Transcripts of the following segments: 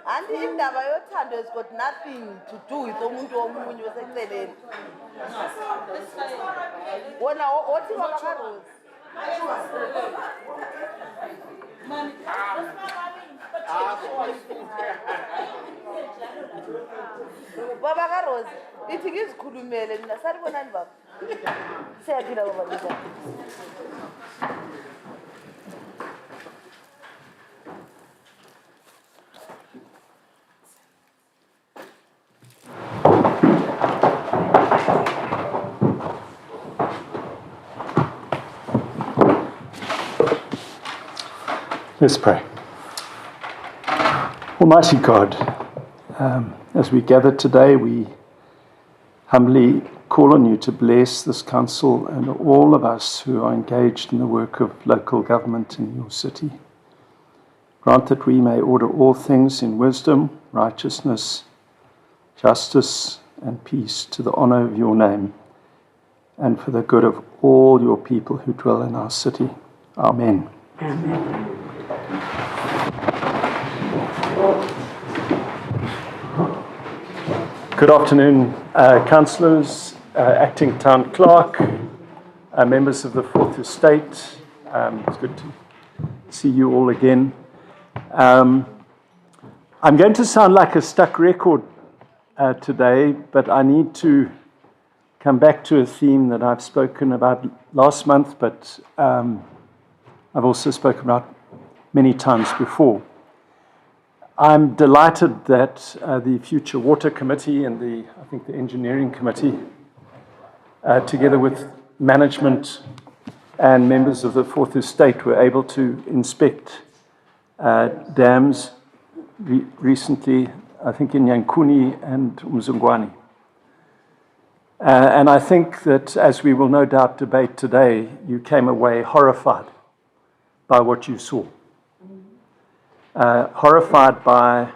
Anti indaba yothando has got nothing to do with umuntu omunye oseceleni. Wona othi baba kaRose. Baba kaRose, ithi ngizikhulumele mina salibonani baba. Siyaphila baba njani? Let's pray. Almighty God, as we gather today, we humbly call on you to bless this council and all of us who are engaged in the work of local government in your city. Grant that we may order all things in wisdom, righteousness, justice, and peace to the honor of your name and for the good of all your people who dwell in our city. Amen. Amen. Good afternoon, councillors, acting town clerk, members of the Fourth Estate. It's good to see you all again. I'm going to sound like a stuck record today, but I need to come back to a theme that I've spoken about last month, but I've also spoken about many times before. I'm delighted that the Future Water Committee and the Engineering Committee, together with management and members of the Fourth Estate, were able to inspect dams recently, I think in Nyankuni and Umzungwani. And I think that, as we will no doubt debate today, you came away horrified by what you saw. Horrified by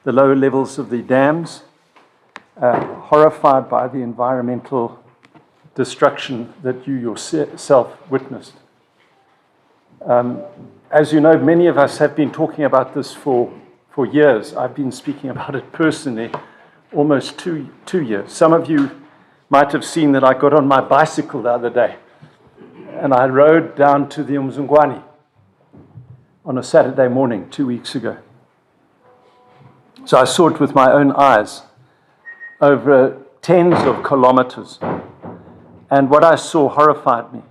the low levels of the dams, horrified by the environmental destruction that you yourself witnessed. As you know, many of us have been talking about this for years. I've been speaking about it personally almost two years. Some of you might have seen that I got on my bicycle the other day and I rode down to the Umzungwani on a Saturday morning 2 weeks ago. So I saw it with my own eyes over tens of kilometers. And what I saw horrified me.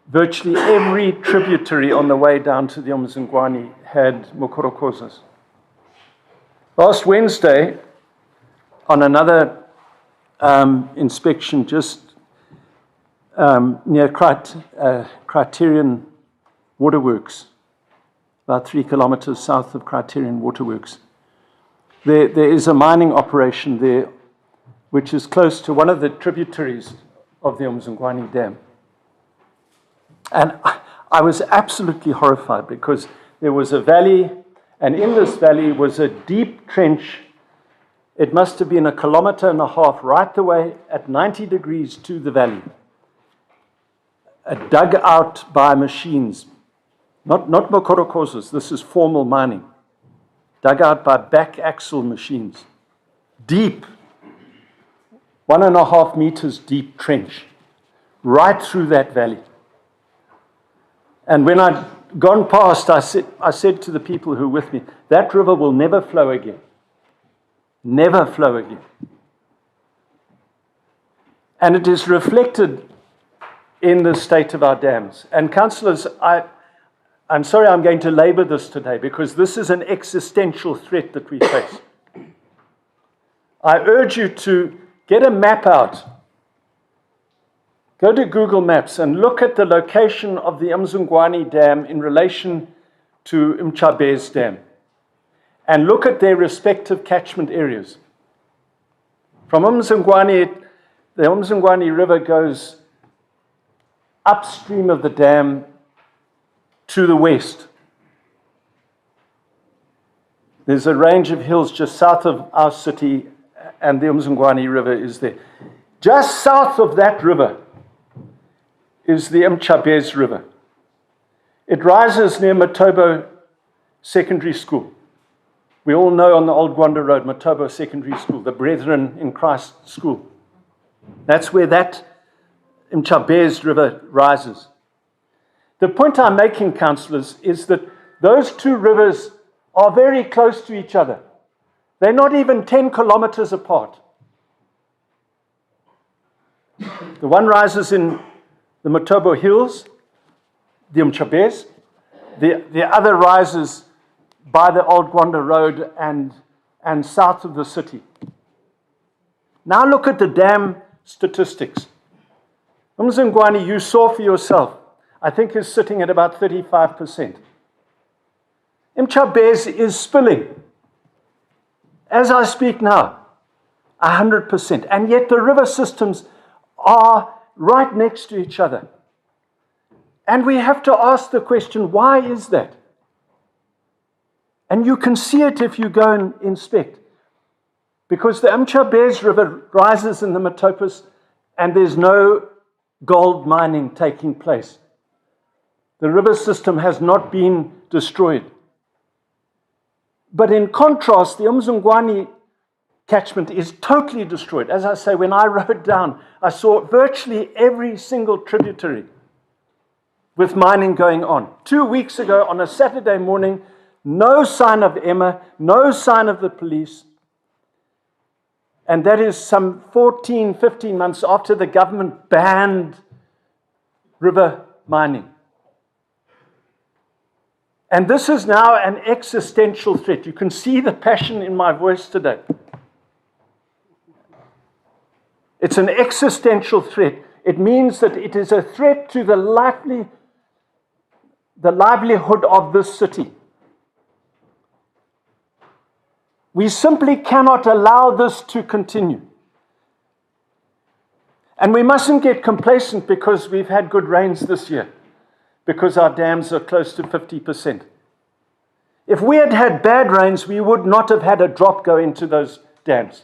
Virtually every tributary on the way down to the Umzungwani had Mokorokozas. Last Wednesday, on another inspection just near Criterion Waterworks, about 3 kilometers south of Criterion Waterworks. There is a mining operation there which is close to one of the tributaries of the Umzungwani Dam. And I was absolutely horrified because there was a valley, and in this valley was a deep trench. It must have been 1.5 kilometers right the way at 90 degrees to the valley. Dug out by machines. Not Mokorokozas, this is formal mining. Dug out by back axle machines. Deep, 1.5 meters deep trench, right through that valley. And when I'd gone past, I said to the people who were with me, that river will never flow again. Never flow again. And it is reflected in the state of our dams. And councillors, I'm sorry I'm going to labor this today because this is an existential threat that we face. I urge you to get a map out. Go to Google Maps and look at the location of the Umzungwani Dam in relation to Mchabez Dam. And look at their respective catchment areas. From Umzungwani, the Umzungwani River goes upstream of the dam to the west. There's a range of hills just south of our city, and the Umzungwani River is there. Just south of that river is the Mchabez River. It rises near Matobo Secondary School. We all know on the Old Gwanda Road, Matobo Secondary School, the Brethren in Christ School. That's where that Mchabezi River rises. The point I'm making, councillors, is that those two rivers are very close to each other. They're not even 10 kilometers apart. The one rises in the Matobo Hills, the Mchabezi. The other rises by the Old Gwanda Road and south of the city. Now look at the dam statistics. Umzingwane, you saw for yourself, I think is sitting at about 35%. Mchabezi is spilling, as I speak now, 100%. And yet the river systems are right next to each other. And we have to ask the question, why is that? And you can see it if you go and inspect. Because the Mchabezi River rises in the Matopos and there's no gold mining taking place. The river system has not been destroyed. But in contrast, the Umzingwane catchment is totally destroyed. As I say, when I rode down, I saw virtually every single tributary with mining going on. 2 weeks ago, on a Saturday morning, no sign of Emma, no sign of the police. And that is some 14, 15 months after the government banned river mining. And this is now an existential threat. You can see the passion in my voice today. It's an existential threat. It means that it is a threat to the livelihood of this city. We simply cannot allow this to continue. And we mustn't get complacent because we've had good rains this year, because our dams are close to 50%. If we had had bad rains, we would not have had a drop go into those dams.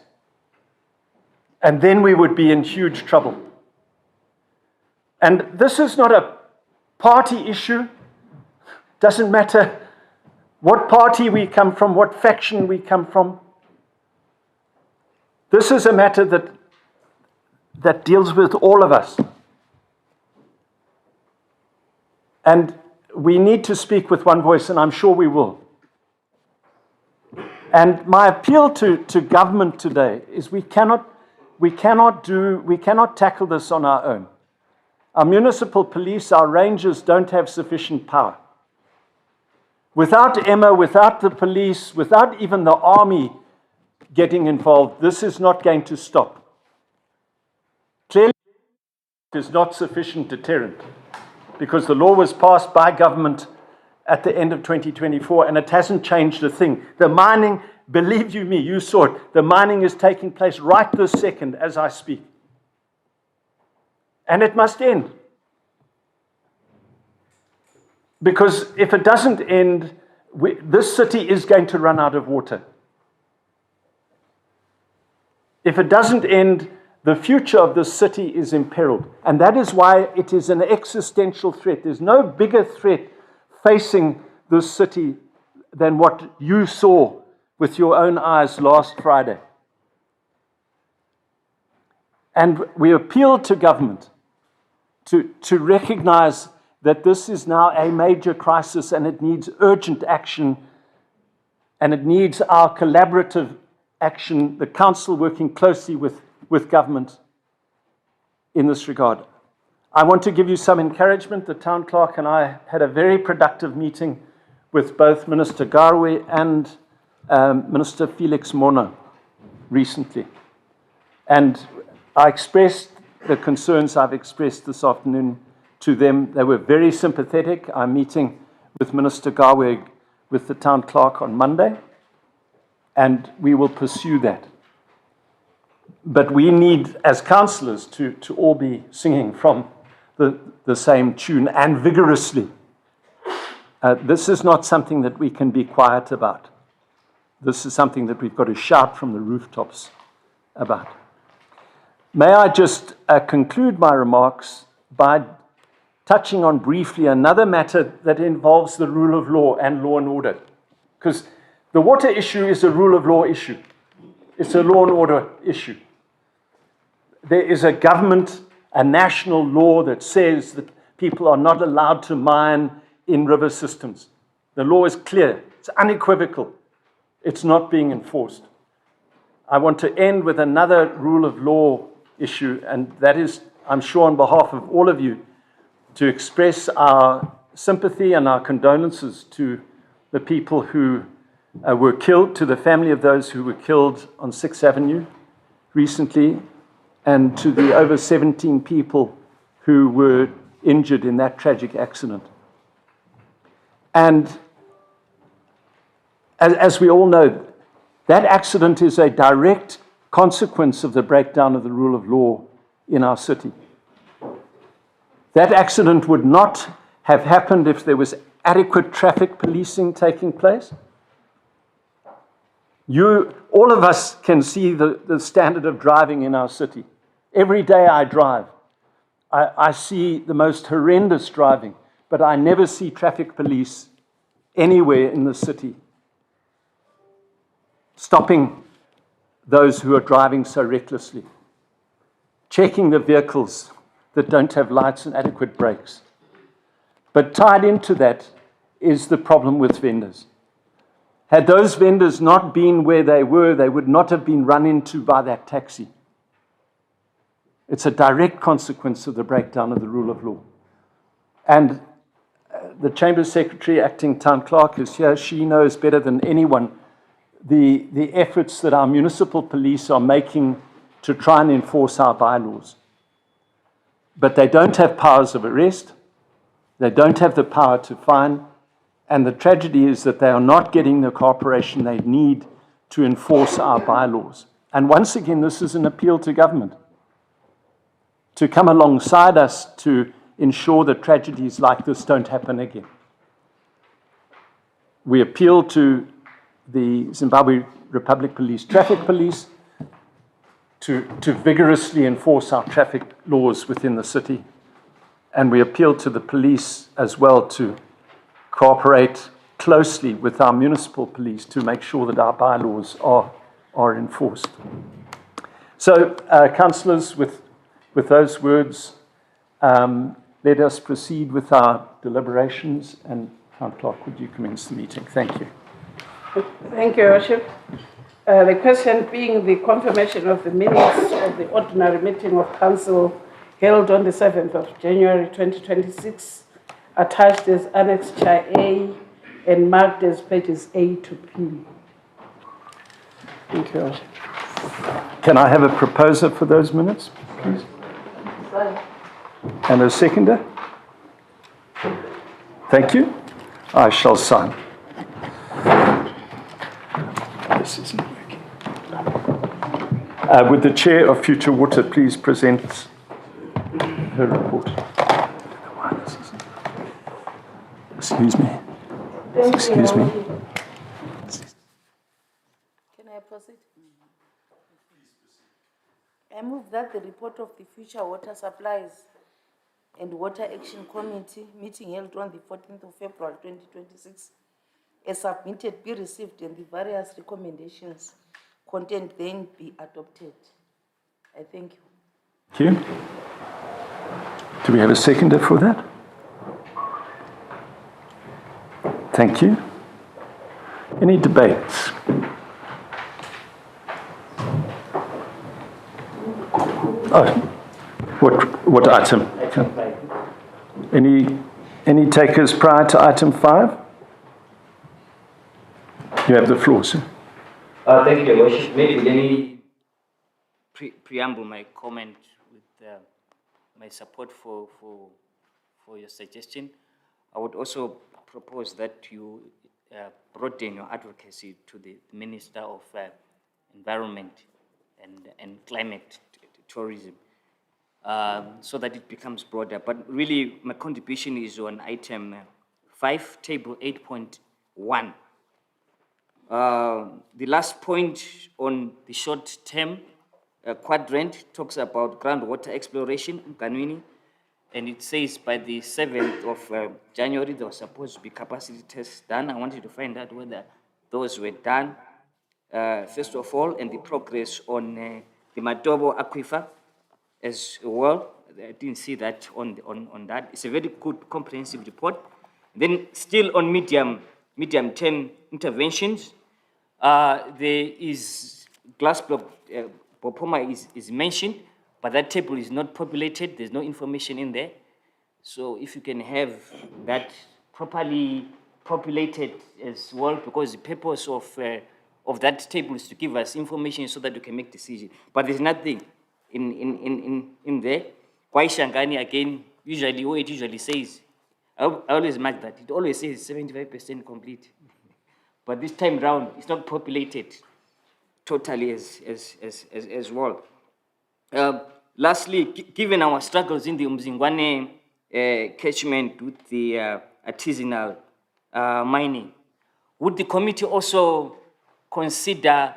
And then we would be in huge trouble. And this is not a party issue. Doesn't matter what party we come from, what faction we come from. This is a matter that deals with all of us. And we need to speak with one voice, and I'm sure we will. And my appeal to government today is we cannot tackle this on our own. Our municipal police, our rangers don't have sufficient power. Without Emma, without the police, without even the army getting involved, this is not going to stop. Clearly, it is not sufficient deterrent because the law was passed by government at the end of 2024 and it hasn't changed a thing. The mining, believe you me, you saw it, the mining is taking place right this second as I speak. And it must end. Because if it doesn't end, this city is going to run out of water. If it doesn't end, the future of this city is imperiled. And that is why it is an existential threat. There's no bigger threat facing this city than what you saw with your own eyes last Friday. And we appeal to government to recognize that this is now a major crisis and it needs urgent action and it needs our collaborative action, the council working closely with government in this regard. I want to give you some encouragement. The town clerk and I had a very productive meeting with both Minister Garwe and Minister Felix Mono recently. And I expressed the concerns I've expressed this afternoon to them. They were very sympathetic. I'm meeting with Minister Garwe with the town clerk on Monday, and we will pursue that. But we need, as councillors, to all be singing from the same tune and vigorously. This is not something that we can be quiet about. This is something that we've got to shout from the rooftops about. May I just conclude my remarks by touching on briefly another matter that involves the rule of law and law and order. Because the water issue is a rule of law issue. It's a law and order issue. There is a government, a national law that says that people are not allowed to mine in river systems. The law is clear. It's unequivocal. It's not being enforced. I want to end with another rule of law issue, and that is, I'm sure on behalf of all of you, to express our sympathy and our condolences to the people who were killed, to the family of those who were killed on 6th Avenue recently, and to the over 17 people who were injured in that tragic accident. And as we all know, that accident is a direct consequence of the breakdown of the rule of law in our city. That accident would not have happened if there was adequate traffic policing taking place. All of us can see the standard of driving in our city. Every day I drive, I see the most horrendous driving, but I never see traffic police anywhere in the city stopping those who are driving so recklessly, checking the vehicles that don't have lights and adequate brakes. But tied into that is the problem with vendors. Had those vendors not been where they were, they would not have been run into by that taxi. It's a direct consequence of the breakdown of the rule of law. And the Chamber Secretary, Acting Town Clerk, is here. She knows better than anyone the efforts that our municipal police are making to try and enforce our bylaws. But they don't have powers of arrest. They don't have the power to fine. And the tragedy is that they are not getting the cooperation they need to enforce our bylaws. And once again, this is an appeal to government to come alongside us to ensure that tragedies like this don't happen again. We appeal to the Zimbabwe Republic Police, Traffic Police, to vigorously enforce our traffic laws within the city. And we appeal to the police as well to cooperate closely with our municipal police to make sure that our bylaws are enforced. So, councillors, with those words, let us proceed with our deliberations. And Town Clerk, would you commence the meeting? Thank you. Thank you, Your Worship. The question being the confirmation of the minutes of the ordinary meeting of Council held on the 7th of January 2026, attached as Annex Char A and marked as pages A to P. Thank you, Your Worship. Can I have a proposer for those minutes, please? And a seconder? Thank you. I shall sign. This isn't working. Would the Chair of Future Water please present her report? Excuse me. Excuse me. Can I proceed? I move that the report of the Future Water Supplies and Water Action Committee meeting held on the 14th of February 2026 as submitted be received and the various recommendations contained then be adopted. I thank you. Thank you. Do we have a seconder for that? Thank you. Any debates? Oh, what item? Any takers prior to item 5? You have the floor, sir. Thank you, Your Worship. Maybe let me preamble my comment with my support for your suggestion. I would also propose that you broaden your advocacy to the Minister of Environment and Climate Tourism so that it becomes broader. But really, my contribution is on item 5, table 8.1. The last point on the short-term quadrant talks about groundwater exploration in Kanwini, and it says by the 7th of January, there was supposed to be capacity tests done. I wanted to find out whether those were done, first of all, and the progress on the Matobo Aquifer as well. I didn't see that on that. It's a very good comprehensive report. Then still on medium-term interventions, there is glass block, Bopoma is mentioned, but that table is not populated. There's no information in there. So if you can have that properly populated as well, because the purpose of that table is to give us information so that we can make decisions. But there's nothing in there. Why Shangani, again, usually, what it usually says, I always mark that. It always says 75% complete. But this time round, it's not populated totally as well. Lastly, given our struggles in the Umzingwane catchment with the artisanal mining, would the committee also consider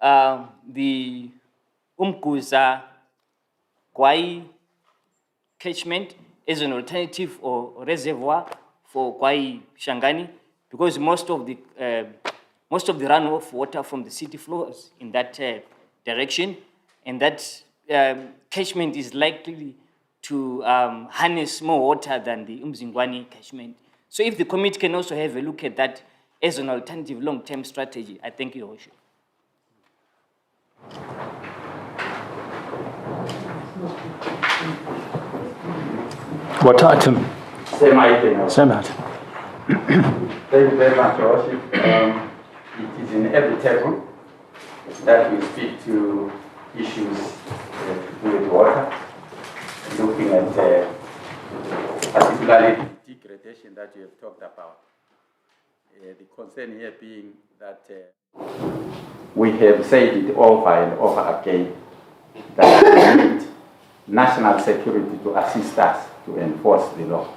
the Umkuza Kwai catchment as an alternative or reservoir for Kwai Shangani? Because most of the runoff water from the city flows in that direction, and that catchment is likely to harness more water than the Umzingwane catchment. So if the committee can also have a look at that as an alternative long-term strategy, I thank you, Your Worship. What item? Same item. Same item. Thank you very much, Your Worship. It is in every table that we speak to issues to do with water, looking at particularly the degradation that you have talked about. The concern here being that we have said it over and over again that we need national security to assist us to enforce the law.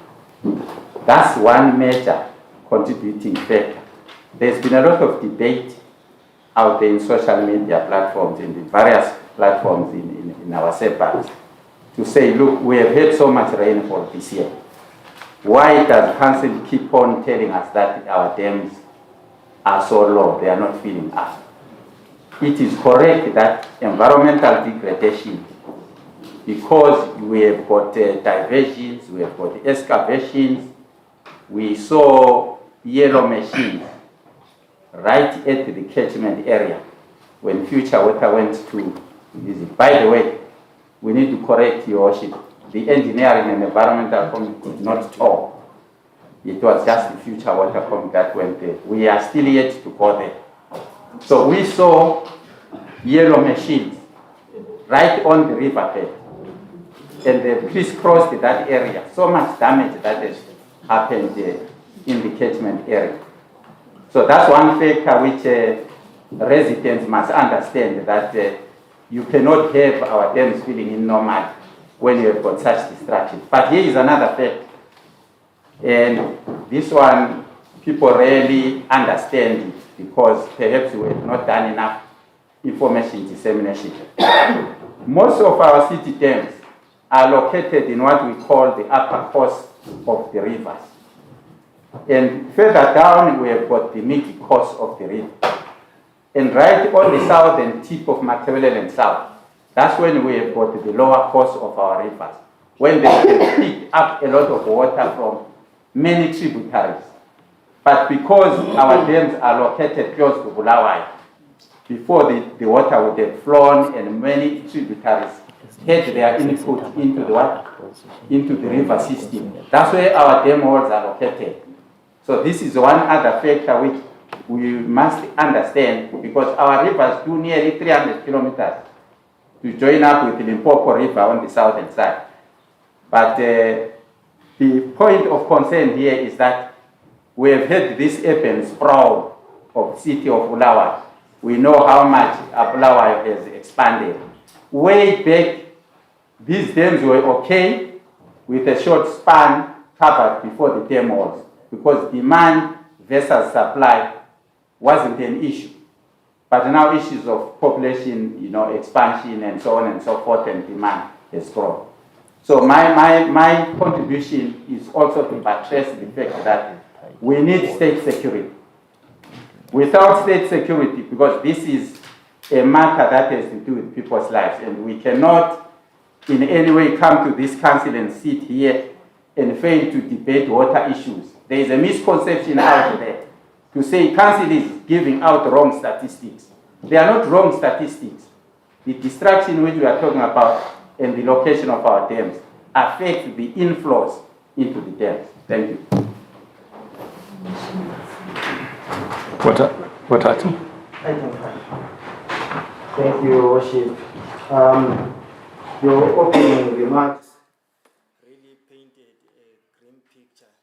That's one major contributing factor. There's been a lot of debate out there in social media platforms, in the various platforms in our setbacks, to say, look, we have had so much rainfall this year. Why does council keep on telling us that our dams are so low, they are not filling up? It is correct that environmental degradation, because we have got diversions, we have got excavations, we saw yellow machines right at the catchment area when future water went to visit. By the way, we need to correct Your Worship. The engineering and environmental committee could not talk. It was just the future water committee that went there. We are still yet to go there. So we saw yellow machines right on the riverbed, and they crisscrossed that area. So much damage that has happened in the catchment area. So that's one factor which residents must understand, that you cannot have our dams filling in normally when you have got such destruction. But here is another fact, and this one people rarely understand it because perhaps we have not done enough information dissemination. Most of our city dams are located in what we call the upper course of the rivers. And further down, we have got the mid course of the river. And right on the southern tip of Matabeleland South, that's when we have got the lower course of our rivers, when they can pick up a lot of water from many tributaries. But because our dams are located close to Bulawayo, before the water would have flown and many tributaries had their input into the water, into the river system. That's where our dam walls are located. So this is one other factor which we must understand, because our rivers do nearly 300 kilometers to join up with the Limpopo River on the southern side. But the point of concern here is that we have had this urban sprawl of city of Bulawayo. We know how much Bulawayo has expanded. Way back, these dams were okay with a short span covered before the dam walls, because demand versus supply wasn't an issue. But now issues of population, expansion and so on and so forth, and demand has grown. So my contribution is also to buttress the fact that we need state security. Without state security, because this is a matter that has to do with people's lives, and we cannot in any way come to this council and sit here and fail to debate water issues. There is a misconception out there to say council is giving out wrong statistics. They are not wrong statistics. The destruction which we are talking about and the location of our dams affect the inflows into the dams. Thank you. What item? Item 5. Thank you, Your Worship. Your opening remarks really painted a grim picture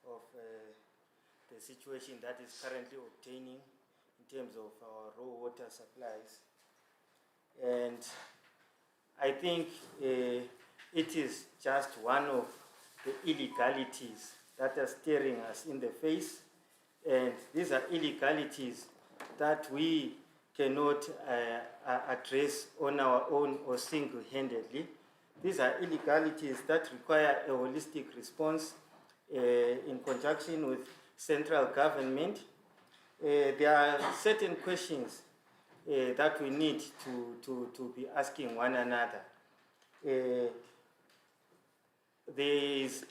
of the situation that is currently obtaining in terms of our raw water supplies. And I think it is just one of the illegalities that are staring us in the face. And these are illegalities that we cannot address on our own or single-handedly. These are illegalities that require a holistic response in conjunction with central government. There are certain questions that we need to be asking one another. There is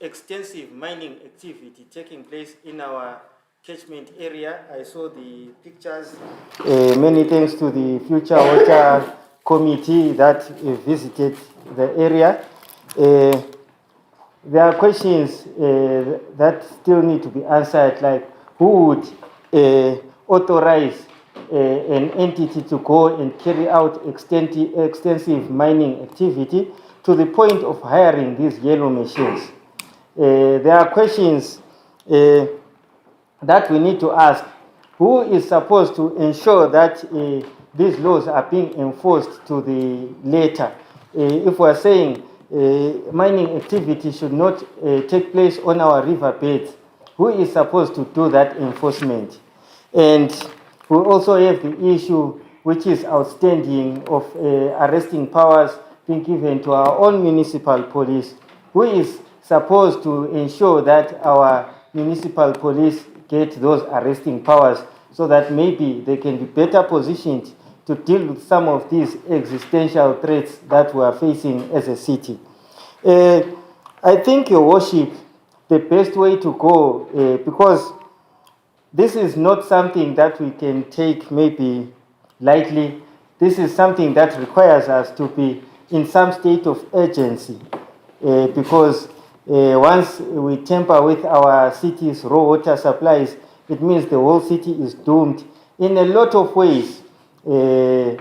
extensive mining activity taking place in our catchment area. I saw the pictures. Many thanks to the Future Water Committee that visited the area. There are questions that still need to be answered, like who would authorize an entity to go and carry out extensive mining activity to the point of hiring these yellow machines. There are questions that we need to ask. Who is supposed to ensure that these laws are being enforced to the letter? If we're saying mining activity should not take place on our riverbeds, who is supposed to do that enforcement? And we also have the issue which is outstanding of arresting powers being given to our own municipal police. Who is supposed to ensure that our municipal police get those arresting powers so that maybe they can be better positioned to deal with some of these existential threats that we are facing as a city? I think, Your Worship, the best way to go, because this is not something that we can take maybe lightly. This is something that requires us to be in some state of urgency, because once we tamper with our city's raw water supplies, it means the whole city is doomed in a lot of ways. If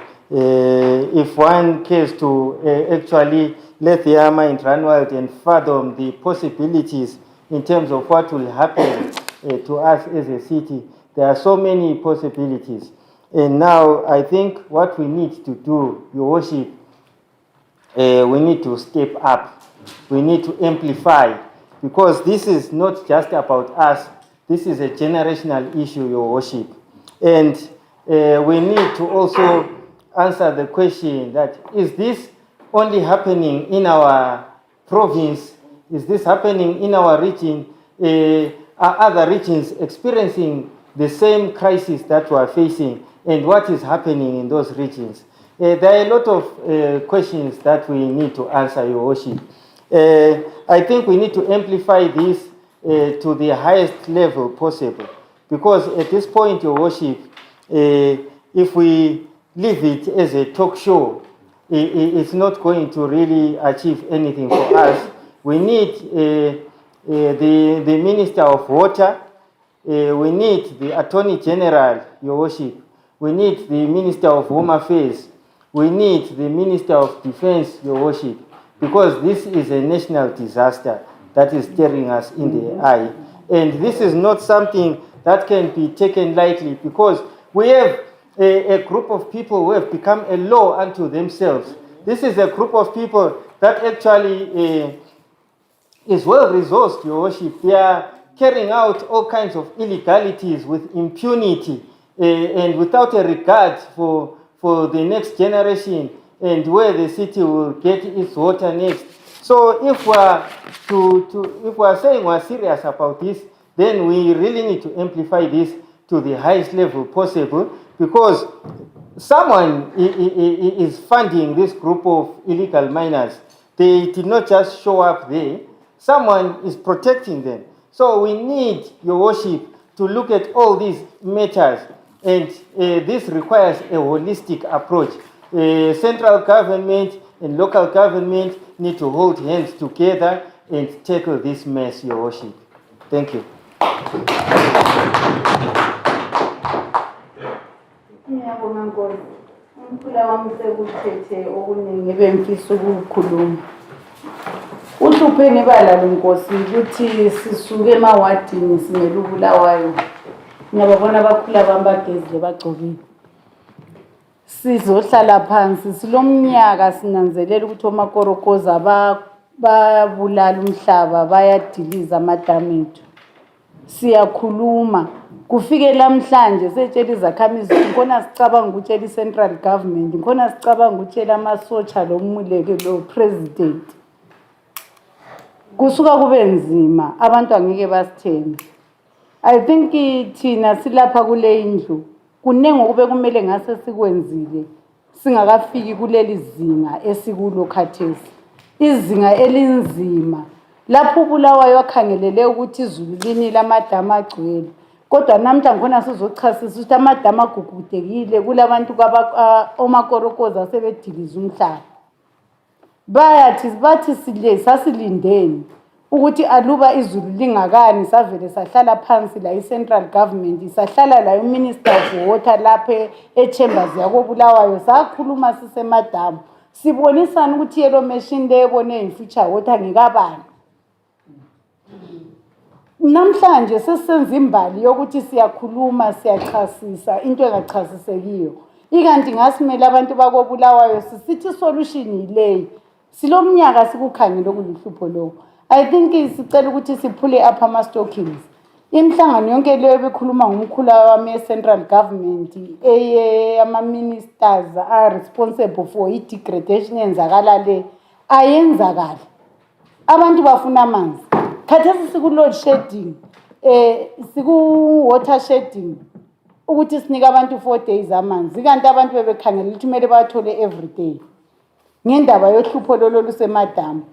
one cares to actually let their mind run wild and fathom the possibilities in terms of what will happen to us as a city, there are so many possibilities. And now I think what we need to do, Your Worship, we need to step up. We need to amplify, because this is not just about us. This is a generational issue, Your Worship. And we need to also answer the question that, is this only happening in our province? Is this happening in our region? Are other regions experiencing the same crisis that we are facing? And what is happening in those regions? There are a lot of questions that we need to answer, Your Worship. I think we need to amplify this to the highest level possible, because at this point, Your Worship, if we leave it as a talk show, it's not going to really achieve anything for us. We need the Minister of Water, we need the Attorney General, Your Worship, we need the Minister of Home Affairs, we need the Minister of Defense, Your Worship, because this is a national disaster that is staring us in the eye. And this is not something that can be taken lightly, because we have a group of people who have become a law unto themselves. This is a group of people that actually is well resourced, Your Worship. They are carrying out all kinds of illegalities with impunity and without a regard for the next generation and where the city will get its water next. So if if we are saying we are serious about this, then we really need to amplify this to the highest level possible, because someone is funding this group of illegal miners. They did not just show up there. Someone is protecting them. So we need, Your Worship, to look at all these matters, and this requires a holistic approach. Central government and local government need to hold hands together and tackle this mess, Your Worship. Thank you. Ngiyabonga Nkosi. Umkhula wami sekuthethe okuningi ebemfisa ukukhuluma. Uhlupheni balalo Nkosi ukuthi sisuke emawadini simele uBulawayo. Ngiyababona abakhula bami bagezile bagcokile. Sizohlala phansi silomnyaka sinanzelela ukuthi omakorokoza babulala umhlaba bayadiliza amadamu ethu. Siyakhuluma kufike namhlanje setshela izakhamizi ngikona sicabanga ukutshela i-central government ngikona sicabanga ukutshela amasotsha lo Muleke lo president. Kusuka kube nzima abantu angeke basithembe. I think thina silapha kule indlu kunenge kube kumele ngase sikwenzile singakafiki kuleli zinga esikulo khathesi. Izinga elinzima lapho uBulawayo akhangelele ukuthi izulu linile amadamu agcwele. Kodwa namhla ngona sizochasisa ukuthi amadamu agugudekile kulabantu omakorokoza asebediliza umhlaba. Bathi sasilindeni ukuthi aluba izulu lingakani savele sahlala phansi la i-central government sahlala la i-minister of water lapha e-chambers yakoBulawayo sakhuluma sisemadamu sibonisana ukuthi yelo machine leyebone in-future water ngikabani. Namhlanje sesisenza imbali yokuthi siyakhuluma siyachasisa into engachasisekiyo. Ikanti ngasimele abantu bakoBulawayo sisithi solution yileyi. Silomnyaka sikukhangela okulihlupho lokho. I think sicela ukuthi siphule up ama-stockings. Imihlangano yonke leyo bekhuluma ngumkhula wami e-central government ama-ministers are responsible for i-degradation yenzakala le ayenzakala. Abantu bafuna amanzi. Khathesi siku-load shedding, siku-water shedding, ukuthi sinike abantu 4 days amanzi. Kanti abantu bebekhangela ukuthi kumele bathole every day. Ngendaba yohlupho lolo lusemadamu.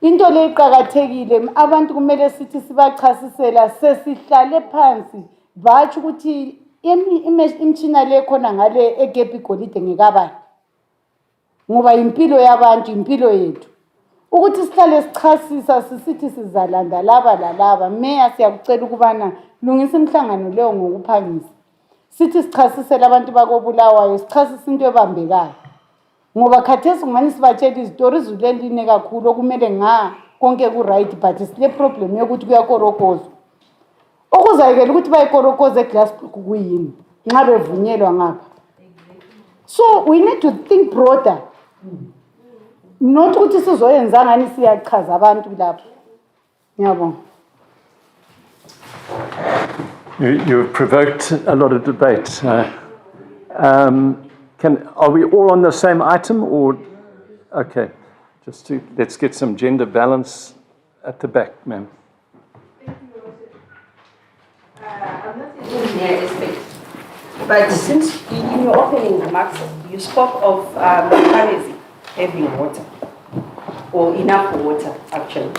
Into le iqhakathekile abantu kumele sithi sibachasisela sesihlale phansi bathi ukuthi imtshina le khona ngale eGepi Golide ngekabani. Ngoba impilo yabantu impilo yethu. Ukuthi sihlale sichasisa sisithi sizalanda laba lalaba. Meya siyakucela ukubana lungisa imhlangano leyo ngokuphangisa. Sithi sichasisela abantu bakoBulawayo sichasisa into ebambekayo. Ngoba khathesi ngumani sibatshela izitori izulu eline kakhulu okumele konke ku-right but sile problem yokuthi kuyakorokozwa. Okuzayekela ukuthi bayikorokoze eglass kuyini nxa bevunyelwa ngapha. So we need to think broader. Not ukuthi sizoyenza ngani siyachaza abantu lapho. Ngiyabonga. You've provoked a lot of debate. Are we all on the same item or? Okay, let's get some gender balance at the back, ma'am. I'm not in the aspect, but since in your opening remarks, you spoke of Mkhwezi having water, or enough water, actually.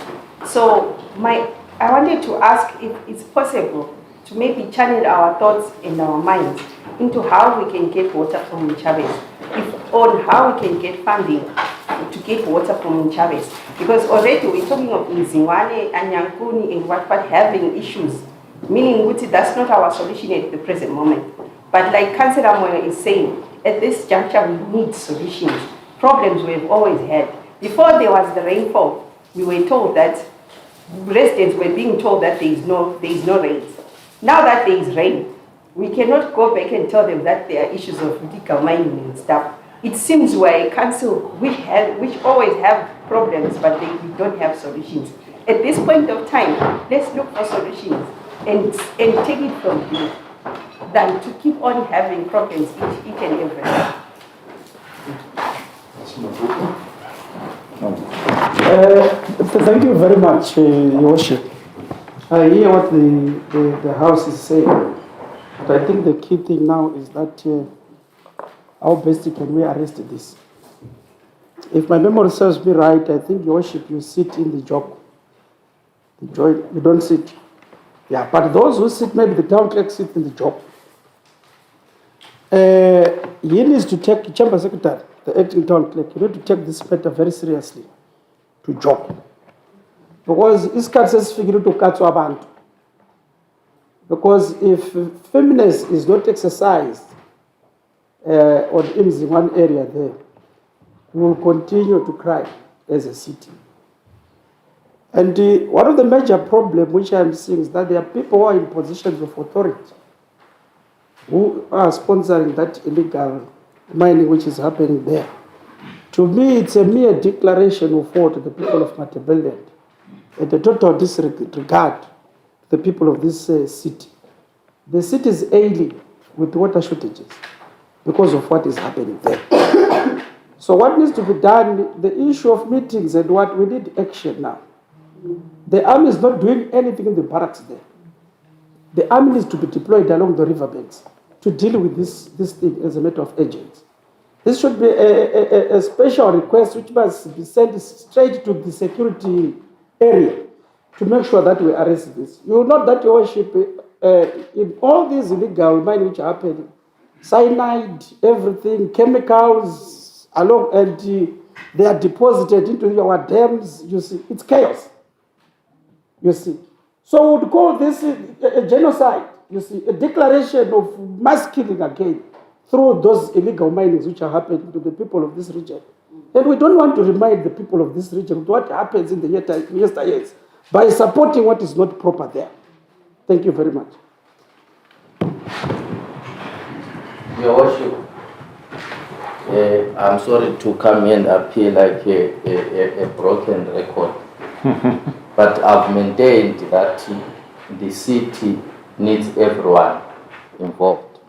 So I wanted to ask if it's possible to maybe channel our thoughts and our minds into how we can get water from Chavez, on how we can get funding to get water from Chavez. Because already we're talking of Nzingwane and Nyankuni and what having issues, meaning that's not our solution at the present moment. But like Councillor Moyo is saying, at this juncture we need solutions. Problems we've always had. Before there was the rainfall, we were told that residents were being told that there is no rain. Now that there is rain, we cannot go back and tell them that there are issues of illegal mining and stuff. It seems we're a council which always have problems, but we don't have solutions. At this point of time, let's look for solutions and take it from here, than to keep on having problems each and every day. Thank you very much, Your Worship. I hear what the House is saying, but I think the key thing now is that how best can we arrest this? If my memory serves me right, I think, Your Worship, you sit in the job. You don't sit. Yeah, but those who sit, maybe the town clerk sits in the job. He needs to take, Chamber Secretary, the acting town clerk, you need to take this matter very seriously to job. Because isikhathi sesifikile ukukatswa abantu. Because if feminist is not exercised in one area there, we will continue to cry as a city. And one of the major problems which I'm seeing is that there are people who are in positions of authority who are sponsoring that illegal mining which is happening there. To me, it's a mere declaration of war to the people of Matabeleland and a total disregard to the people of this city. The city is ailing with water shortages because of what is happening there. So what needs to be done, the issue of meetings and what we need action now. The army is not doing anything in the barracks there. The army needs to be deployed along the riverbanks to deal with this thing as a matter of urgency. This should be a special request which must be sent straight to the security area to make sure that we arrest this. You will note that, Your Worship, in all these illegal mining which are happening, cyanide, everything, chemicals, along, and they are deposited into our dams, you see, it's chaos. You see. So we would call this a genocide, you see, a declaration of mass killing again through those illegal minings which are happening to the people of this region. And we don't want to remind the people of this region of what happens in the yesteryears by supporting what is not proper there. Thank you very much. Your Worship, I'm sorry to come here and appear like a broken record. But I've maintained that the city needs everyone involved,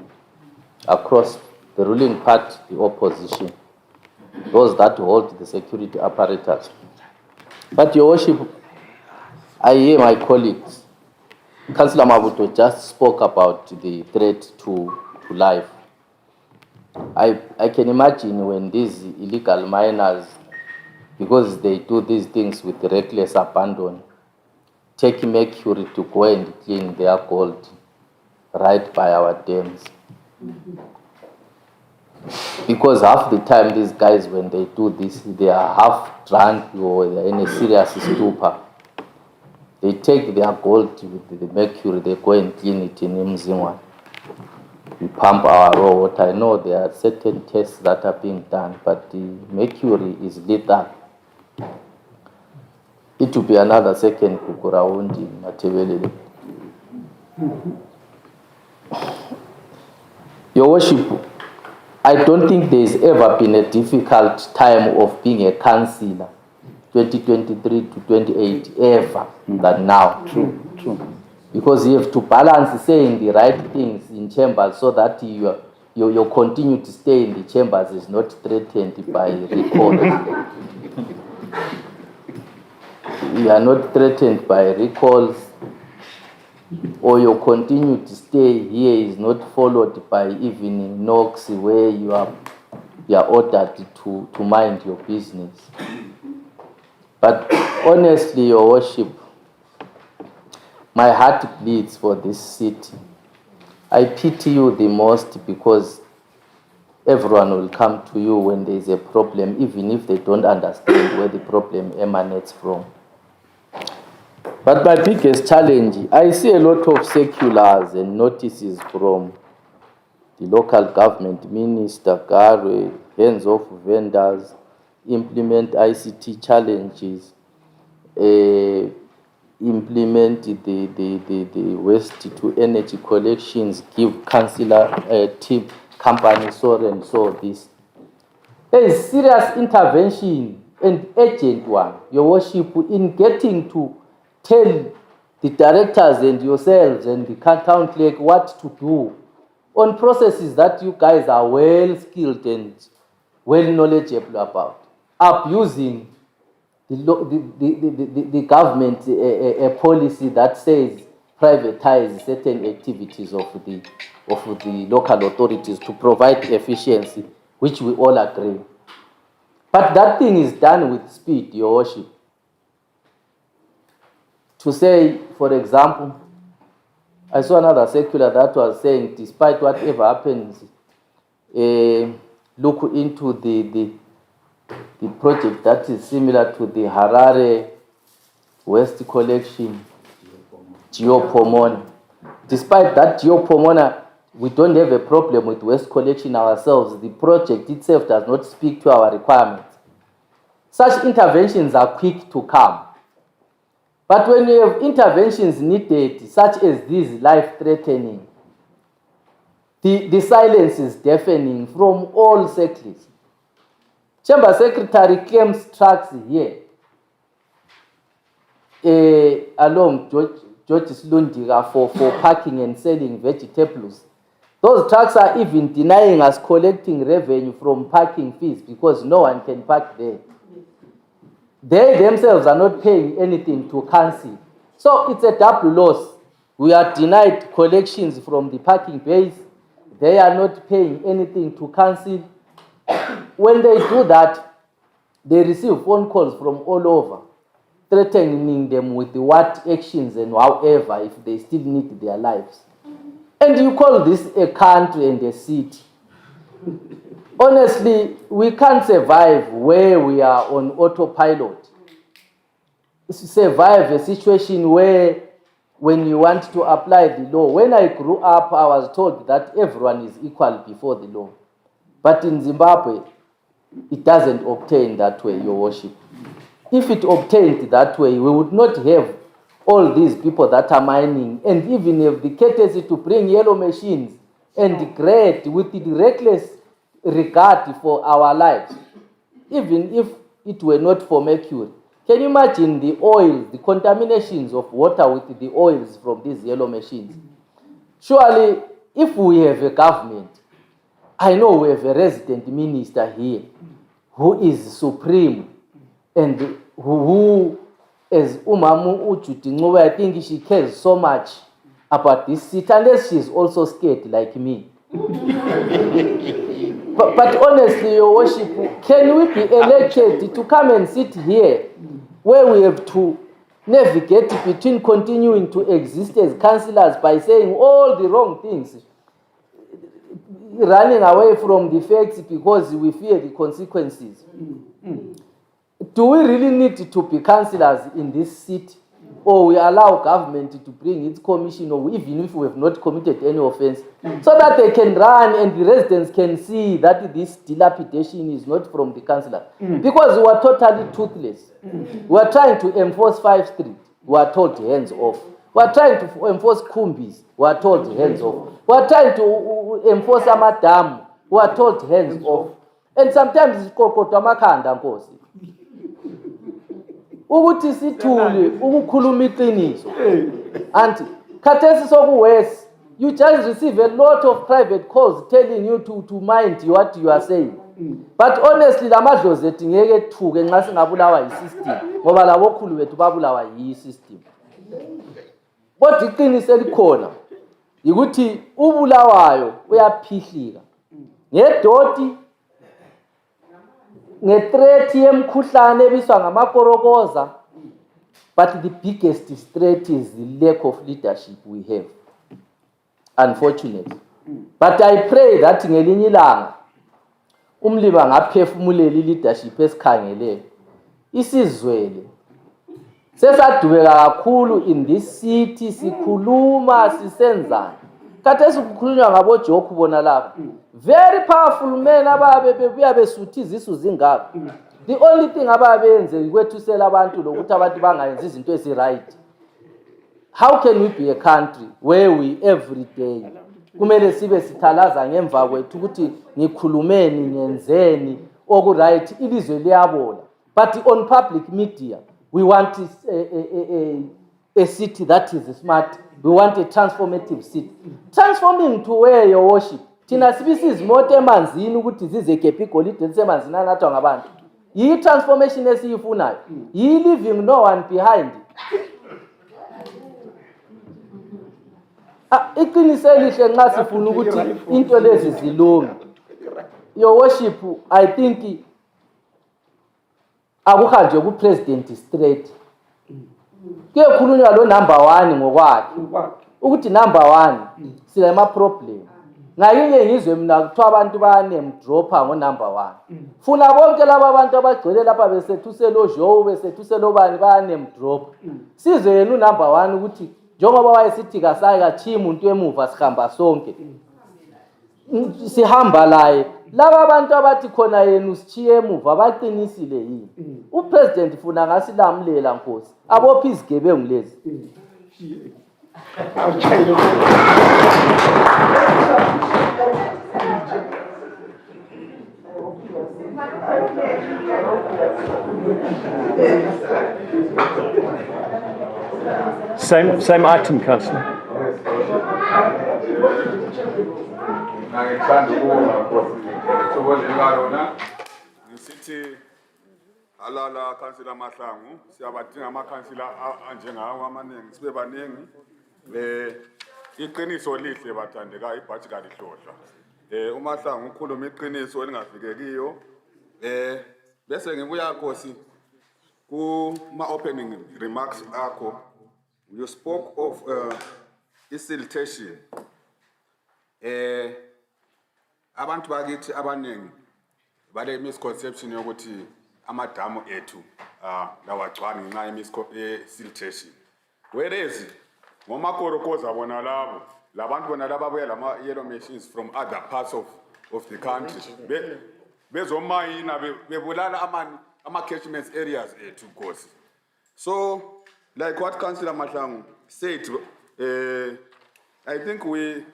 across the ruling party, the opposition, those that hold the security apparatus. But, Your Worship, I hear my colleagues, Councillor Mabuto just spoke about the threat to life. I can imagine when these illegal miners, because they do these things with reckless abandon, take mercury to go and clean their gold right by our dams. Because half the time these guys, when they do this, they are half drunk or they are in a serious stupor. They take their gold with the mercury, they go and clean it in Mzimwa. We pump our raw water. I know there are certain tests that are being done, but the mercury is lethal. It will be another second Kukurawundi in Matabeleland. Your Worship, I don't think there's ever been a difficult time of being a councillor, 2023 to 28, ever than now. True. Because you have to balance saying the right things in chambers so that your continue to stay in the chambers is not threatened by recall. You are not threatened by recalls, or your continue to stay here is not followed by evening knocks where you are ordered to mind your business. But honestly, Your Worship, my heart bleeds for this city. I pity you the most because everyone will come to you when there is a problem, even if they don't understand where the problem emanates from. But my biggest challenge, I see a lot of circulars and notices from the local government minister, Garwe, hands-off vendors, implement ICT challenges, implement the waste to energy collections, give councillor team companies so and so this. There is serious intervention and urgent one, Your Worship, in getting to tell the directors and yourselves and the town clerk what to do on processes that you guys are well skilled and well knowledgeable about. Abusing the government a policy that says privatize certain activities of the local authorities to provide efficiency, which we all agree. But that thing is done with speed, Your Worship. To say, for example, I saw another circular that was saying, despite whatever happens, look into the project that is similar to the Harare Waste Collection, Geopomona. Despite that Geopomona, we don't have a problem with waste collection ourselves. The project itself does not speak to our requirements. Such interventions are quick to come. But when you have interventions needed, such as these life-threatening, the silence is deafening from all sectors. Chamber Secretary claims trucks here along George Slundiga for parking and selling vegetables. Those trucks are even denying us collecting revenue from parking fees because no one can park there. They themselves are not paying anything to council. So it's a double loss. We are denied collections from the parking bays. They are not paying anything to council. When they do that, they receive phone calls from all over, threatening them with what actions and however if they still need their lives. And you call this a country and a city. Honestly, we can't survive where we are on autopilot. Survive a situation where when you want to apply the law. When I grew up, I was told that everyone is equal before the law. But in Zimbabwe, it doesn't obtain that way, Your Worship. If it obtained that way, we would not have all these people that are mining and even have the courtesy to bring yellow machines and grade with the reckless regard for our lives, even if it were not for mercury. Can you imagine the oil, the contaminations of water with the oils from these yellow machines? Surely, if we have a government, I know we have a resident minister here who is supreme and who as Umamu Uchutingowe, I think she cares so much about this seat, unless she's also scared like me. But honestly, Your Worship, can we be elected to come and sit here where we have to navigate between continuing to exist as councillors by saying all the wrong things, running away from the facts because we fear the consequences? Do we really need to be councillors in this seat, or we allow government to bring its commission, or even if we have not committed any offense, so that they can run and the residents can see that this dilapidation is not from the councillor? Because we are totally toothless. We are trying to enforce 5 Street, we are told hands off. We are trying to enforce Kumbis, we are told hands off. We are trying to enforce Amadam, we are told hands off. And sometimes it's called Makhanda Nkosi. Ukuthi sithule ukukhuluma iqiniso anti khathesi sokuwes, you just receive a lot of private calls telling you to mind what you are saying. But honestly, lamadlozi ethu ngeke ethuke nxa singabulawa yi-system, ngoba labo khulu bethu babulawa yi-system. Kodwa iqiniso elikhona ukuthi ubulawayo uyaphihlika ngedoti, nge-threat yemkhuhlane ebiswa ngamakorokoza. But the biggest threat is the lack of leadership we have, unfortunately. But I pray that ngelinye ilanga umliba ngaphefumulela leadership esikhangeleyo isizwele. Sesadubeka kakhulu in this city, sikhuluma sisenzana. Khathesi kukhulunywa ngaboJoku bona lapha. Very powerful men ababe bebuya besuthi izisu zingaka. The only thing ababenze ukwethusela abantu lokuthi abantu bangayenzi izinto eziright. How can we be a country where we every day kumele sibe sithalaza ngemva kwethu ukuthi ngikhulumeni ngenzeni okuright ilizwe liyabola? But on public media we want a city that is smart. We want a transformative city. Transforming to where, Your Worship? Thina sibisa izimoto emanzini ukuthi zizekephi igolide lisemanzini anathwa ngabantu. yi-transformation esiyifunayo, yi-leaving no one behind. Iqiniso elihle nxa sifuna ukuthi into lezi zilunge. Your worship, I think akuhanjwe ku-president straight. Kuyekhulunywa lo number 1 ngokwakhe. Ukuthi number 1 silama problem. Ngayinye ngizwe mina kuthiwa abantu bane dropper ngo number 1. Funa bonke laba abantu abagcwele lapha besethuselo Joe besethuselo bani bane drop. Size yena number 1 ukuthi njengoba wayesithi kasaya team umuntu emuva sihamba sonke. Sihamba laye. Laba abantu abathi khona yena usichiye emuva baqinisile yini? Upresident funa ngasilamulela Nkosi. Abophi izigebengu lezi. Same item, Councillor. Ngisithi alala Councillor Mahlangu siyabadinga amakhansila anjengawo amaningi sibe baningi iqiniso lihle bathandeka ibhathi kalihlohla uMahlangu ukhuluma iqiniso elingafikekiyo bese ngibuya Nkosi kuma opening remarks akho you spoke of siltation abantu bakithi abaningi bale misconception yokuthi amadamu ethu lawagcwala ngenxa ye-siltation whereas ngomakorokoza bona labo labantu bona laba babuya lama yellow machines from other parts of the country bezomayina bebulala ama-catchment areas ethu Nkosi. So like what Councillor Mahlangu said, I think we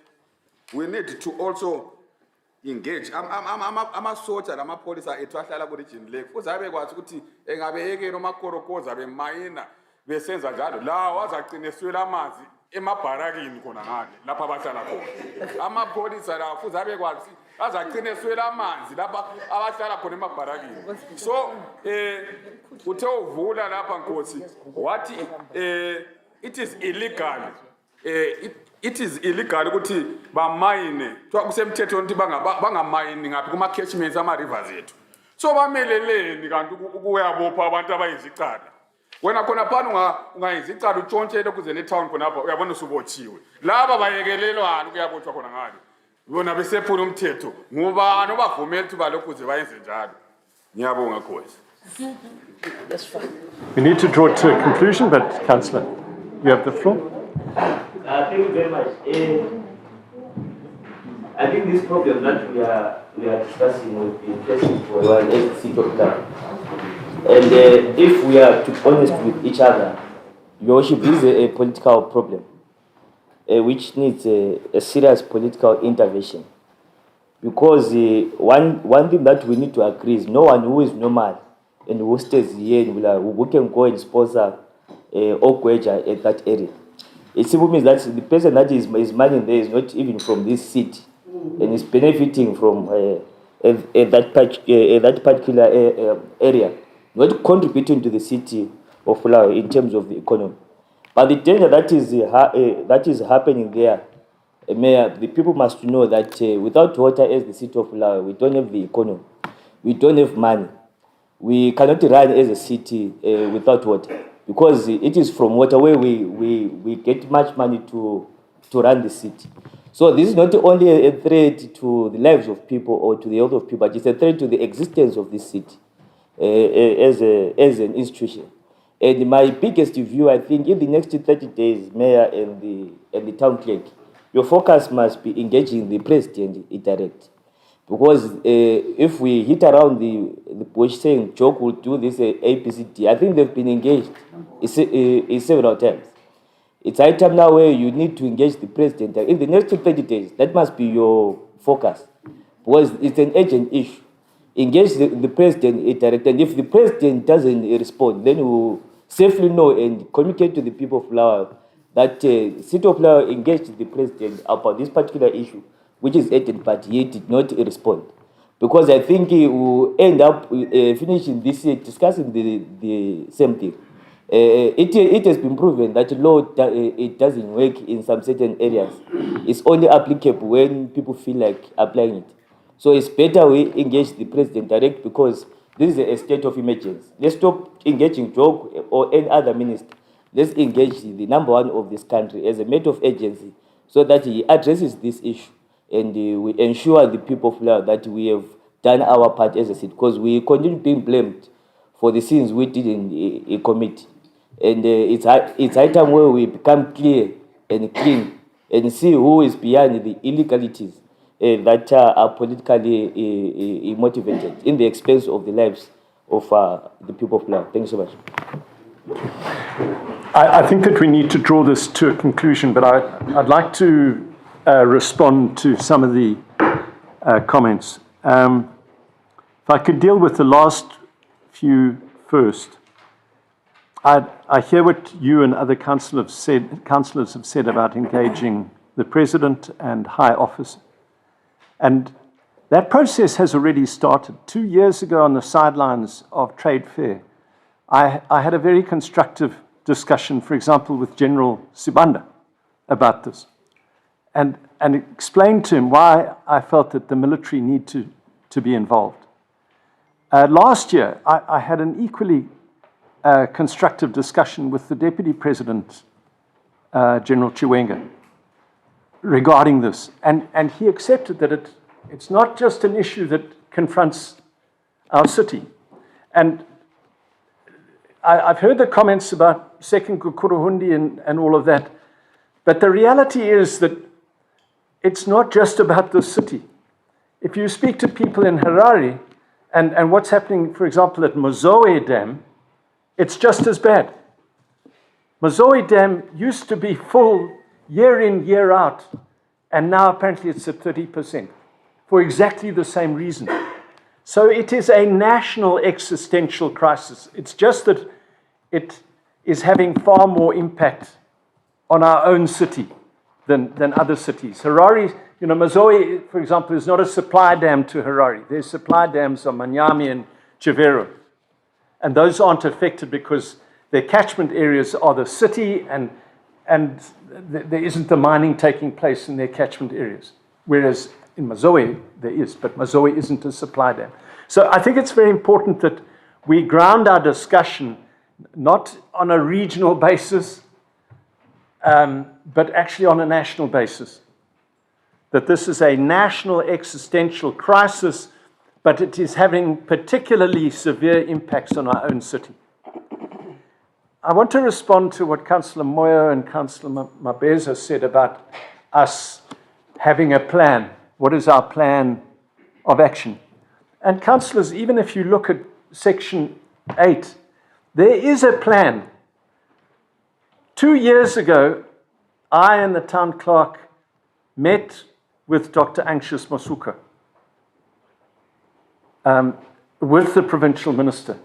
need to also engage ama-soldier nama-police ethu ahlala ku-region le futhi abekwazi ukuthi engabeyekeni omakorokoza bemayina besenza njalo lawo azaqiniswela amanzi emabharakini khona ngale lapha abahlala khona amapholisa lawo futhi abekwazi azaqiniswela amanzi lapha abahlala khona emabharakini. So uthe uvula lapha Nkosi wathi it is illegal it is illegal ukuthi bamayine kusemthethweni ukuthi bangamayini ngaphi kuma-catchments ama-rivers ethu. So bameleleni kanti ukuyabopha abantu abayizicala wena khona phana ungayizicala utshontshele kuze netown khonapha uyabona usubotshiwe laba bayekelelwana kuyabotshwa khona ngale bona besephula umthetho ngubani obavumela ukuthi balokhu kuze bayenze njalo. Ngiyabonga Nkosi. That's fine. We need to draw to a conclusion, but Councillor, you have the floor. Thank you very much. I think this problem that we are discussing will be facing for a while as the city of Durban. And if we are to be honest with each other, Your Worship, this is a political problem which needs a serious political intervention. Because one thing that we need to agree is no one who is normal and who stays here who can go and sponsor Okweja at that area. It simply means that the person that is managing there is not even from this city and is benefiting from that particular area, not contributing to the city of Bulawayo in terms of the economy. But the danger that is happening there, Mayor, the people must know that without water as the city of Bulawayo, we don't have the economy, we don't have money. We cannot run as a city without water, because it is from water where we get much money to run the city. So this is not only a threat to the lives of people or to the health of people, but it's a threat to the existence of this city as an institution. And my biggest view, I think, in the next 30 days, Mayor and the town clerk, your focus must be engaging the president direct. Because if we hit around the bush saying Joke will do this APCD, I think they've been engaged several times. It's a time now where you need to engage the president. In the next 30 days, that must be your focus. Because it's an urgent issue. Engage the president direct. And if the president doesn't respond, then we'll safely know and communicate to the people of Bulawayo that City of Bulawayo engaged the president about this particular issue, which is urgent, but he did not respond. because I think we'll end up finishing this year discussing the same thing. It has been proven that law it doesn't work in some certain areas. It's only applicable when people feel like applying it. So it's better we engage the president direct, because this is a state of emergency. Let's stop engaging Joe or any other minister. Let's engage the number one of this country as a matter of urgency, so that he addresses this issue and we ensure the people of Laos that we have done our part as a city, because we continue being blamed for the sins we didn't commit. And it's high time where we become clear and clean and see who is behind the illegalities that are politically motivated in the expense of the lives of the people of Laos. Thank you so much. I think that we need to draw this to a conclusion, but I'd like to respond to some of the comments. If I could deal with the last few first. I hear what you and other councillors have said about engaging the president and high office. And that process has already started. 2 years ago on the sidelines of Trade Fair, I had a very constructive discussion, for example, with General Sibanda about this, and explained to him why I felt that the military need to be involved. Last year, I had an equally constructive discussion with the Deputy President, General Chiwenga, regarding this. And he accepted that it's not just an issue that confronts our city. And I've heard the comments about Second Kukuruhundi and all of that, but the reality is that it's not just about the city. If you speak to people in Harare and what's happening, for example, at Mozoe Dam, it's just as bad. Mozoe Dam used to be full year in, year out, and now apparently it's at 30% for exactly the same reason. So it is a national existential crisis. It's just that it is having far more impact on our own city than other cities. Harare, Mozoe, for example, is not a supply dam to Harare. Their supply dams are Manyami and Chivero. And those aren't affected because their catchment areas are the city and there isn't the mining taking place in their catchment areas. Whereas in Mozoe, there is, but Mozoe isn't a supply dam. So I think it's very important that we ground our discussion not on a regional basis, but actually on a national basis. That this is a national existential crisis, but it is having particularly severe impacts on our own city. I want to respond to what Councillor Moyo and Councillor Mabeza said about us having a plan. What is our plan of action? And councillors, even if you look at Section 8, there is a plan. 2 years ago, I and the town clerk met with Dr. Anxious Masuka, with the provincial minister.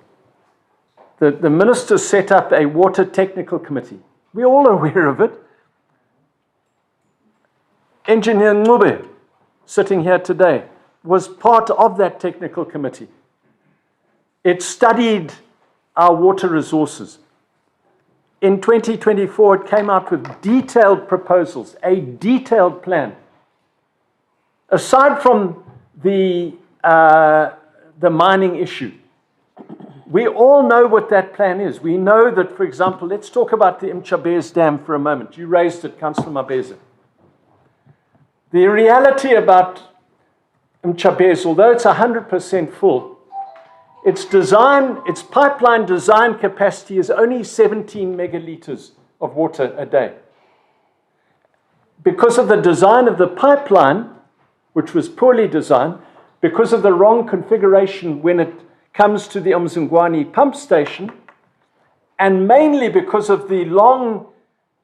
The minister set up a water technical committee. We're all aware of it. Engineer Ngube, sitting here today, was part of that technical committee. It studied our water resources. In 2024, it came out with detailed proposals, a detailed plan. Aside from the mining issue, we all know what that plan is. We know that, for example, let's talk about the Mchabez Dam for a moment. You raised it, Councillor Mabeza. The reality about Mchabez, although it's 100% full, its pipeline design capacity is only 17 megaliters of water a day. Because of the design of the pipeline, which was poorly designed, because of the wrong configuration when it comes to the Umzingwani pump station, and mainly because of the long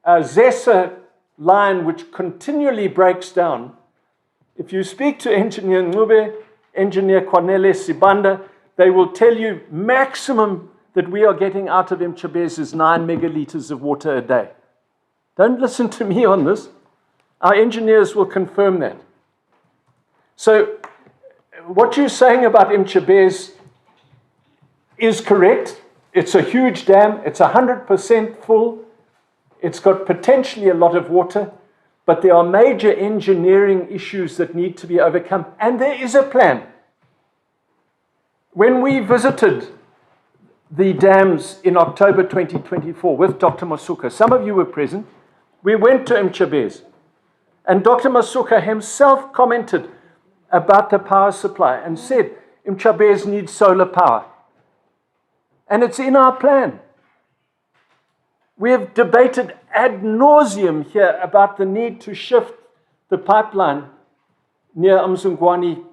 ZESA line which continually breaks down. If you speak to Engineer Ngube, Engineer Cornele Sibanda, they will tell you maximum that we are getting out of Mchabez is 9 megaliters of water a day. Don't listen to me on this. Our engineers will confirm that. So what you're saying about Mchabez is correct. It's a huge dam. It's 100% full. It's got potentially a lot of water, but there are major engineering issues that need to be overcome, and there is a plan. When we visited the dams in October 2024 with Dr. Masuka, some of you were present, we went to Mchabez, and Dr. Masuka himself commented about the power supply and said Mchabez needs solar power. And it's in our plan. We have debated ad nauseum here about the need to shift the pipeline near Umzungwani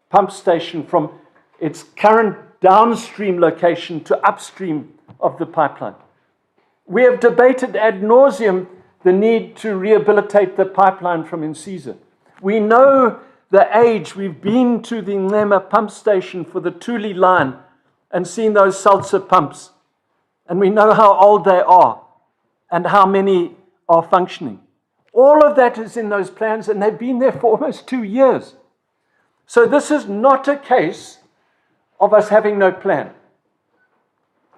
pump station from its current downstream location to upstream of the pipeline. We have debated ad nauseum the need to rehabilitate the pipeline from Insisa. We know the age. We've been to the Nlema pump station for the Thuli line and seen those Salsa pumps. And we know how old they are and how many are functioning. All of that is in those plans, and they've been there for almost 2 years. So this is not a case of us having no plan.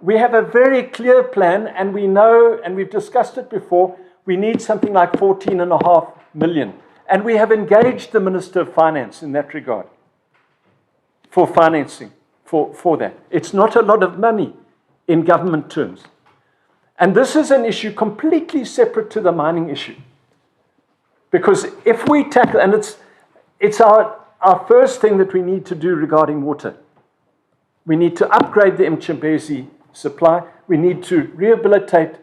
We have a very clear plan, and we know, and we've discussed it before, we need something like 14.5 million. And we have engaged the Minister of Finance in that regard for financing for that. It's not a lot of money in government terms. And this is an issue completely separate to the mining issue. Because if we tackle, and it's our first thing that we need to do regarding water. We need to upgrade the Mchambezi supply. We need to rehabilitate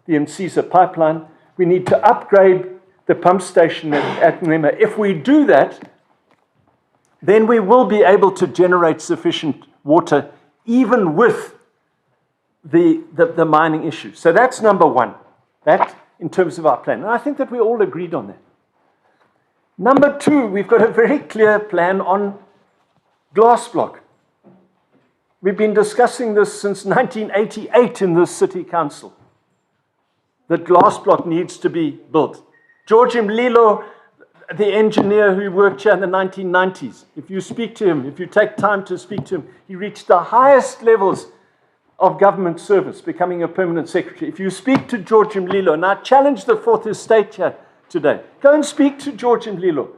the Insisa pipeline. We need to upgrade the pump station at Nlema. If we do that, then we will be able to generate sufficient water even with the mining issue. So that's number one, that in terms of our plan. And I think that we all agreed on that. Number two, we've got a very clear plan on glass block. We've been discussing this since 1988 in this city council, that glass block needs to be built. George Mlilo, the engineer who worked here in the 1990s, if you speak to him, if you take time to speak to him, he reached the highest levels of government service, becoming a permanent secretary. If you speak to George Mlilo, and I challenge the Fourth Estate here today, go and speak to George Mlilo.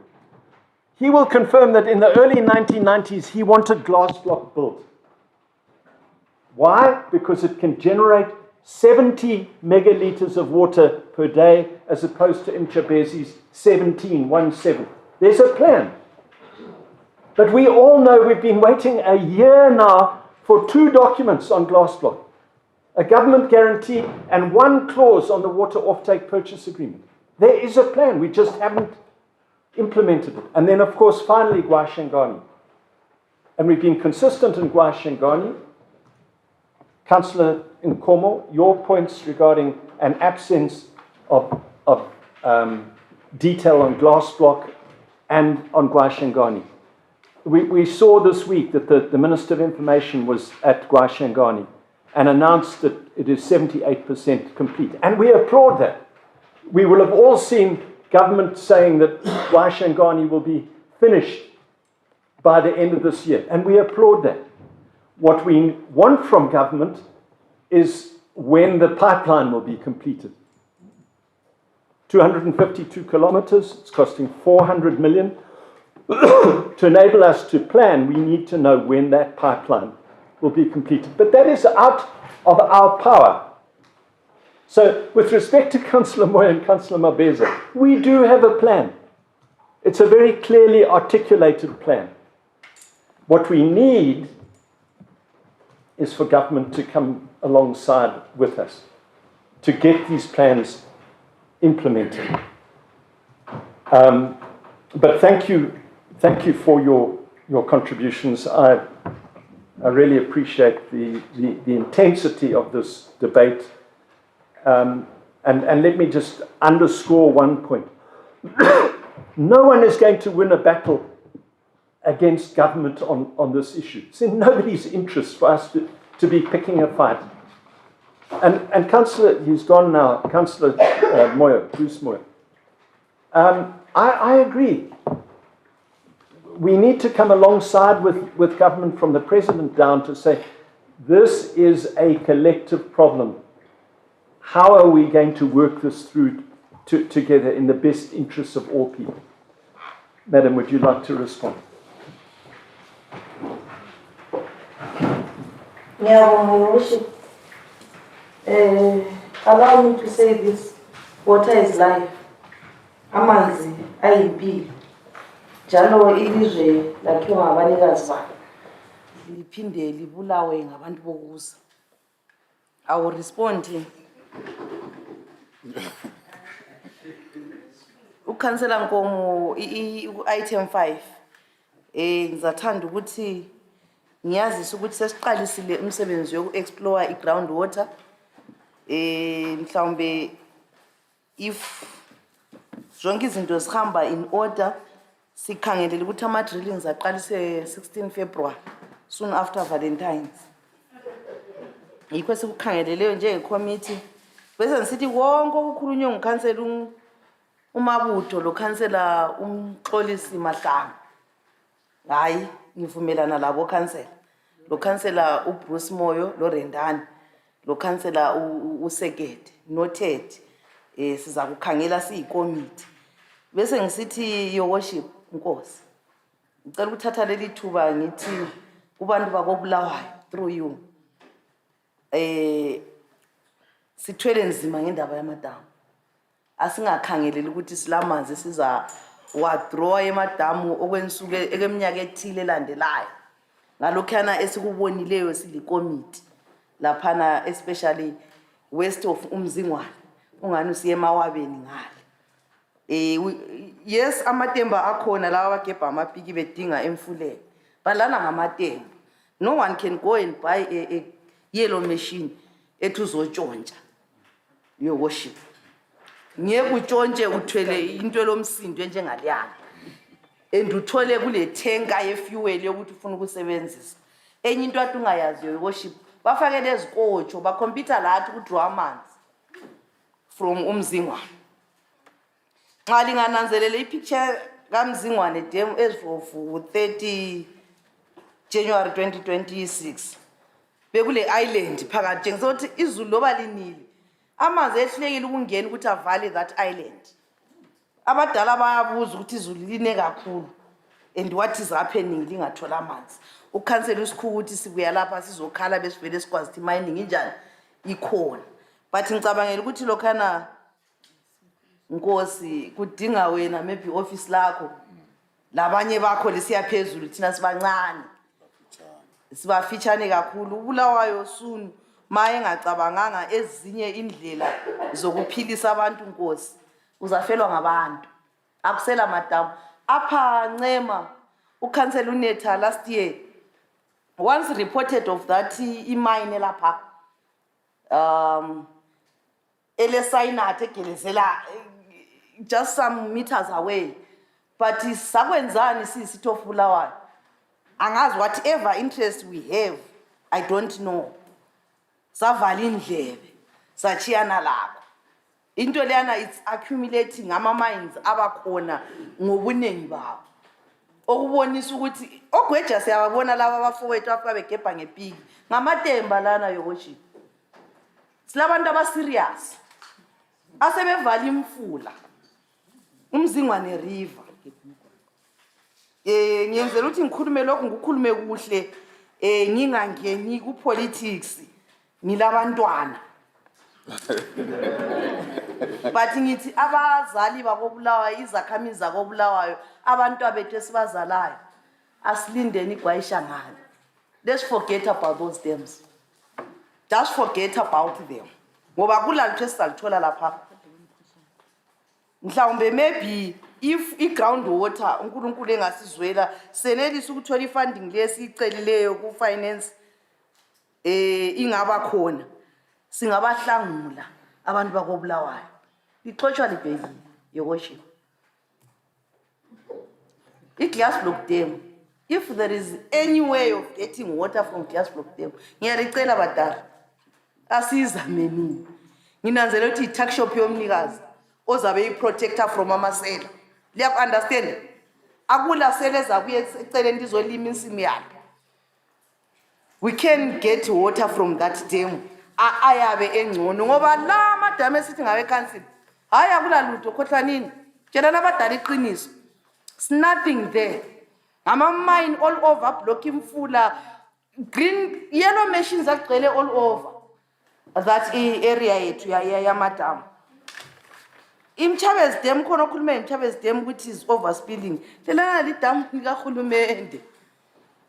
He will confirm that in the early 1990s, he wanted glass block built. Why? Because it can generate 70 megaliters of water per day as opposed to Mchabezi's 17. There's a plan. But we all know we've been waiting a year now for 2 documents on glass block. A government guarantee and 1 clause on the water offtake purchase agreement. There is a plan, we just haven't implemented it. And then of course finally Gwashengani. And we've been consistent in Gwashengani. Councillor Nkomo, your points regarding an absence of detail on glass block and on Gwashengani. We saw this week that the Minister of Information was at Gwashengani and announced that it is 78% complete. And we applaud that. We will have all seen government saying that Gwashengani will be finished by the end of this year. And we applaud that. What we want from government is when the pipeline will be completed. 252 kilometers, it's costing 400 million. To enable us to plan, we need to know when that pipeline will be completed. But that is out of our power. So with respect to Councillor Moyo and Councillor Mabeza, we do have a plan. It's a very clearly articulated plan. What we need is for government to come alongside with us to get these plans implemented. But thank you for your contributions. I really appreciate the intensity of this debate. And let me just underscore one point. No one is going to win a battle against government on this issue. It's in nobody's interest for us to be picking a fight. And Councillor, he's gone now, Councillor Moyo, Bruce Moyo. I agree. we need to come alongside with government from the president down to say, this is a collective problem. How are we going to work this through together in the best interests of all people? Madam, would you like to respond? Yeah, Your Worship. Allow me to say this. Water is life. Amanzi ayimpilo. Njalo ilizwe lakhiwa ngabanikazi balo. Liphinde libulawe ngabantu bokuza. I will respond. Ukhansela Nkomo item 5. Ngizathanda ukuthi ngiyazisa ukuthi sesiqalisile umsebenzi yoku-explore i-ground water. Mhlawumbe if zonke izinto zihamba in order, sikhangelele ukuthi ama-drillings aqalise 16 February, soon after Valentine's. Yikho sikukhangeleleyo njenge-committee. Bese ngisithi wonke okukhulunywe ngukhansela uMabutho lo khansela uMxolisi Mahlanga. Hayi, ngivumelana labo khansela. Lo khansela uBruce Moyo, lo Rendani, lo khansela uSekete, noted. Siza kukhangela siyikommittee. Bese ngisithi Your Worship, Nkosi. Ngicela ukuthatha leli thuba ngithi kubantu bakobulawayo through you. Sithwele nzima ngendaba yamadamu. Asingakhangeleli ukuthi silamanzi siza withdraw emadamu okwensuku ekeminyaka ethile elandelayo. Ngalokhana esikubonileyo silikommittee laphana especially west of uMzingwane ungani usiye eMawabeni ngale. Yes, amatemba akhona lawa abagebha amapiki bedinga emfuleni. Balana ngamatemba. No one can go and buy a yellow machine etuzotshontsha. Your Worship. Ngeke utshontshe uthwele into lomsindo enjengaliyana. Enduthole kule tanka yefuel yokuthi ufuna ukusebenzisa. Enye into athi ungayazi Your Worship, bafake lezikotsho ba computer lathi kudraw amanzi from uMzingwane. Nxa lingananzelela ipicture kaMzingwane dam as of 30 January 2026. Bekule island phakathi ngisothi izulu loba linile. Amanzi ehlekile ukungena ukuthi avale that island. Abadala bayabuza ukuthi izulu line kakhulu and what is happening lingathola amanzi. Ukhansela usikhuku ukuthi sibuya lapha sizokhala besivele sikwazi ukuthi mining injani ikhona. But ngicabangela ukuthi lokhana Nkosi kudinga wena maybe office lakho labanye bakho lesiyaphezulu thina sibancane. Sibafitshane kakhulu ubulawayo soon maye ngacabanganga ezinye indlela zokuphilisa abantu Nkosi uzafelwa ngabantu. Akusela madamu apha Ncema ukhansela uNetha last year once reported of that imine lapha elesayinathe egelezela just some meters away, but sakwenzani sisithofu Bulawayo angazi whatever interest we have, I don't know. Savala indlebe sachiyana lapho into leyana it's accumulating ama-mines abakhona ngobunengi babo okubonisa ukuthi ogweja siyababona laba abafowethu apha begebha ngepiki ngamatemba lana Your Worship. Silabantu abaserious asebevala imfula uMzingwane river. Ngiyenzela ukuthi ngikhulume lokho ngikhulume kuhle ngingangeni ku politics ngilabantwana. But ngithi abazali bakobulawayo izakhamizi zakobulawayo abantu abethu esibazalayo asilindeni igwayisha ngalo. Let's forget about those dams. Just forget about them. Ngoba kulalutho esizalithola lapha. Mhlawumbe maybe if i-ground water uNkulunkulu engasizwela senelisa ukuthola i-funding lesicelileyo ku finance ingaba khona singabahlangula abantu bakobulawayo. Ixoshwa libhekile Your Worship. I-glass block dam, if there is any way of getting water from glass block dam, ngiyaricela badala asizameni. Nginanzela ukuthi i-tuck shop yomnikazi ozabe i-protector from amasela. Liyaku understand? akula seleza kuye eceleni lizolima insimi yakhe. We can get water from that dam ayabe engcono ngoba la amadam esithi ngawe council hayi akula lutho khohlanini tshela nabadala iqiniso. It's nothing there. Ama mine all over blocking Imfula, green yellow machines agcwele all over that area yethu yamadam. Imchabez dam khona okhuluma imchabez dam which is overspilling. Lelana li dam likahulumende.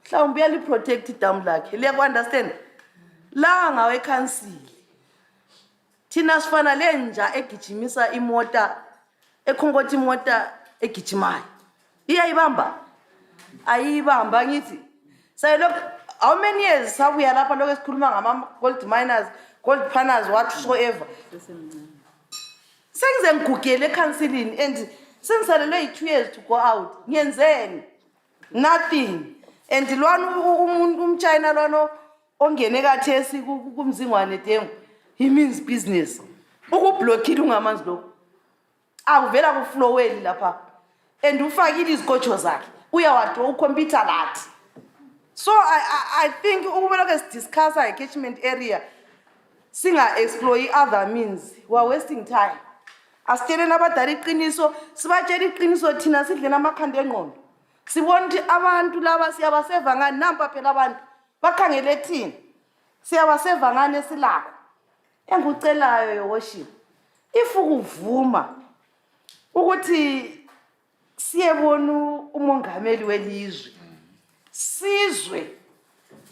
Mhlawumbe uyali protect idam lakhe. Liya understand? La ngawe council. Thina sifana lenja egijimisa imota ekhonkothi imota egijimayo. Iyayibamba. Ayibamba ngithi. So look, how many years sabuya lapha lokho esikhuluma ngama gold miners, gold panels whatsoever. Sengize ngigugele ecounseling and sengisalelwe 2 years to go out. Ngiyenzeni? Nothing. And lwana umchina lwana ongene kathesi kumzingwane dengu. He means business. Ukublockile ungamanzi lokho. Akuvela ku floweli lapha. And ufakile izikotsho zakhe. Uyawadwa ukhompyutha lathi. So I think ukubona ke discuss a catchment area singa exploit other means. We are wasting time. Asitshele nabadala iqiniso, sibatshela iqiniso thina sidle namakhanda engqondo. Sibona ukuthi abantu laba siyabaseva ngani nampa phela abantu bakhangele thina. Siyabaseva ngani esilakho. Engucelayo yo worship. If ukuvuma ukuthi siyebona umongameli welizwe sizwe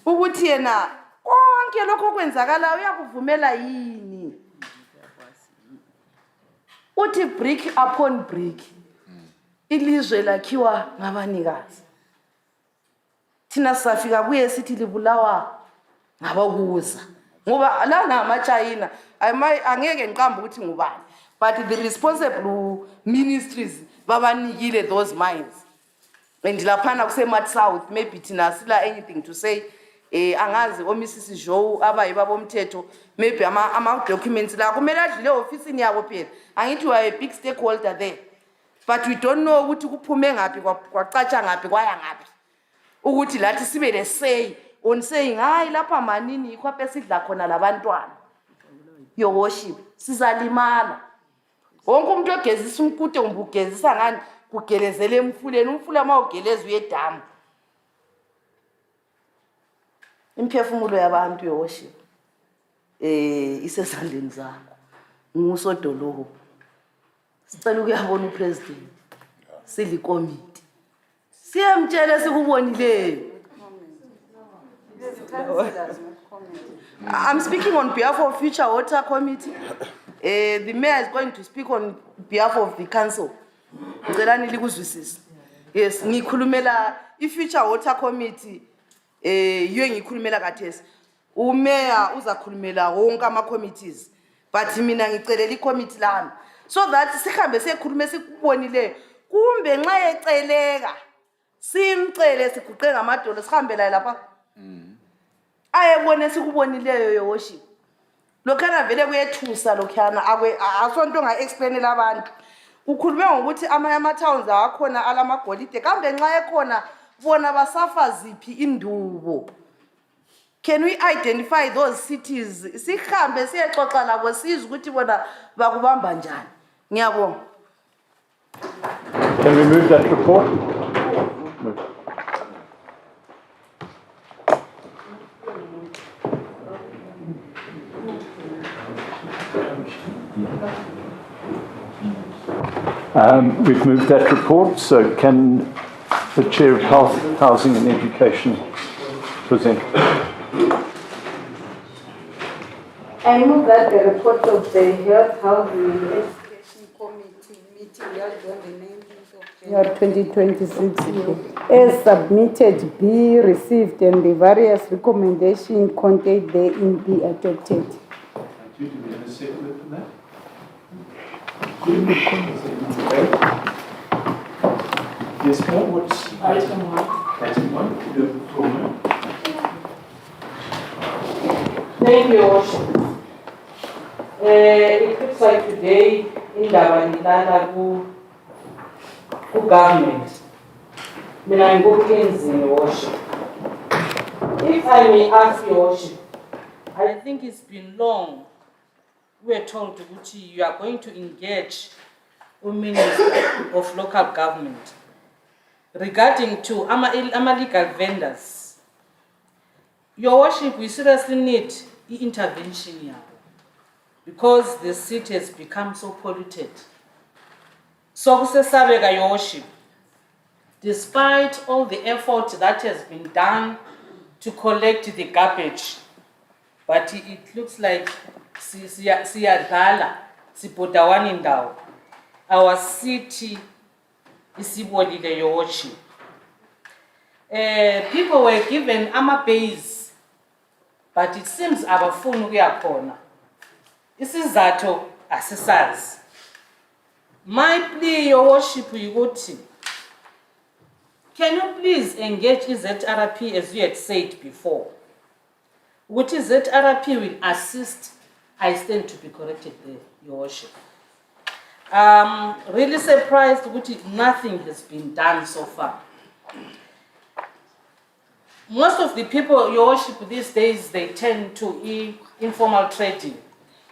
ukuthi yena konke lokho kwenzakala uyakuvumela yini uthi brick upon brick ilizwe lakhiwa ngabanikazi thina safika kuye sithi libulawa ngabakuza ngoba la namachina angeke ngiqamba ukuthi ngubani but the responsible ministries babanikile those mines and laphana kusemat south maybe thina sila anything to say angazi omisisi Joe abayibabomthetho maybe ama documents la kumele adlule office yabo phela angithi we are a big stakeholder there but we don't know ukuthi kuphume ngapi kwacatsha ngapi kwaya ngapi ukuthi lathi sibe le say on saying hayi lapha manini ikho apha sidla khona labantwana your worship sizalimala wonke umuntu ogezisa umkute umbugezisa ngani kugelezele emfuleni umfula mawugeleza uyedamu imphefumulo yabantu your worship isesandleni zakho ngusodolophu sicela ukuyabona upresident sidli committee siyamtshela sikubonileyo. I'm speaking on behalf of Future Water Committee. The mayor is going to speak on behalf of the council. Yes, ngikhulumela i-Future Water Committee. Yiyo ngikhulumela kathesi. Umayor uzakhulumela wonke ama-committees. But mina ngicelela i-committee lami. So that sihambe sikhulume sikubonile. Kumbe nxa yeceleka. Simcele siguqe ngamadolo sihambe la lapha. Ayebone sikubonileyo yo worship. Lokhana vele kuyethusa lokhana asonto nga-explainela abantu. Ukhulume ngokuthi ama towns akhona alamagolide kambe nxa ekhona bona basafa ziphi indubo. Can we identify those cities? Sihambe siyexoxa labo sizwe ukuthi bona bakubamba njani. Ngiyabonga. Can we move that report? We've moved that report, so can the Chair of Health, Housing and Education present? I move that the report of the Health, Housing and Education Committee meeting held on the 19th of January 2026 as submitted be received and the various recommendations contained therein be adopted. Do we have a second for that? Yes, ma'am. What's item 1? Item 1. Thank you, Worship. It looks like today in Davanilana government. Mina ngumlinzi, Your Worship. If I may ask, Your Worship, I think it's been long. We are told that you are going to engage the Minister of Local Government regarding to legal vendors. Your Worship, we seriously need intervention here because the city has become so polluted. So, Your Worship, despite all the effort that has been done to collect the garbage, but it looks like siyadlala sibhodawana indawo. Our city isibolile, Your Worship. People were given ama-base, but it seems abafuni ukuya khona. Isizathu asisazi. My plea, Your Worship, ukuthi, can you please engage ZRP as you had said before? Which is ZRP will assist. I stand to be corrected there, Your Worship. Really surprised that nothing has been done so far. Most of the people, Your Worship, these days, they tend to informal trading.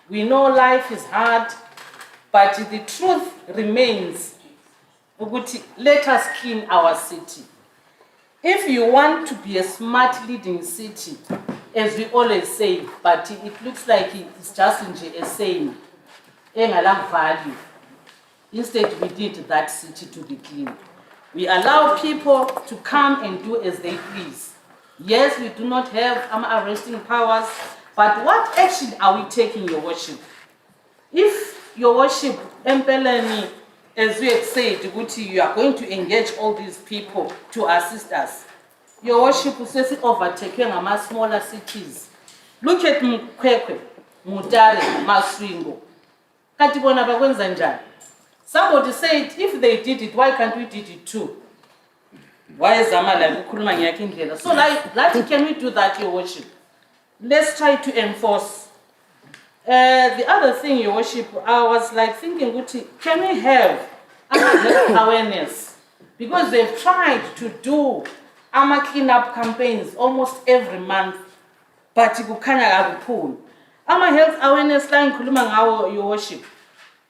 We know life is hard, but the truth remains, let us clean our city. If you want to be a smart leading city, as we always say, but it looks like it's just a saying, value. Instead, we need that city to be clean. We allow people to come and do as they please. Yes, we do not have arresting powers, but what action are we taking, Your Worship? If, Your Worship, Mpeleni, as we had said, you are going to engage all these people to assist us. Your Worship, says overtaking smaller cities. Look at Mkwekwe, Mutare, Maswingo. Somebody said, if they did it, why can't we do it too? Why is Zamala? So like, can we do that, Your Worship? Let's try to enforce. The other thing, Your Worship, I was like thinking, can we have awareness? Because they've tried to do clean-up campaigns almost every month, but health awareness line, Your Worship.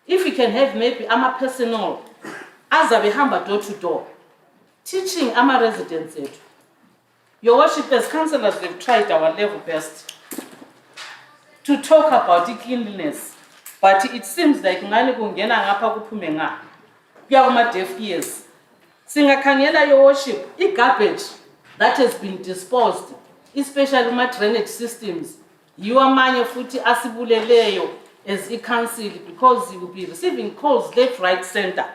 If we can have maybe personal, as a hamba door to door, teaching residents. Your Worship, as councillors, we've tried our level best to talk about the cleanliness, but it seems like ngani kungena ngapha kuphume nga kuyakuma deaf ears. Singakhangela, Your Worship, garbage that has been disposed, especially my drainage systems, you are manye futhi asibuleleyo as a council, because you will be receiving calls left, right, center.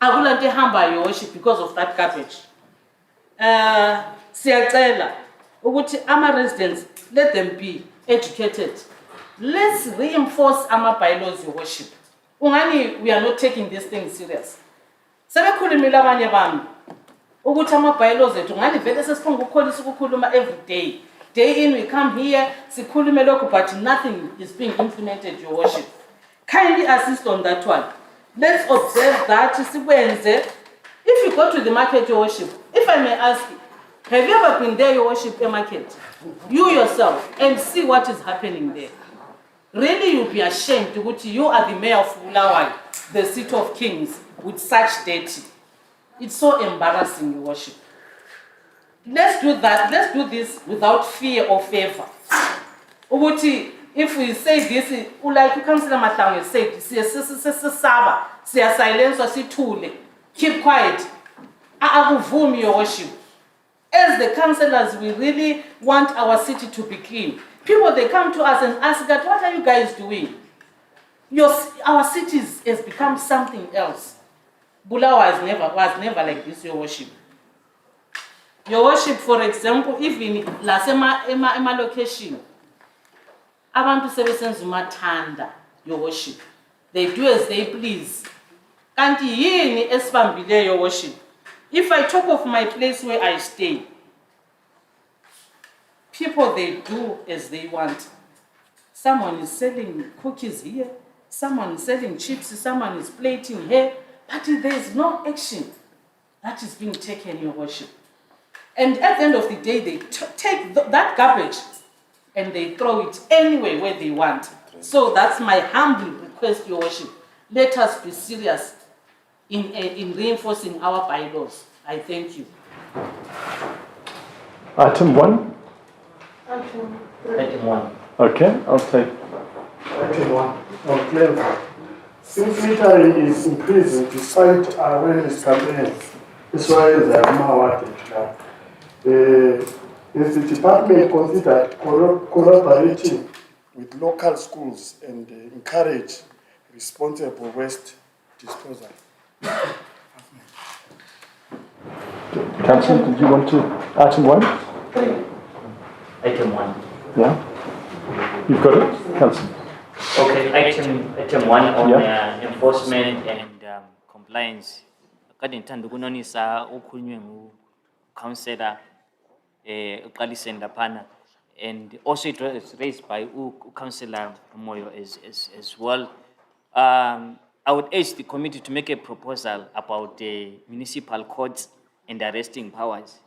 Akulante hamba, Your Worship, because of that garbage. Siyacela ukuthi residents, let them be educated. Let's reinforce our bylaws, Your Worship. Ungani, we are not taking this thing serious. Sebekhulumile abanye bami ukuthi bylaws ethu ngani vele sesiphonga ukukholisa ukukhuluma every day. Day in we come here, sikhulume lokhu, but nothing is being implemented, Your Worship. Kindly assist on that one. Let's observe that. If you go to the market, Your Worship, if I may ask you, have you ever been there, Your Worship, a market? You yourself, and see what is happening there. Really, you'll be ashamed to you are the mayor of Bulawayo, the city of kings, with such dirty. It's so embarrassing, Your Worship. Let's do that. Let's do this without fear or favor. If we say this, like Councillor Matlange said, silence, keep quiet. Your Worship. As the councillors, we really want our city to be clean. People, they come to us and ask us, what are you guys doing? Our city has become something else. Bulawayo was never like this, Your Worship. Your Worship, for example, even ema location, abantu sebesenza umathanda, Your Worship. They do as they please. Kanti yini esibambile, Your Worship? If I talk of my place where I stay, people, they do as they want. Someone is selling cookies here, someone is selling chips, someone is plating here, but there is no action. that is being taken, Your Worship. And at the end of the day, they take that garbage and they throw it anywhere where they want. So that's my humble request, Your Worship. Let us be serious in reinforcing our bylaws. I thank you. Item 1. Item 1. Okay, I'll take. Item 1, on claims. Since littering is increasing despite awareness campaigns, that's why they are more awarded now. Is the department considered collaborating with local schools and encourage responsible waste disposal? Councillor, did you want to, item 1? Item 1. Yeah? You've got it, Councillor. Okay, item 1 on enforcement and compliance. Kade ngithanda ukunonisa okhulunywe ngu-councillor uqaliseni laphana, and also it was raised by councillor Moyo as well. I would urge the committee to make a proposal about the municipal courts and arresting powers,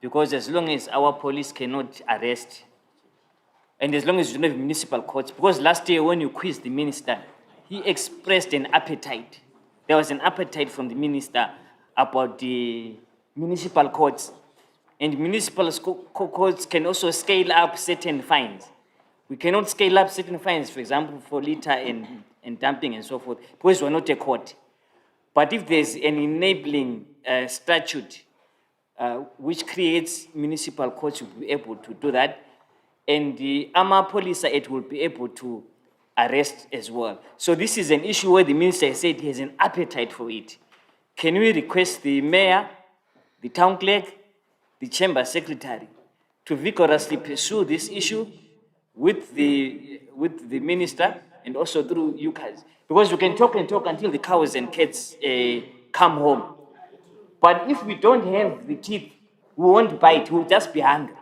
because as long as our police cannot arrest, and as long as you don't have municipal courts, because last year when you quizzed the minister, he expressed an appetite. There was an appetite from the minister about the municipal courts. And municipal courts can also scale up certain fines. We cannot scale up certain fines, for example, for litter and dumping and so forth, because we're not a court. But if there's an enabling statute which creates municipal courts, will be able to do that. And the Armor Police Act will be able to arrest as well. So this is an issue where the minister said he has an appetite for it. Can we request the mayor, the town clerk, the chamber secretary to vigorously pursue this issue with the minister and also through UCAS? Because we can talk and talk until the cows and cats come home. But if we don't have the teeth, we won't bite, we'll just be hungry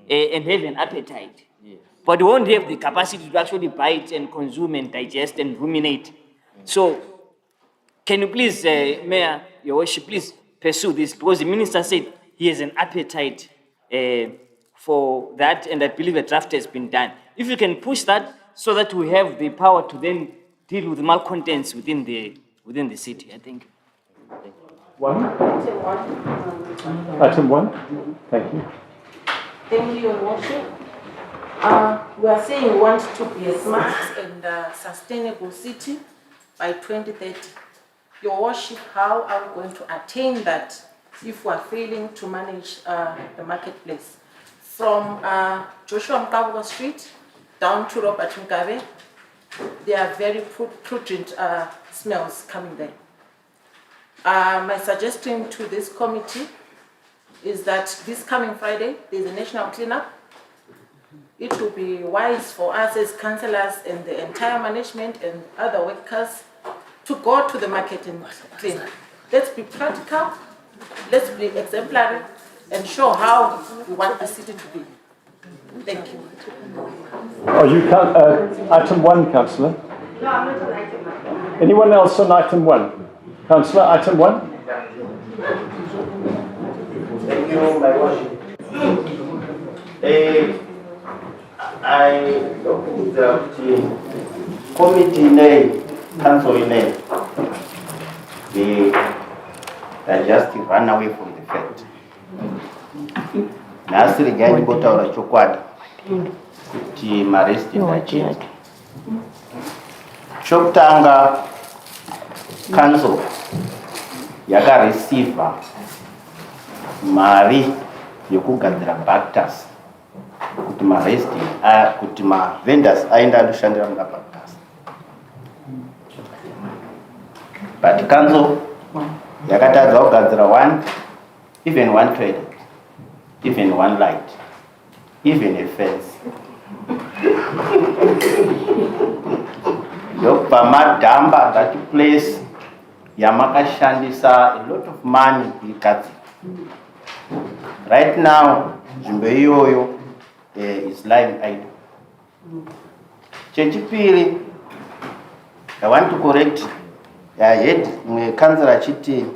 and have an appetite. But we won't have the capacity to actually bite and consume and digest and ruminate. So, can you please, Mayor, Your Worship, please pursue this, because the minister said he has an appetite for that, and I believe a draft has been done. If you can push that so that we have the power to then deal with malcontents within the city, I think. Item 1. Thank you. Thank you, Your Worship. We are saying we want to be a smart and sustainable city by 2030. Your Worship, how are we going to attain that if we are failing to manage the marketplace? From Joshua Mkabuga Street down to Robert Mugabe, there are very pungent smells coming there. My suggestion to this committee is that this coming Friday, there's a national cleanup. It will be wise for us as councillors and the entire management and other workers to go to the market and clean. Let's be practical, let's be exemplary, and show how we want the city to be. Thank you. Are you item 1, Councillor? No, I'm not on item 1. Anyone else on item 1? Councillor, item 1? Thank you, my worship. I look at the committee name, council name. They just run away from the fact. Nasiri gani bota ora chokwadi kuti maresti ndachiti. Chokutanga council yakareceiva mari yekugadzira backtas kuti maresti kuti vendors aenda andoshandira muna backtas. But council yakatadza kugadzira even one toilet, even one light, even a fence. Ndobva madhamba that place yamakashandisa a lot of money kuigadzira. Right now nzvimbo iyoyo is lying idle. Chechipiri, I want to correct. I heard councillor achiti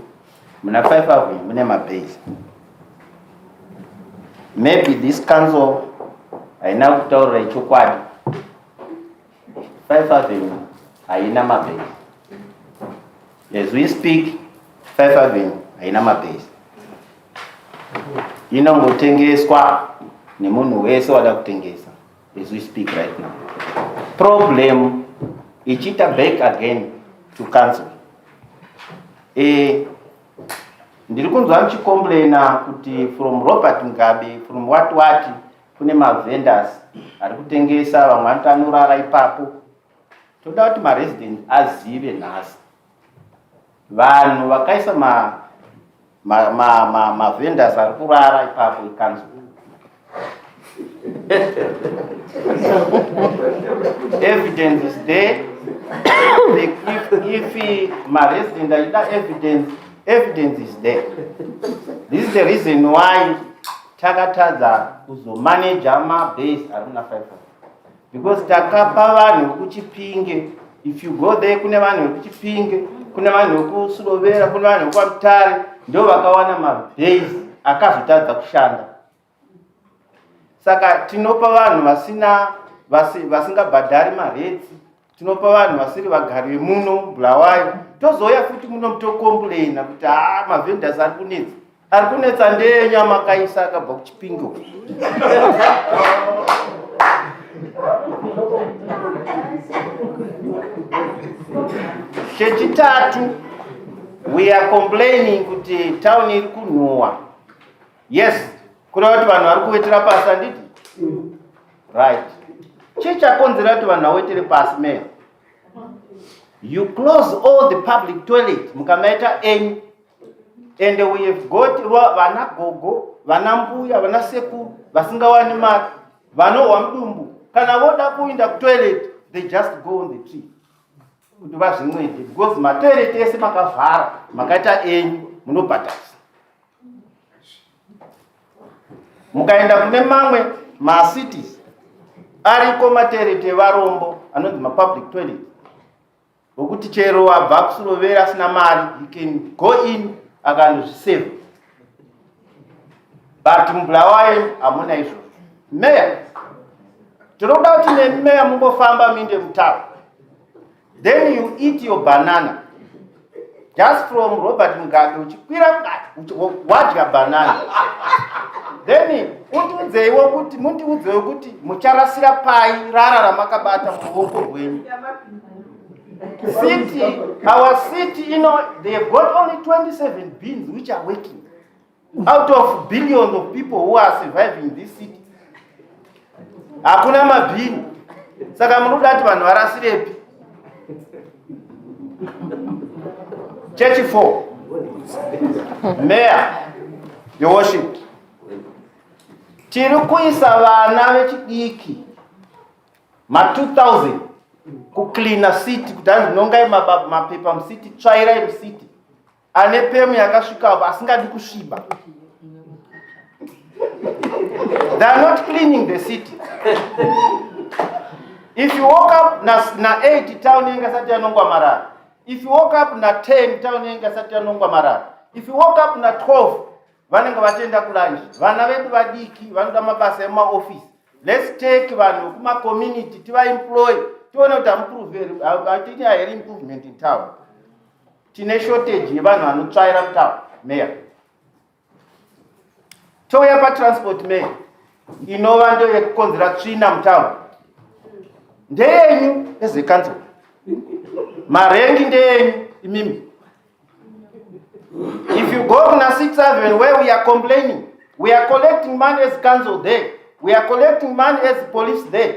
muna 5 Avenue mune mabase. Maybe this council haina kutaura chokwadi. 5 Avenue haina mabase. As we speak, 5 Avenue haina mabase. Inongotengeswa nemunhu wese wada kutengesa. As we speak right now. Problem ichita back again to council. Ndiri kunzwa mchicomplaina kuti from Robert Mugabe, from what kune ma-vendors ari kutengesa vamwe vanotorara ipapo. Toda kuti ma-resident azive nhasi. Vanhu vakaisa ma-vendors ari kurara ipapo ikanzwa. Evidence is there. If my resident evidence is there. This is the reason why takatadza kuzomanage mabase ari muna 5 because takapa vanhu vekuchipinge. If you go there kune vanhu vekuchipinge, kune vanhu vekusurovera, kune vanhu vekuMutare, ndo vakawana mabase akazotadza kushanda. Saka tinopa vanhu vasingabhadhari maredzi, tinopa vanhu vasiri vagari vemuno Bulawayo, tozoya futi muno mutokomplaina kuti ma-vendors ari kunetsa ndenya makaisa akabva kuchipingo. Chechitatu, we are complaining kuti town iri kunhuhwa. Yes, kureva kuti vanhu vari kuwetera pasi handiti? Right. Chichakonzera kuti vanhu vawetere pasi meya. You close all the public toilets mukamaita enyu, and we have got vana gogo, vana mbuya, vana sekuru vasingawani mari, vanohwa mudumbu. Kana voda kuinda kutoilet, they just go on the tree. Kuti vazvimwete because matoilet ese makavhara, makaita enyu munobhadharisa. Mukaenda kune mamwe ma-cities ariko matoilet evarombo anonzi ma-public toilet. Vokuti chero wabva kusurovera asina mari, you can go in akandozviseva. But muBulawayo hamuna izvozvo. Meya, tinoda kuti nemeya mumbofamba minde mutawa. Then you eat your banana. Just from Robert Mugabe uchikwira wadya banana. Then mundiudzewo kuti mucharasira pai rara ramakabata muruoko rwenyu. City, our city, they've got only 27 bins which are working out of billions of people who are surviving in this city. Hakuna mabini. Saka munoda kuti vanhu varasirepi. Church 4. Mayor, your worship. Tiri kuisa vana vechidiki ma-2000 kucleana city kuti anongai mapepa mucity, tsvairai mucity. Ane pemu yakasvika asingadi kusviba. They are not cleaning the city. If you woke up na 8 town yenga sati yanongwa marara. If you woke up na 10 town yenga sati yanongwa marara. If you woke up na 12 vanenge vatenda kulunch. Vana vedu vadiki vanoda mabasa emaoffice. Let's take vanhu kuma community tiva employ. Tione kuti atini here improvement in town. Tine shortage yevanhu vanotsvaira mutawa. Mayor. Touya patransport mayor. Inova ndo yekukonzera tsvina mutawa. Ndeyenyu as a council. Marengi ndeyenyu imimi. If you go to 6 Avenue where we are complaining, we are collecting money as council there. We are collecting money as police there.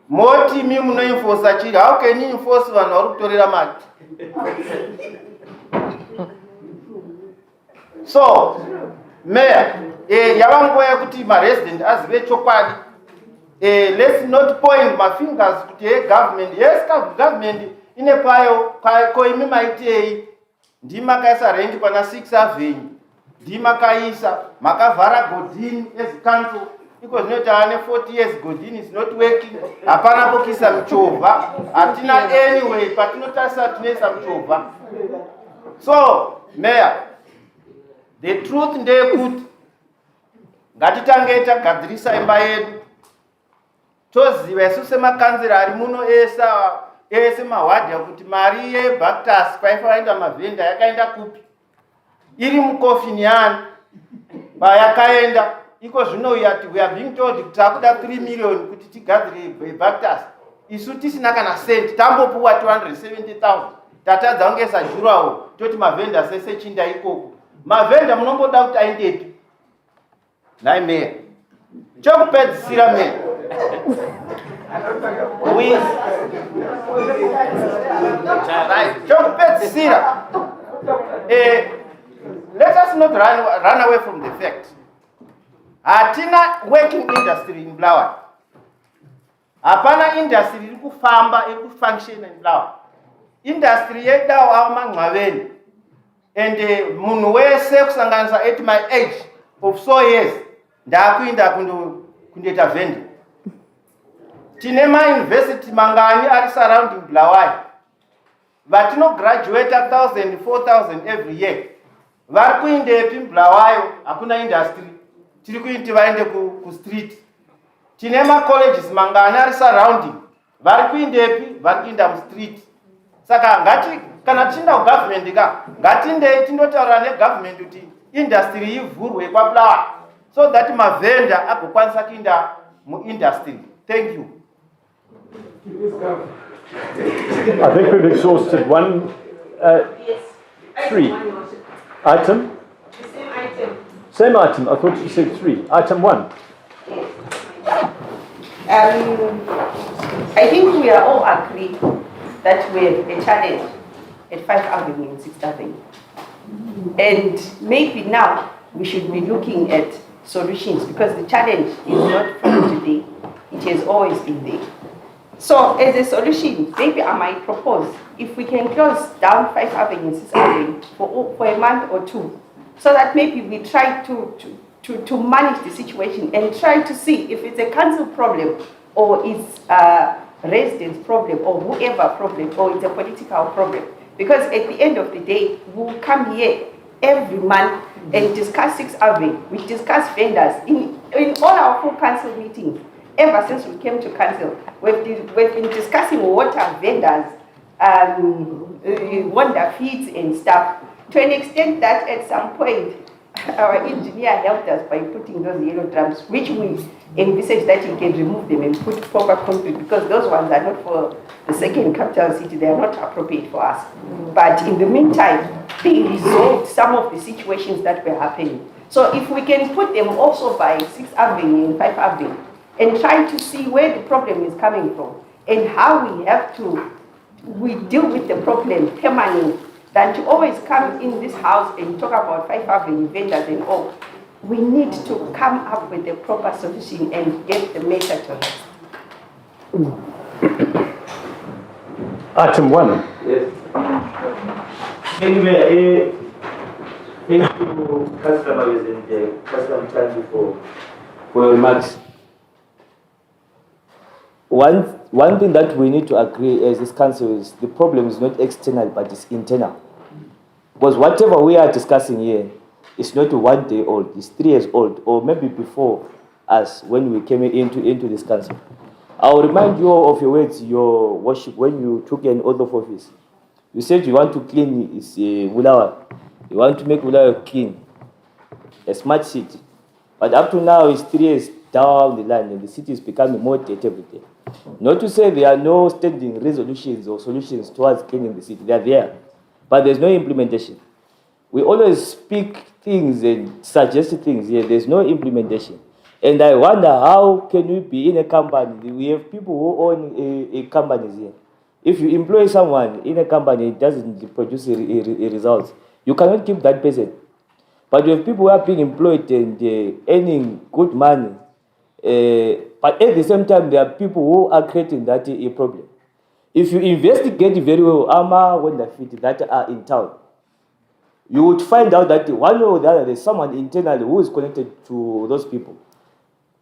Moti mi muno enforce chiri. How can you enforce vanhu vari kutorera mari? So, Mayor, yavanguva yekuti ma-resident azive chokwadi. Let's not point my fingers kuti government. Yes, government ine payo koimi maitei. Ndimakaisa rengi pana 6 Avenue. Ndimakaisa makavhara Godini as council. Because not 40 years Godini is not working. Hapana pokisa mchovha. Atina anyway, but not as tunesa mchovha. So, Mayor, the truth ndeyekuti ngatitange tagadzirisa imba yedu toziva isu semakanzera ari muno ese mawadha kuti mari yeBactus paifaenda mavhenda yakaenda kupi, iri mukofini yani payakaenda. Iko zvino we are being told kuti takuda 3 million kuti tigadzire Bactus, isu tisina kana senti, tambopuwa 270,000 tatadza ungesa jurawo toti mavhenda sese chinda ikoko. Mavhenda munomboda kuti aendepi? Nai Mayor, chokupedzisira Mayor, chokupedzisira, let us not run away from the fact. Hatina working industry in Bulawayo. Hapana industry iri kufamba, iri kufunction in Bulawayo. Industry yedawo amangcwabeni. And munhu wese kusanganisa at my age of so years ndakuinda kundoita vending. Tine ma-university mangani ari surrounding Bulawayo. Vatino graduate 1,000, 4,000 every year. Vari kuindepi Bulawayo, hakuna industry. Tiri kuiti vaende ku street. Tine ma-colleges mangani ari surrounding. Vari kuindepi, vari kuinda mu street. Saka ngati kana tinda government ngatinde tindotaura negovernment kuti industry ivhurwe kwa Bulawayo so that mavhenda agokwanisa kuinda mu-industry. Thank you. I think we've exhausted one, three. Item? Same item. I thought you said 3. Item 1. I think we are all agreed that we have a challenge at 5 Avenue and 6th Avenue. And maybe now we should be looking at solutions because the challenge is not from today. It has always been there. So as a solution, maybe I might propose if we can close down 5 Avenue and 6th Avenue for a month or 2, so that maybe we try to manage the situation and try to see if it's a council problem or it's a residents' problem or whoever problem or it's a political problem. Because at the end of the day, we'll come here every month and discuss 6th Avenue. We discuss vendors in all our full council meetings. Ever since we came to council, we've been discussing water vendors, wonder feeds and stuff, to an extent that at some point, our engineer helped us by putting those yellow drums, which we envisage that he can remove them and put proper concrete, because those ones are not for the second capital city, they are not appropriate for us. But in the meantime, they resolved some of the situations that were happening. So if we can put them also by 6th Avenue and 5th Avenue, and try to see where the problem is coming from, and how we deal with the problem permanently, than to always come in this house and talk about 5th Avenue vendors and all. We need to come up with a proper solution and get the matter to rest. Item 1. Yes. Anyway, thank you, Councillor Mavis and Councillor Mtanji for your remarks. One thing that we need to agree as this council is the problem is not external but it's internal. Because whatever we are discussing here is not 1 day old, it's 3 years old, or maybe before us when we came into this council. I will remind you of your words, your worship, when you took an oath of office. You said you want to clean Bulawayo. You want to make Bulawayo clean, a smart city. But up to now, it's 3 years down the line and the city is becoming more dirty every day. Not to say there are no standing resolutions or solutions towards cleaning the city. They are there, but there's no implementation. We always speak things and suggest things here. There's no implementation. And I wonder how can we be in a company? We have people who own a companies here. If you employ someone in a company, it doesn't produce a result. You cannot keep that person. But you have people who are being employed and earning good money. But at the same time, there are people who are creating that a problem. If you investigate very well, that are in town, you would find out that one way or the other, there's someone internally who is connected to those people.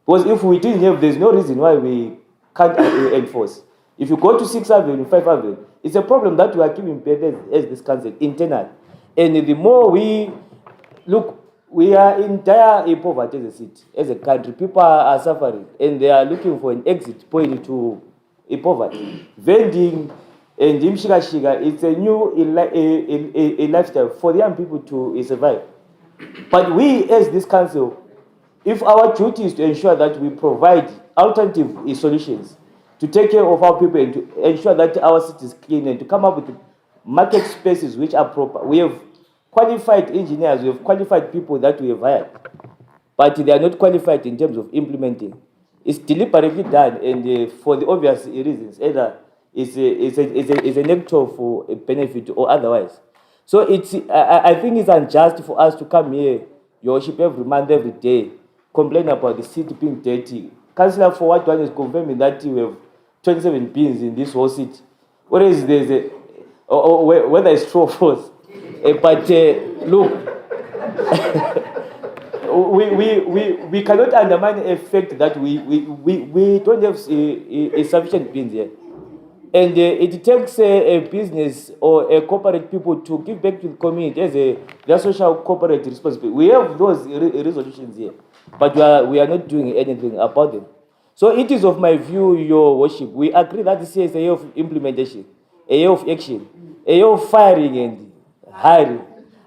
Because if we didn't have, there's no reason why we can't enforce. If you go to 6th Avenue, 5th Avenue, it's a problem that we are keeping as this council internal. And the more we look, we are in dire poverty as a city, as a country. People are suffering and they are looking for an exit point to poverty. Vending and shiga, it's a new a lifestyle for the young people to survive. But we, as this council, if our duty is to ensure that we provide alternative solutions to take care of our people and to ensure that our city is clean and to come up with market spaces which are proper. We have qualified engineers, we have qualified people that we have hired, but they are not qualified in terms of implementing. It's deliberately done, and for the obvious reasons, either it's a negative for a benefit or otherwise. So I think it's unjust for us to come here, Your Worship, every month, every day, complain about the city being dirty. Councillor for what one is confirming that we have 27 bins in this whole city. Whereas there's whether it's true or false. But look, we cannot undermine the fact that we don't have a sufficient bins here. And it takes a business or a corporate people to give back to the community as their social corporate responsibility. We have those resolutions here, but we are not doing anything about them. So it is of my view, Your Worship, we agree that this is a year of implementation, a year of action, a year of firing and hiring.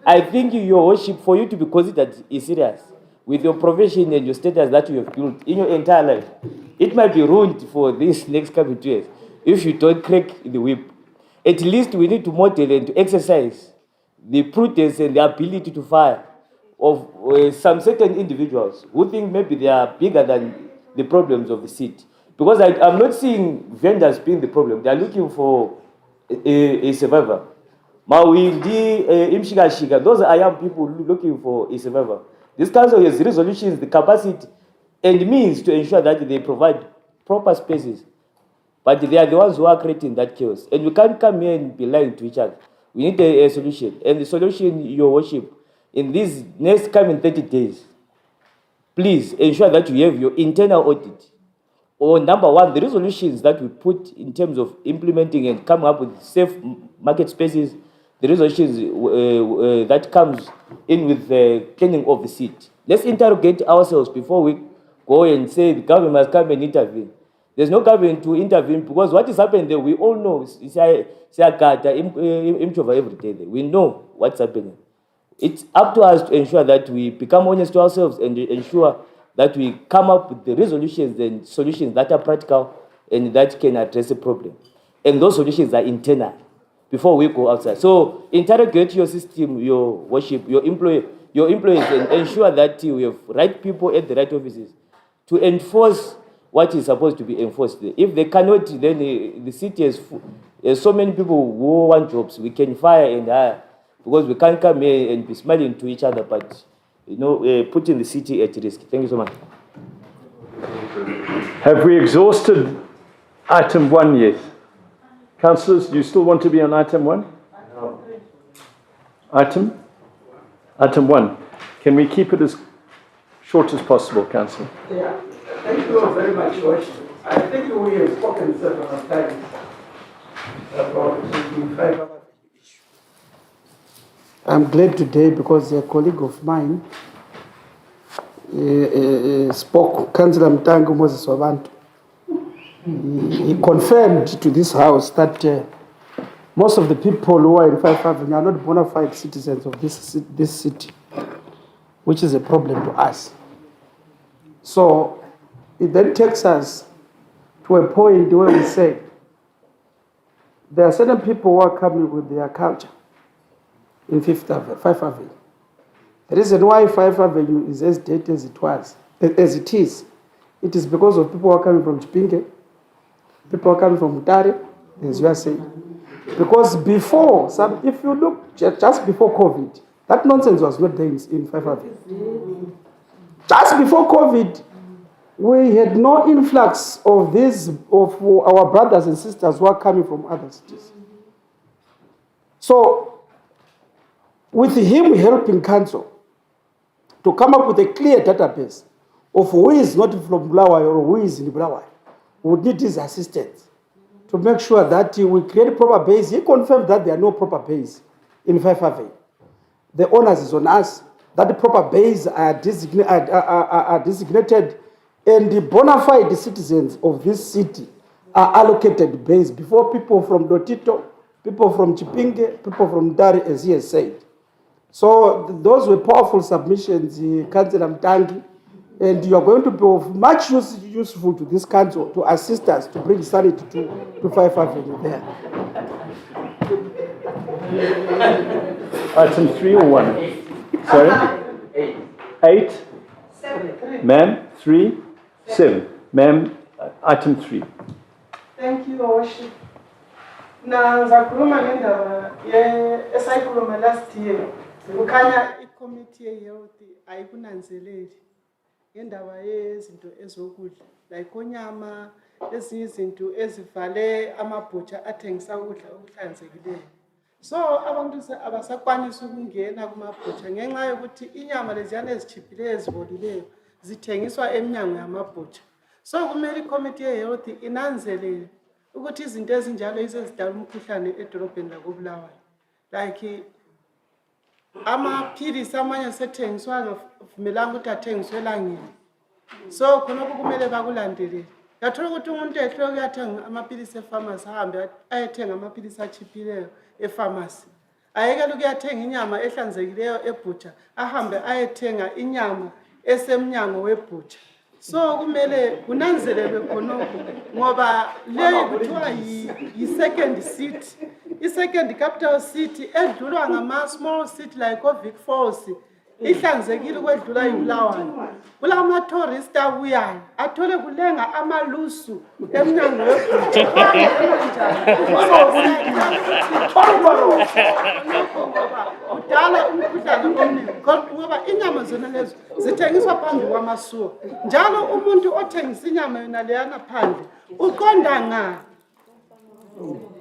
I think, Your Worship, for you to be considered serious with your profession and your status that you have built in your entire life, it might be ruined for this next coming 2 years if you don't crack the whip. At least we need to model and to exercise the prudence and the ability to fire of some certain individuals who think maybe they are bigger than the problems of the city. Because I'm not seeing vendors being the problem. They are looking for a survivor. Mawindi, Imshiga, those are young people looking for a survivor. This council has resolutions, the capacity and means to ensure that they provide proper spaces. But they are the ones who are creating that chaos. And we can't come here and be lying to each other. We need a solution. And the solution, Your Worship, in these next coming 30 days, please ensure that you have your internal audit. Or number one, the resolutions that we put in terms of implementing and coming up with safe market spaces, the resolutions that comes in with the cleaning of the city. Let's interrogate ourselves before we go and say the government must come and intervene. There's no government to intervene because what is happening there, we all know. Every day. We know what's happening. It's up to us to ensure that we become honest to ourselves and ensure that we come up with the resolutions and solutions that are practical and that can address the problem. And those solutions are internal before we go outside. So interrogate your system, Your Worship, your employees, and ensure that we have right people at the right offices to enforce what is supposed to be enforced. If they cannot, then the city has so many people who want jobs. We can fire and hire because we can't come here and be smiling to each other, but putting the city at risk. Thank you so much. Have we exhausted item 1 yet? Councillors, do you still want to be on item 1? No. Item 1. Can we keep it as short as possible, Councillor? Yeah. Thank you very much, Your Worship. I think we have spoken several times about the 5-hour issue. I'm glad today because a colleague of mine spoke, Councillor Mtangu Moses Wabantu. He confirmed to this house that most of the people who are in 5 Avenue are not bona fide citizens of this city, which is a problem to us. So it then takes us to a point where we say there are certain people who are coming with their culture in 5th Avenue. The reason why 5 Avenue is as dirty as it is because of people who are coming from Chipinge, people who are coming from Mutare, as you are saying. Because before, if you look just before COVID, that nonsense was not there in 5 Avenue. Just before COVID, we had no influx of our brothers and sisters who are coming from other cities. So, with him helping council to come up with a clear database of who is not from Bulawayo or who is in Bulawayo, we would need his assistance to make sure that we create proper base. He confirmed that there are no proper base in 5 Avenue. the onus is on us, that the proper bays are designated, and the bona fide citizens of this city are allocated bays before people from Lotito, people from Chipinge, people from Dari, as he has said. So those were powerful submissions, Councillor Mtangi, and you are going to be of much useful to this council to assist us to bring sanity to 5 Avenue there. Item 3 or 1? Sorry? 8? 7. Ma'am, 3? 7. Ma'am, item 3. Thank you, Your Worship. Na ngizakhuluma ngendaba esayikhuluma last year. Kukhanya iCommittee yeHealth ayikunanzeleli ngendaba yezinto ezokudla like onyama, ezinye izinto ezivale amabutcher athengisa ukudla okuhlanzekileyo. So abantu abasakwanisa ukungena kumabutcher ngenxa yokuthi inyama leziyana ezichiphileyo ezibolileyo zithengiswa eminyango yamabutcher. So kumele iCommittee yeHealth inanzelele ukuthi izinto ezinjalo izezidala umkhuhlane edolobheni lakoBulawayo. Like amaphilisi amanye asethengiswa ngavumelanga ukuthi athengiswe elangeni. So khonokho kumele bakulandelele. Yathola ukuthi umuntu ehloko uyathenga amaphilisi epharmacy ahambe ayethenga amaphilisi achiphileyo epharmacy. Ayekela ukuyathenga inyama ehlanzekileyo ebutcher, ahambe ayethenga inyama esemnyango webutcher. So kumele kunanzelelwe khonokho ngoba leyo kuthiwa yi-second city. I-second capital city edlulwa ngama-small city like oVic Falls ihlanzekile ukwedlula iBulawayo. Kulama-tourist abuyayo athole kulenga amalusu emnyango webutcher. Kudala umkhuhlane omningi ngoba inyama zona lezo zithengiswa phambi kwamasuwa. Njalo umuntu othengisa inyama yona leyana phandle uqonda nga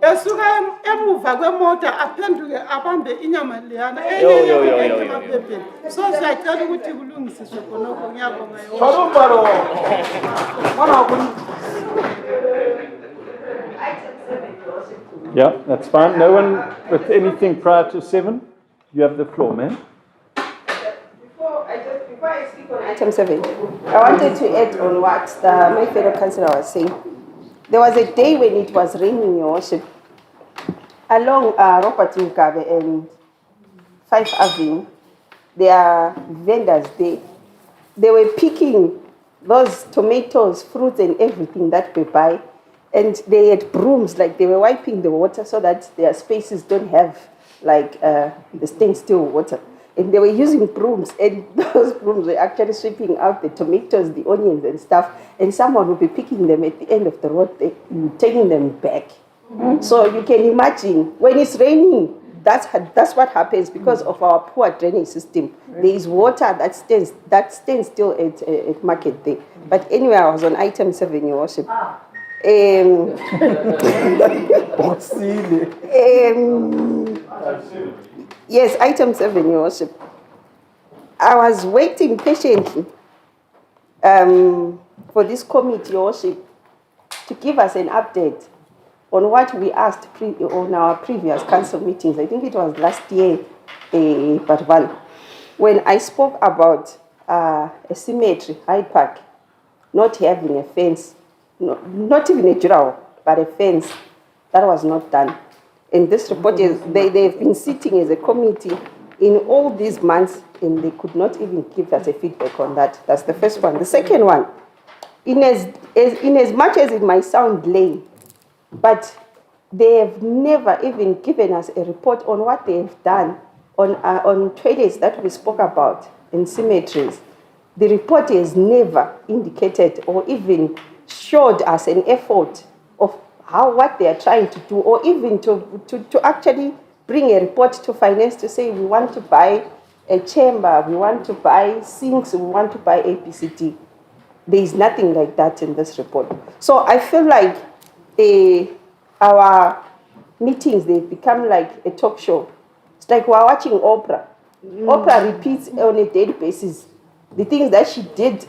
esuka emuva kwemota aphenduke abambe inyama leyana emaphepheni. So siyacela ukuthi kulungisiswe khonokho. Ngiyabonga. Yeah, that's fine. No one with anything prior to 7? You have the floor, ma'am. Before I speak on item 7, I wanted to add on what my fellow councillor was saying. There was a day when it was raining, Your Worship, along Robert Mugabe and 5 Avenue. There are vendors there. They were picking those tomatoes, fruits, and everything that we buy. And they had brooms, like they were wiping the water so that their spaces don't have like the standstill water. And they were using brooms, and those brooms were actually sweeping out the tomatoes, the onions and stuff. And someone would be picking them at the end of the road, taking them back. So you can imagine, when it's raining, that's what happens because of our poor drainage system. There is water that stands still at Market Day. But anyway, I was on item 7, Your Worship. Yes, item 7, Your Worship. I was waiting patiently for this committee, Your Worship, to give us an update on what we asked on our previous council meetings. I think it was last year, but when I spoke about a cemetery, Hyde Park, not having a fence, not even a draw, but a fence. That was not done. And this report is, they've been sitting as a committee in all these months, and they could not even give us a feedback on that. That's the first one. The second one, in as much as it might sound lame, but they have never even given us a report on what they have done on toilets that we spoke about in cemeteries. The report has never indicated or even showed us an effort of what they are trying to do, or even to actually bring a report to finance to say we want to buy a chamber, we want to buy sinks, we want to buy APCT. There is nothing like that in this report. So I feel like our meetings, they've become like a talk show. It's like we're watching Oprah. Oprah repeats on a daily basis the things that she did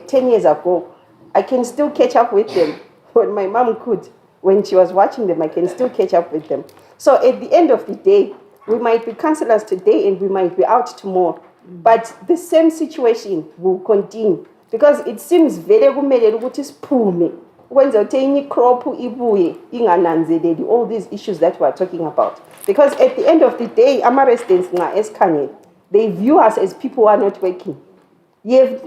10 years ago. I can still catch up with them. When my mom could, when she was watching them, I can still catch up with them. So at the end of the day, We might be councillors today and we might be out tomorrow. But the same situation will continue because it seems very kumele ukuthi siphume ukwenza ukuthi enye crop ibuye ingananzeleli all these issues that we are talking about. Because at the end of the day, ama residents nga esikhangele, they view us as people who are not working. If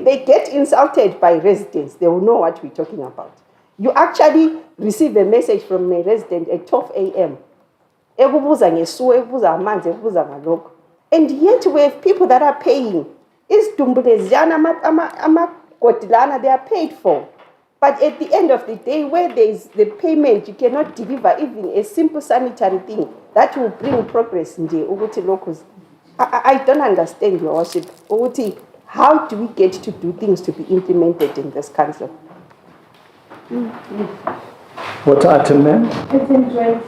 they get insulted by residents, they will know what we're talking about. You actually receive a message from a resident at 12 a.m. Ekubuza ngesuku, ekubuza amanzi, ekubuza ngalokho. And yet we have people that are paying. Amagodilana, they are paid for. But at the end of the day, where there is the payment, you cannot deliver even a simple sanitary thing that will bring progress in the Uguti locals. I don't understand, Your Worship. Uguti, how do we get to do things to be implemented in this council? What item, ma'am? Item 20.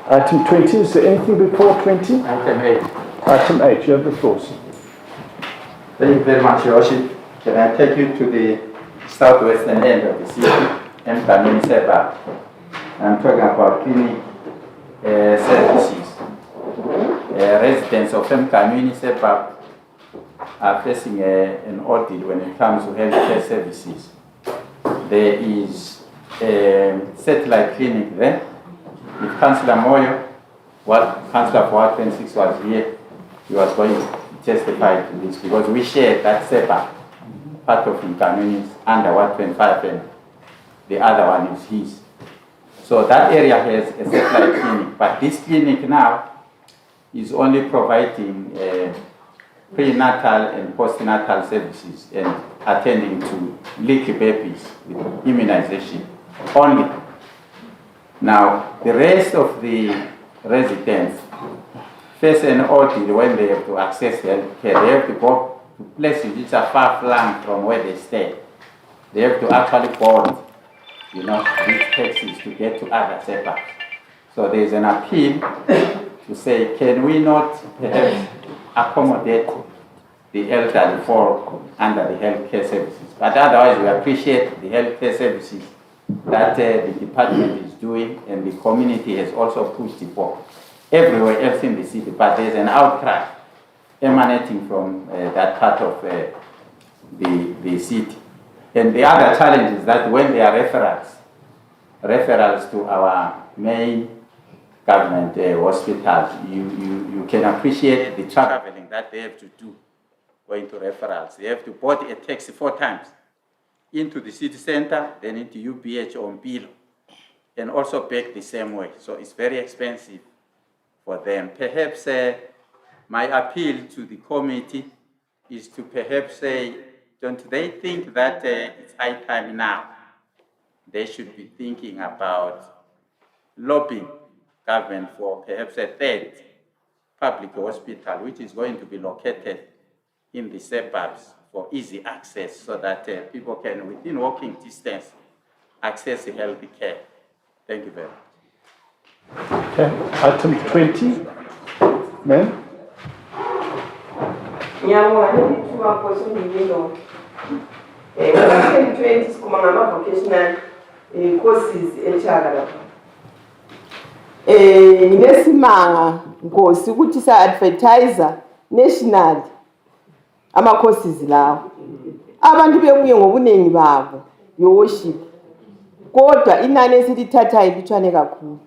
Item 20, is there anything before 20? Item 8. Item 8, you have the floor, sir. Thank you very much, Your Worship. Can I take you to the southwestern end of the city, Mkamini Seba? I'm talking about clinic services. Residents of Mkamini Seba are facing an audit when it comes to healthcare services. There is a satellite clinic there. If Councillor Moyo, Councillor for Ward 26 was here, he was going to testify to this because we share that SEPA, part of Mkamini under Ward 25 and the other one is his. So that area has a satellite clinic, but this clinic now is only providing prenatal and postnatal services and attending to leaky babies with immunization only. Now, the rest of the residents face an audit when they have to access health care. They have to go to places which are far-flung from where they stay. They have to actually board, these taxis to get to other setups. So there is an appeal to say, can we not perhaps accommodate the elderly for under the healthcare services? But otherwise, we appreciate the healthcare services that the department is doing, and the community has also pushed it for everywhere else in the city. But there's an outcry emanating from that part of the city. And the other challenge is that when there are referrals to our main government hospitals, you can appreciate the traveling that they have to do going to referrals. They have to board a taxi 4 times into the city center, then into UBH or Mpilo, and also back the same way. So it's very expensive for them. Perhaps my appeal to the committee is to perhaps say, don't they think that it's high time now? They should be thinking about lobbying government for perhaps a 3rd public hospital, which is going to be located in the suburbs for easy access so that people can, within walking distance, access health care. Thank you very much. Okay, item 20, ma'am. Vocational courses eChaka. Nginesimanga Nkosi ukuthi sa advertiser national ama courses lawo. Abantu bebuye ngobunengi babo, Your Worship. Kodwa inani esithatha ilithwane kakhulu.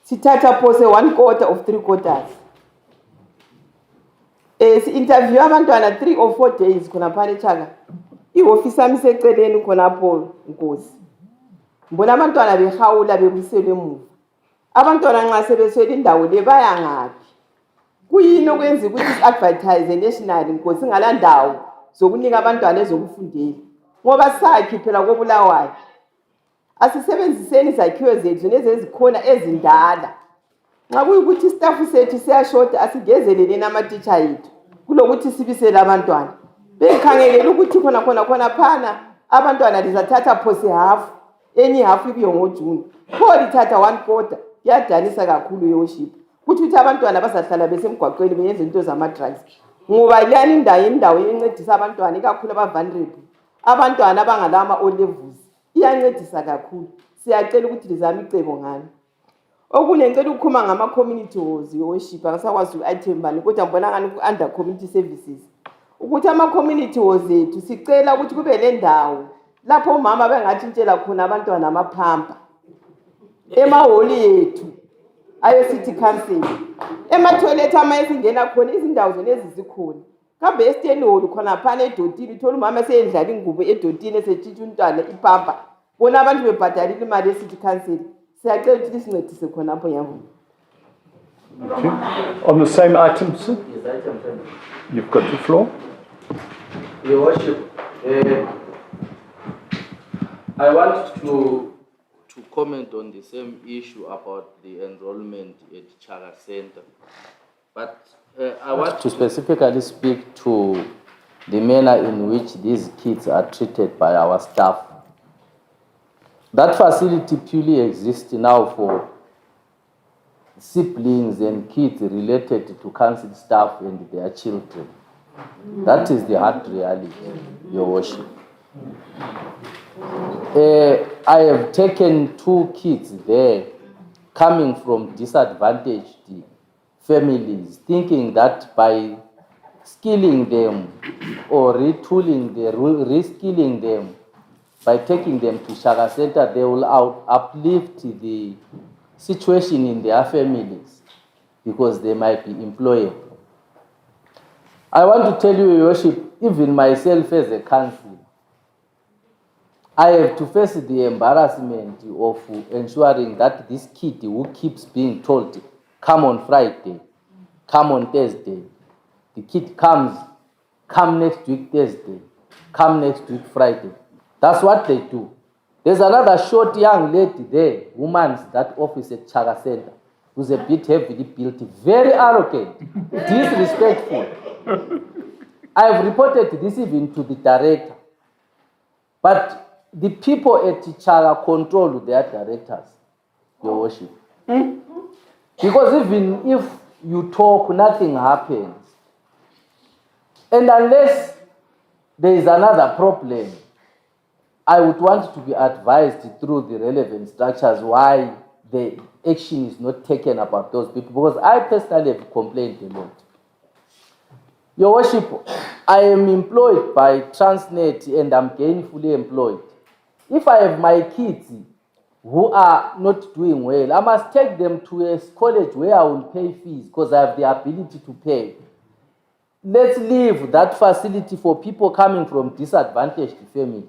Sithatha pose 1/4 of 3/4. Si-interview abantwana 3 or 4 days khona phana eChaka. I-office yami iseceleni khonapho Nkosi. Mbona abantwana behawula bebuyiselwe emuva. Abantwana nxa sebeswele indawo le baya ngaphi? Kuyini okwenza ukuthi si-advertise national Nkosi ngalandawo zokunika abantwana ezokufundela? Ngoba sakhi phela koBulawayo. Asisebenziseni izakhiwo zethu nezezikhona ezindala. Nxa kuyikuthi staff sethu siyashota asigezeleleni ama-teacher ethu kulokuthi sibisele abantwana. Bekhangelele ukuthi khona phana abantwana lizathatha phose half, enye half ibiyo ngoJune. Pho lithatha 1/4, kuyadanisa kakhulu Your Worship. Kuthi abantwana basahlala besemgwaqweni benyenza into zama-drugs. Ngoba liyani indawo encedisa abantwana ikakhulu aba-vulnerable. Abantwana abangalama O-levels. Iyancedisa kakhulu. Siyacela ukuthi lizame icebo ngani. Okunye ngicela ukukhuluma ngama-community halls, your worship, angisakwazi u-item bani, kodwa ngibona ngani ku-under community services. Ukuthi ama-community halls ethu sicela ukuthi kube nendawo lapho omama bengatshintshela khona abantwana amaphampa. Emahholi ethu aye-city council. Ema-toilet ama esingena khona izindawo zonezi zikhona. Kambe esiteni hall khona phana edotini uthola umama eseyendlala ingubo edotini esetshintsha umntwana iphampa. Bona abantu bebhadalile imali ye-city council. Siyacela ukuthi sincedise khonapho ngiyabonga. Okay. On the same item, sir, Yes, item 10. you've got the floor. Your Worship, I want to comment on the same issue about the enrollment at Chaga Center. But I want to specifically speak to the manner in which these kids are treated by our staff. That facility purely exists now for siblings and kids related to council staff and their children. That is the hard reality, Your Worship. I have taken 2 kids there coming from disadvantaged families, thinking that by skilling them or retooling them, reskilling them, by taking them to Chaga Center, they will uplift the situation in their families because they might be employable. I want to tell you, Your Worship, even myself as a council, I have to face the embarrassment of ensuring that this kid who keeps being told, come on Friday, come on Thursday, the kid comes, come next week Thursday, come next week Friday. That's what they do. There's another short young lady there who mans that office at Chaga Center, who's a bit heavily built, very arrogant, disrespectful. I've reported this even to the director. But the people at Chaga control their directors, Your Worship. Because even if you talk, nothing happens. And unless there is another problem, I would want to be advised through the relevant structures why the action is not taken about those people, because I personally have complained a lot. Your Worship, I am employed by Transnet and I'm gainfully employed. If I have my kids who are not doing well, I must take them to a college where I will pay fees because I have the ability to pay. Let's leave that facility for people coming from disadvantaged families.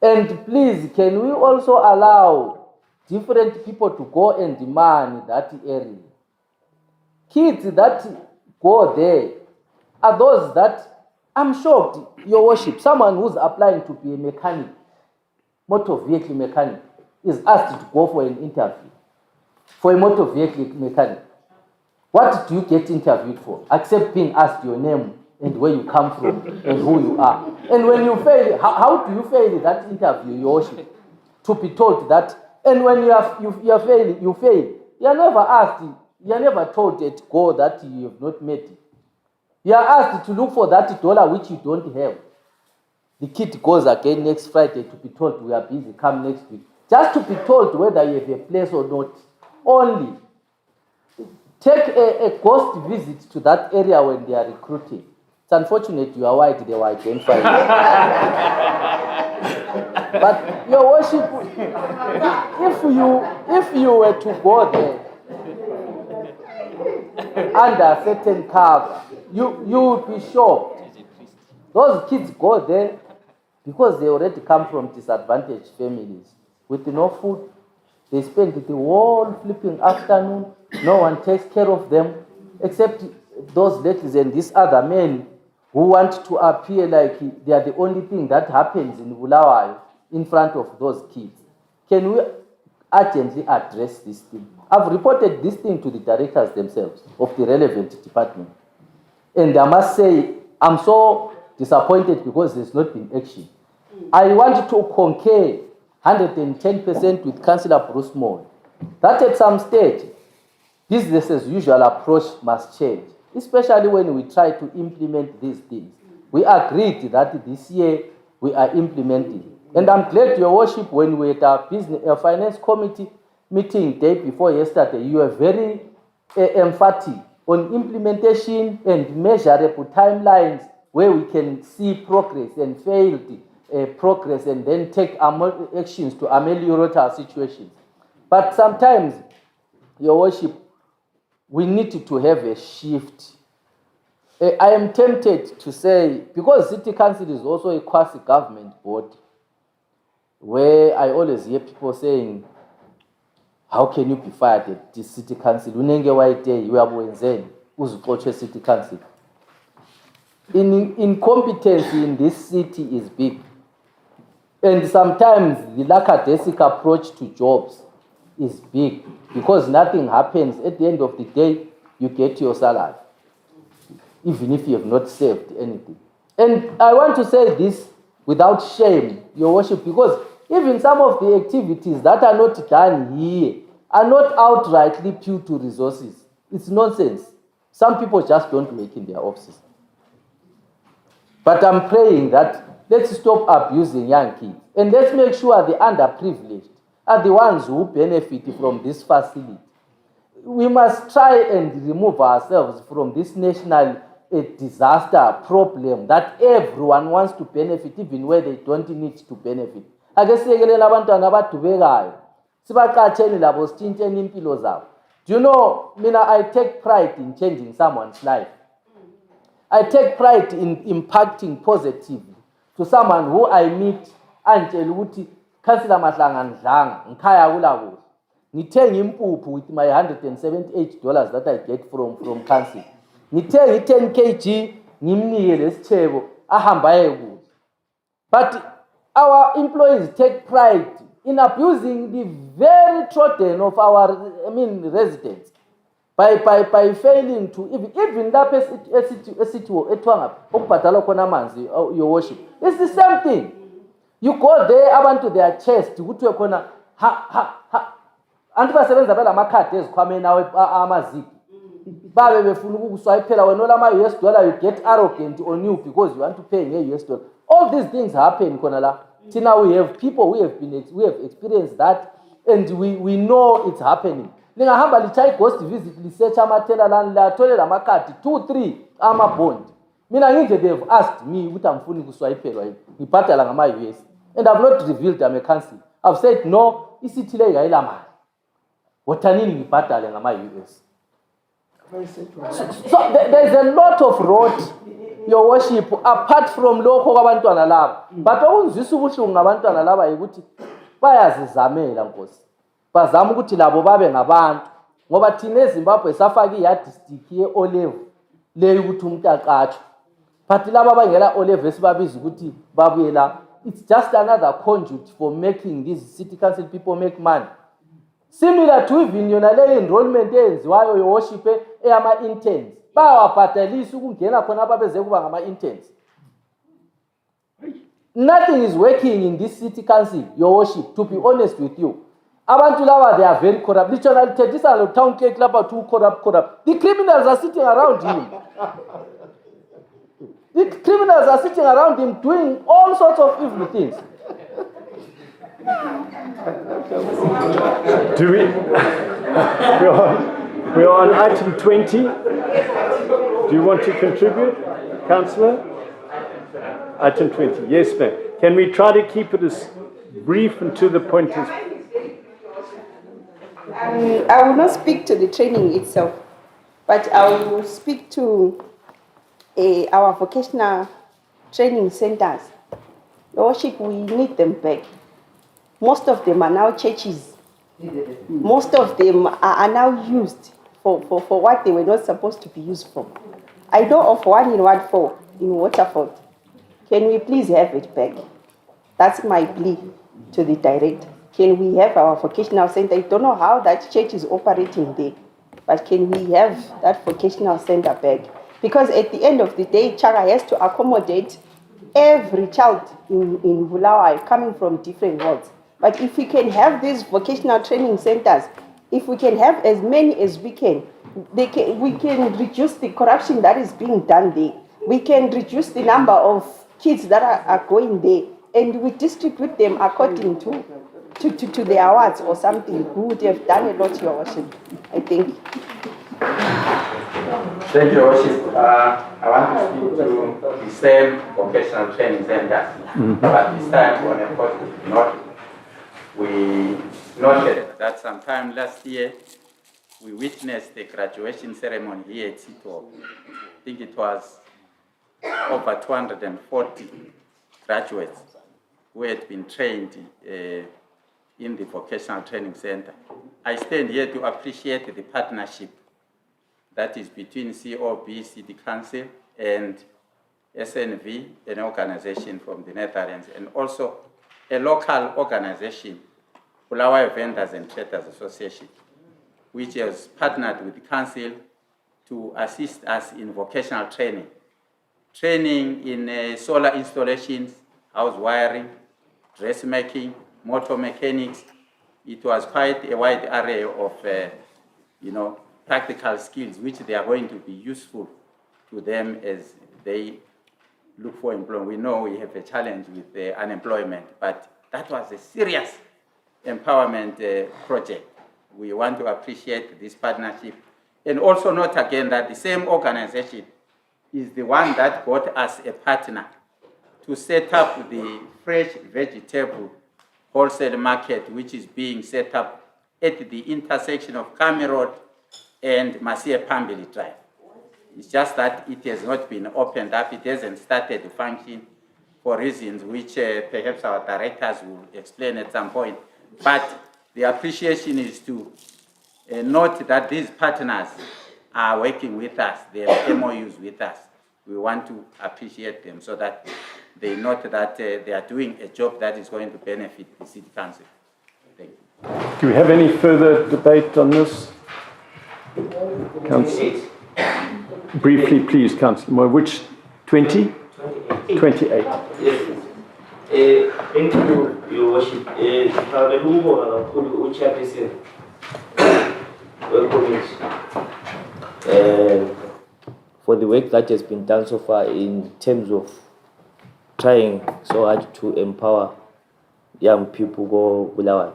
And please, can we also allow different people to go and demand that area? Kids that go there are those that, I'm shocked, Your Worship, someone who's applying to be a mechanic, motor vehicle mechanic, is asked to go for an interview for a motor vehicle mechanic. What do you get interviewed for, except being asked your name and where you come from and who you are? And when you fail, how do you fail that interview, Your Worship? To be told that, and when you fail, you fail. You are never asked, you are never told at go that you have not made it. You are asked to look for that dollar which you don't have. The kid goes again next Friday to be told we are busy, come next week. Just to be told whether you have a place or not. Only. Take a ghost visit to that area when they are recruiting. It's unfortunate you are white, they were identified. But Your Worship, if you were to go there under a certain cover, you would be shocked. Those kids go there because they already come from disadvantaged families with no food. They spend the whole flipping afternoon. No one takes care of them except those ladies and these other men who want to appear like they are the only thing that happens in Bulawayo in front of those kids. Can we urgently address this thing? I've reported this thing to the directors themselves of the relevant department. And I must say, I'm so disappointed because there's not been action. I want to concur 110% with Councillor Bruce Moore that at some stage, business as usual approach must change, especially when we try to implement these things. We agreed that this year we are implementing. And I'm glad, Your Worship, when we at our finance committee, meeting day before yesterday, you were very emphatic on implementation and measurable timelines where we can see progress and failed progress and then take actions to ameliorate our situations. But sometimes, Your Worship, we need to have a shift. I am tempted to say, because City Council is also a quasi-government body, where I always hear people saying, how can you be fired at the City Council? Unenge waite, you are wenzeni, uzuxotshe City Council. Incompetency in this city is big. And sometimes the lackadaisic approach to jobs is big, because nothing happens. At the end of the day, you get your salary, even if you have not saved anything. And I want to say this without shame, Your Worship, because even some of the activities that are not done here are not outrightly due to resources. It's nonsense. Some people just don't work in their offices. But I'm praying that let's stop abusing young kids, and let's make sure the underprivileged are the ones who benefit from this facility. We must try and remove ourselves from this national disaster problem that everyone wants to benefit even where they don't need to benefit. Ake siyekelela abantwana abadubekayo, sibaqatsheni labo sitshintsheni impilo zabo. Do you know, I take pride in changing someone's life. I take pride in impacting positively to someone who I meet antshela ukuthi Councillor Mahlanga ndlanga ngikhaya kulabo. Ngithenga impuphu with my $178 that I get from council. Ngithenga 10 kg ngimnike lesithebo ahamba ayekudla. But our employees take pride in abusing the very trodden of our residents by failing to even lapho ethiwa okubhadala khona amanzi, Your Worship. It's the same thing. You go there, abantu their chest kuthiwe khona anti basebenza belamakhadi ezikhwameni amaziphi babe befuna ukuswayipela wena olama US dollar, you get arrogant on you because you want to pay nge US dollar. All these things happen khona la. Now we have people we have experienced that, and we know it's happening. Lingahamba lichai ghost visit research amatela la thole la makhadi 2-3 amabond. Mina nginje they've asked me ukuthi angifuni kuswayipelwa ngibhadala ngama US, and I've not revealed I'm a council. I've said no, isithi le ngayila mali. Wothanini ngibhadale ngama US. So there's a lot of road, Your Worship, apart from lokho kwabantwana laba. But okunzisa ubuhlungu ngabantwana laba ukuthi bayazizamela Nkosi. Bazama ukuthi labo babe ngabantu, ngoba thina eZimbabwe safaka i-yardstick ye-O-level leyo ukuthi umuntu aqatshwe. But laba abangela O-level esibabiza ukuthi babuye la, it's just another conduit for making these city council people make money. Similar to even yona le enrollment eyenziwayo, Your Worship, eyama-interns. Bawabhatalisa ukungena khona babeze kuba ngama-interns. Nothing is working in this city council, Your Worship, to be honest with you. Abantu laba, they are very corrupt. Literally, Tedisa and town clerk laba too corrupt. The criminals are sitting around him. The criminals are sitting around him doing all sorts of evil things. Do we? We're on item 20. Do you want to contribute, Councillor? Item 20. Yes, ma'am. Can we try to keep it as brief and to the point as... I will not speak to the training itself, but I will speak to our vocational training centers. Your Worship, we need them back. Most of them are now churches. Most of them are now used for what they were not supposed to be used for. I know of one in Ward 4 in Waterford. Can we please have it back? That's my plea to the director. Can we have our vocational center? I don't know how that church is operating there, but can we have that vocational center back? Because at the end of the day, Chaga has to accommodate every child in Bulawayo coming from different wards. But if we can have these vocational training centers, if we can have as many as we can, we can reduce the corruption that is being done there. We can reduce the number of kids that are going there, and we distribute them according to to the awards or something, who would have done a lot, Your Worship, I think. Thank you, Your Worship. I want to speak to the same vocational training centers, but this time on a positive note. We noted that sometime last year, we witnessed the graduation ceremony here at Sitwalk. I think it was over 240 graduates who had been trained in the vocational training center. I stand here to appreciate the partnership that is between COB, City Council, and SNV, an organization from the Netherlands, and also a local organization, Bulawayo Vendors and Traders Association, which has partnered with the council to assist us in vocational training. Training in solar installations, house wiring, dressmaking, motor mechanics. It was quite a wide array of, practical skills which they are going to be useful to them as they look for employment. We know we have a challenge with unemployment, but that was a serious empowerment project. We want to appreciate this partnership and also note again that the same organization is the one that got us a partner to set up the fresh vegetable wholesale market, which is being set up at the intersection of Kami Road and Masia Pambili Drive. It's just that it has not been opened up. It hasn't started to function for reasons which perhaps our directors will explain at some point. But the appreciation is to note that these partners are working with us. They have MOUs with us. We want to appreciate them so that they note that they are doing a job that is going to benefit the City Council. Thank you. Do we have any further debate on this? Councillor. Briefly, please, Councillor. Which 20? 28. Yes. Thank you, Your Worship. Chairperson. Welcome. For the work that has been done so far in terms of trying so hard to empower young people go Bulawayo.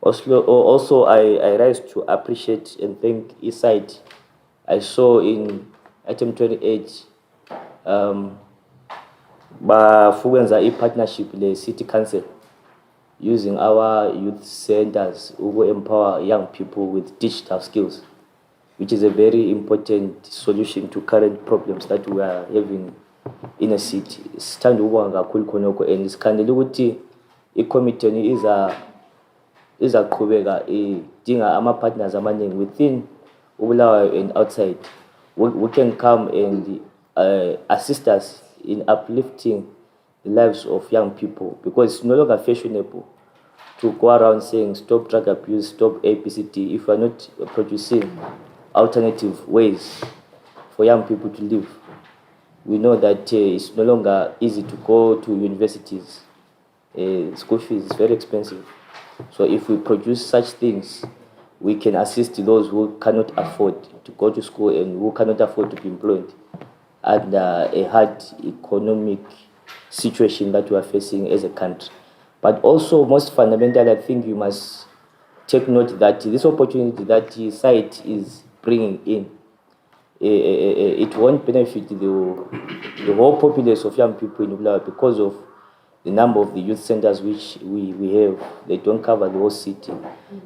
Also, I rise to appreciate and thank Eastside. I saw in item 28, Fugenza a partnership with the City Council using our youth centers who empower young people with digital skills, which is a very important solution to current problems that we are having in a city. Stand over Konoko and it's kind of ukuthi i-committee is a kubega dinga ama partners amaningi within Bulawayo and outside. We can come and assist us in uplifting the lives of young people, because it's no longer fashionable to go around saying stop drug abuse, stop ABCD, if we are not producing alternative ways for young people to live. We know that it's no longer easy to go to universities. School fees is very expensive. So if we produce such things, we can assist those who cannot afford to go to school and who cannot afford to be employed under a hard economic situation that we are facing as a country. But also, most fundamentally, I think you must take note that this opportunity that the site is bringing in, it won't benefit the whole populace of young people in Bulawayo because of the number of the youth centers which we have. They don't cover the whole city.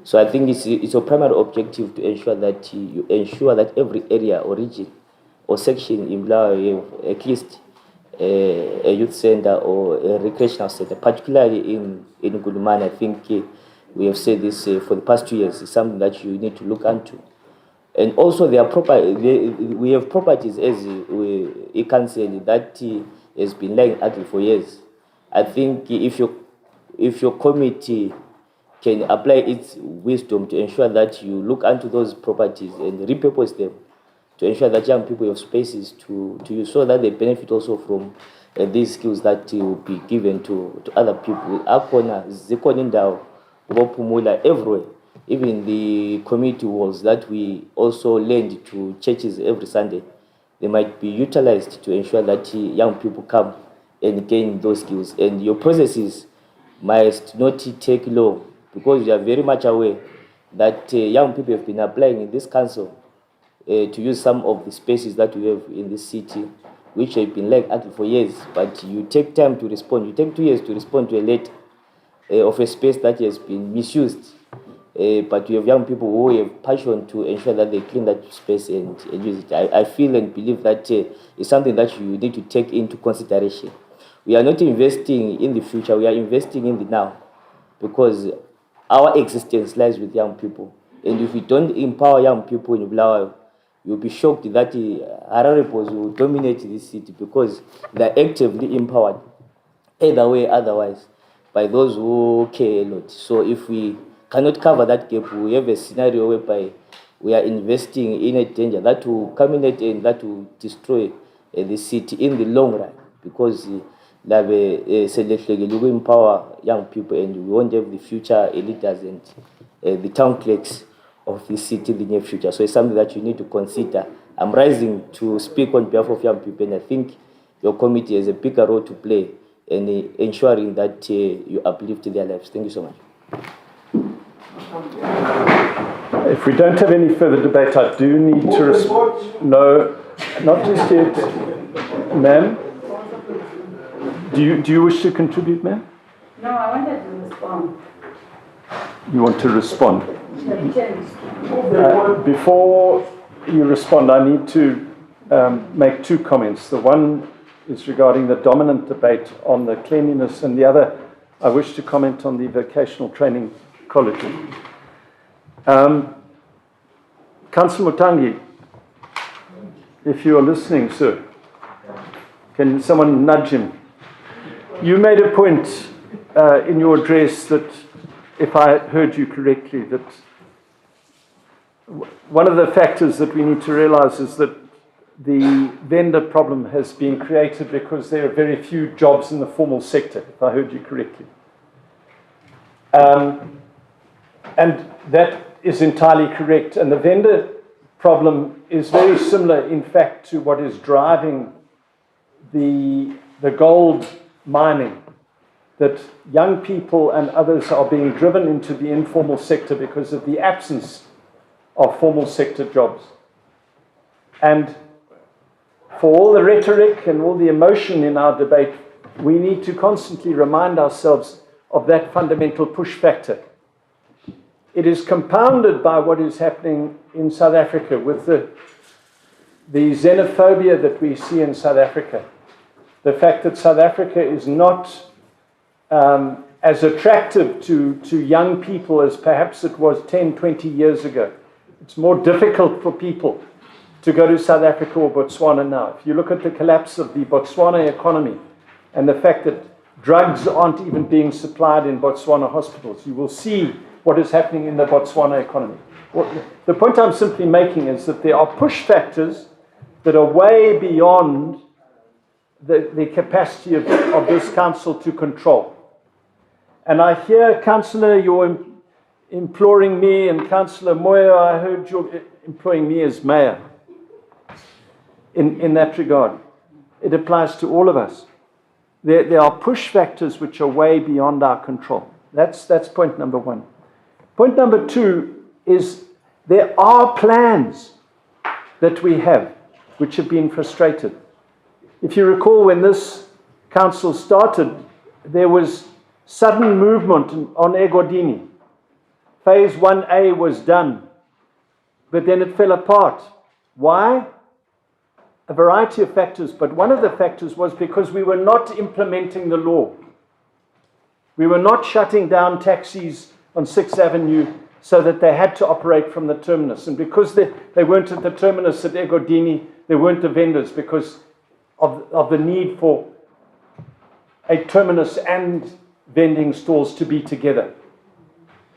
So I think it's a primary objective to ensure that you ensure that every area or region or section in Bulawayo have at least a youth center or a recreational center, particularly in Gulumane. I think we have said this for the past 2 years. It's something that you need to look into. And also, we have properties as a council that has been lying idle for years. I think if your committee can apply its wisdom to ensure that you look into those properties and repurpose them to ensure that young people have spaces to use, so that they benefit also from these skills that will be given to other people. Akona zikonindawo ubopumula everywhere. Even the community walls that we also lend to churches every Sunday, they might be utilized to ensure that young people come and gain those skills. And your processes must not take low, because we are very much aware that young people have been applying in this council to use some of the spaces that we have in this city, which have been like active for years, but you take time to respond. You take 2 years to respond to a letter of a space that has been misused. But you have young people who have passion to ensure that they clean that space and use it. I feel and believe that it's something that you need to take into consideration. We are not investing in the future, we are investing in the now, because our existence lies with young people. And if we don't empower young people in Bulawayo, you'll be shocked that Hararepos will dominate this city, because they're actively empowered, either way, otherwise, by those who care a lot. So if we cannot cover that gap, we have a scenario whereby we are investing in a danger that will culminate and that will destroy the city in the long run, because we empower young people and we won't have the future leaders and the town clerks of the city in the near future. So it's something that you need to consider. I'm rising to speak on behalf of young people, and I think your committee has a bigger role to play in ensuring that you uplift their lives. Thank you so much. If we don't have any further debate, I do need to respond. No, not just yet. Ma'am, do you wish to contribute, ma'am? No, I wanted to respond. You want to respond? Before you respond, I need to make two comments. The one is regarding the dominant debate on the cleanliness, and the other, I wish to comment on the vocational training college. Councillor Mutangi, if you are listening, sir, can someone nudge him? You made a point in your address that, if I heard you correctly, that one of the factors that we need to realize is that the vendor problem has been created because there are very few jobs in the formal sector, if I heard you correctly. And that is entirely correct. And the vendor problem is very similar, in fact, to what is driving the gold mining, that young people and others are being driven into the informal sector because of the absence of formal sector jobs. And for all the rhetoric and all the emotion in our debate, we need to constantly remind ourselves of that fundamental push factor. It is compounded by what is happening in South Africa with the xenophobia that we see in South Africa. The fact that South Africa is not as attractive to young people as perhaps it was 10, 20 years ago. It's more difficult for people to go to South Africa or Botswana now. If you look at the collapse of the Botswana economy and the fact that drugs aren't even being supplied in Botswana hospitals, you will see what is happening in the Botswana economy. The point I'm simply making is that there are push factors that are way beyond the capacity of this council to control. And I hear, Councillor, you're imploring me, and Councillor Moyo, I heard you're employing me as mayor in that regard. It applies to all of us. There are push factors which are way beyond our control. That's point number one. Point number two is there are plans that we have which have been frustrated. If you recall, when this council started, there was sudden movement on Egodini. Phase 1A was done, but then it fell apart. Why? A variety of factors, but one of the factors was because we were not implementing the law. We were not shutting down taxis on 6th Avenue so that they had to operate from the terminus. And because they weren't at the terminus at Egodini, there weren't the vendors because of the need for a terminus and vending stalls to be together.